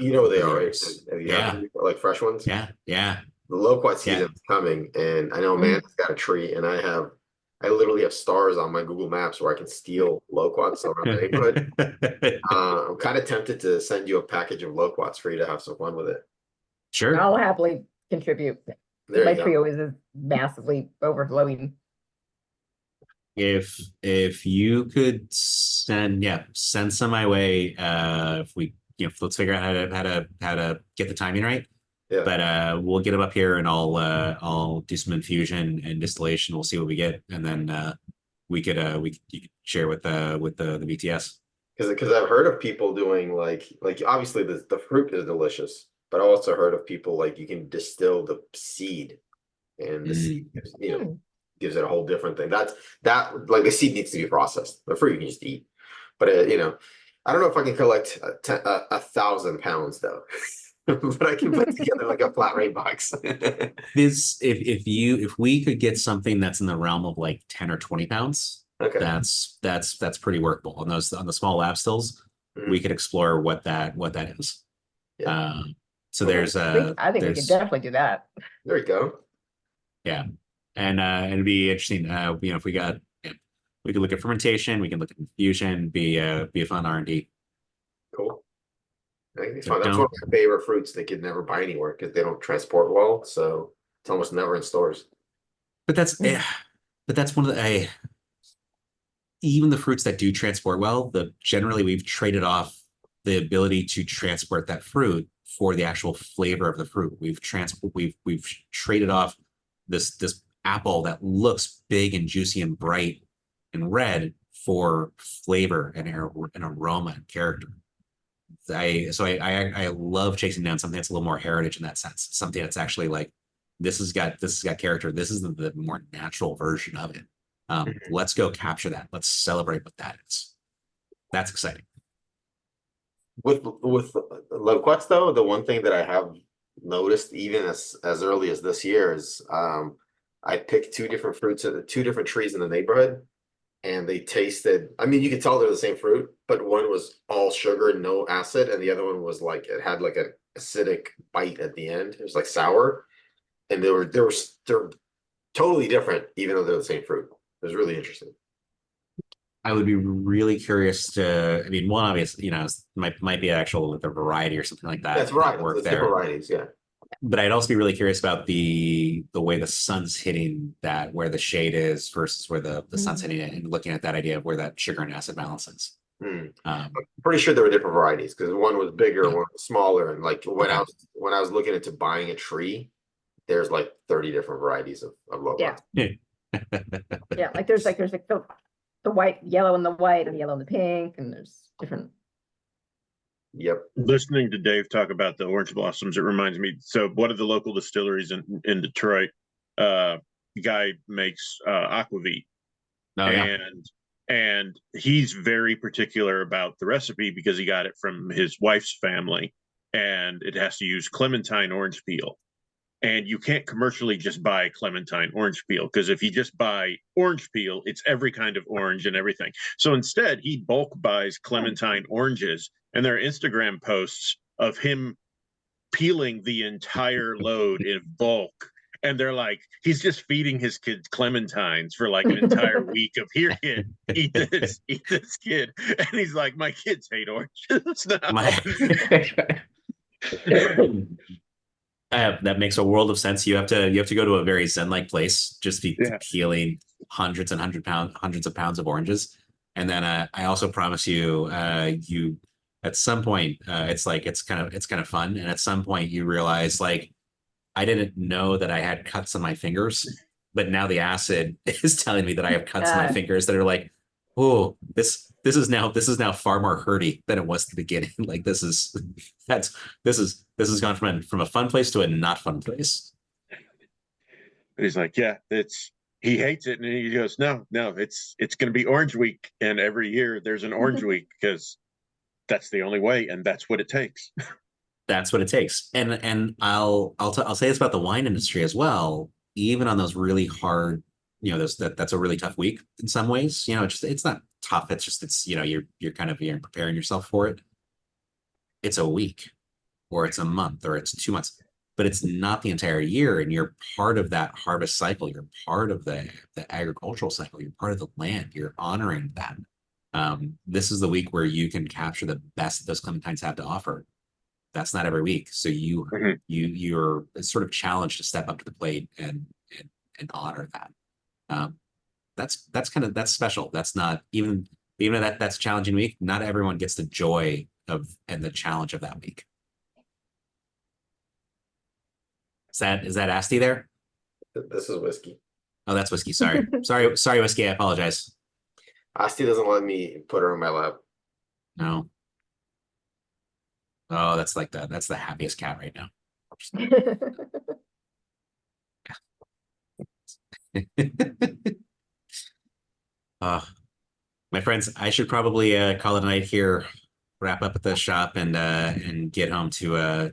You know what they are, right? Yeah. Like fresh ones? Yeah. The loquat season is coming, and I know Amanda's got a tree, and I literally have stars on my Google Maps where I can steal loquats around the neighborhood. I'm kind of tempted to send you a package of loquats for you to have some fun with it. Sure. I'll happily contribute. My tree always is massively overflowing. If you could send some my way, if we let's figure out how to get the timing right. Yeah. But we'll get them up here, and I'll do some infusion and distillation. We'll see what we get, and then you could share with the BTS. Because I've heard of people doing like obviously the fruit is delicious, but I also heard of people like you can distill the seed, and the seed gives it a whole different thing. That like the seed needs to be processed. The fruit you can just eat, but I don't know if I can collect 1,000 pounds though. But I can put together like a flat rate box. If we could get something that's in the realm of like 10 or 20 pounds, okay, that's pretty workable. On the small lab stills, we could explore what that is. Yeah. So there's I think we could definitely do that. There you go. Yeah, and it'd be interesting. If we could look at fermentation, we can look at infusion. Be a fun R&D. Cool. It's fun. That's one of my favorite fruits they could never buy anywhere because they don't transport well, so it's almost never in stores. But that's one of the even the fruits that do transport well. Generally we've traded off the ability to transport that fruit for the actual flavor of the fruit. We've traded off this apple that looks big and juicy and bright and red for flavor and aroma and character. I love chasing down something that's a little more heritage in that sense. Something that's actually like this has got character. This is the more natural version of it. Let's go capture that. Let's celebrate what that is. That's exciting. With loquats though, the one thing that I have noticed even as early as this year is I picked two different fruits of two different trees in the neighborhood, and they tasted. I mean, you could tell they're the same fruit, but one was all sugar and no acid, and the other one was like it had like an acidic bite at the end. It was like sour, and they're totally different, even though they're the same fruit. It was really interesting. I would be really curious to. I mean, one obvious, might be actual the variety or something like that. That's right. Work It's there. different varieties, yeah. But I'd also be really curious about the way the sun's hitting that, where the shade is versus where the sun's hitting it, and looking at that idea of where that sugar and acid balance is. I'm pretty sure there were different varieties because one was bigger, Yeah. one was smaller, and like when Okay. I was looking into buying a tree, there's like 30 different varieties of locust. Yeah. Yeah, like there's like the white, yellow and the white, and the yellow and the pink, and there's different. Yep. Listening to Dave talk about the orange blossoms, it reminds me. So one of the local distilleries in Detroit, guy makes aquavit, Oh, yeah. and he's very particular about the recipe because he got it from his wife's family, and it has to use clementine orange peel. And you can't commercially just buy clementine orange peel, because if you just buy orange peel, it's every kind of orange and everything. So instead, he bulk buys clementine oranges, and there are Instagram posts of him peeling the entire load in bulk. And they're like, he's just feeding his kids clementines for like an entire week of, here, kid, eat this, kid. And he's like, my kids hate oranges now. That makes a world of sense. You have to go to a very zen-like place, just be peeling hundreds of pounds of oranges, and then I also promise you, you at some point, it's kind of fun, and at some point you realize like I didn't know that I had cuts on my fingers, but now the acid is telling me that I have cuts on my fingers that are like, oh, this is now far more hurty than it was at the beginning. Like this has gone from a fun place to a not fun place. He's like, yeah, he hates it, and he goes, no, it's going to be Orange Week, and every year there's an Orange Week because that's the only way, and that's what it takes. That's what it takes. And I'll say this about the wine industry as well. Even on those really hard, that's a really tough week in some ways. It's not tough. It's you're preparing yourself for it. It's a week, or it's a month, or it's 2 months, but it's not the entire year. And you're part of that harvest cycle. You're part of the agricultural cycle. You're part of the land. You're honoring that. This is the week where you can capture the best that those clementines have to offer. That's not every week. So you're sort of challenged to step up to the plate and honor that. That's special. That's not even though that's a challenging week. Not everyone gets the joy of and the challenge of that week. Is that Asti there? This is whiskey. Oh, that's whiskey. Sorry. sorry, whiskey. I apologize. Asti doesn't let me put her on my lap. No. Oh, that's the happiest cat right now. My friends, I should probably call it a night here, wrap up at the shop, and get home to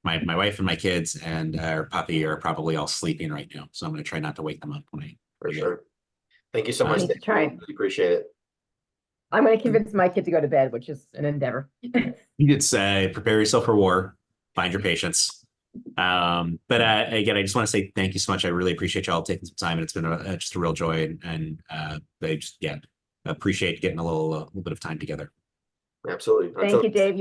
my wife and my kids and our puppy are probably all sleeping right now, so I'm going to try not to wake them up when I. For sure. Thank you so much. Need to try. Really appreciate it. I'm going to convince my kid to go to bed, which is an endeavor. It's prepare yourself for war, find your patience. But again, I just want to say thank you so much. I really appreciate y'all taking some time, and it's been just a real joy, and I just appreciate getting a little bit of time together. Absolutely. Thank you, Dave.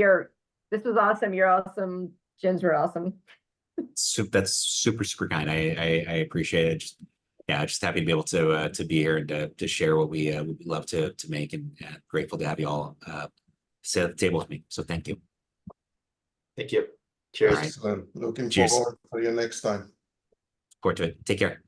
This was awesome. You're awesome. Gins were awesome. That's super kind. I appreciate it. Just happy to be able to be here and to share what we love to make, and grateful to have you all sit at the table with me. So thank you. Thank you. Cheers. Excellent. Looking Cheers. forward for you next time. Forward to it. Take care.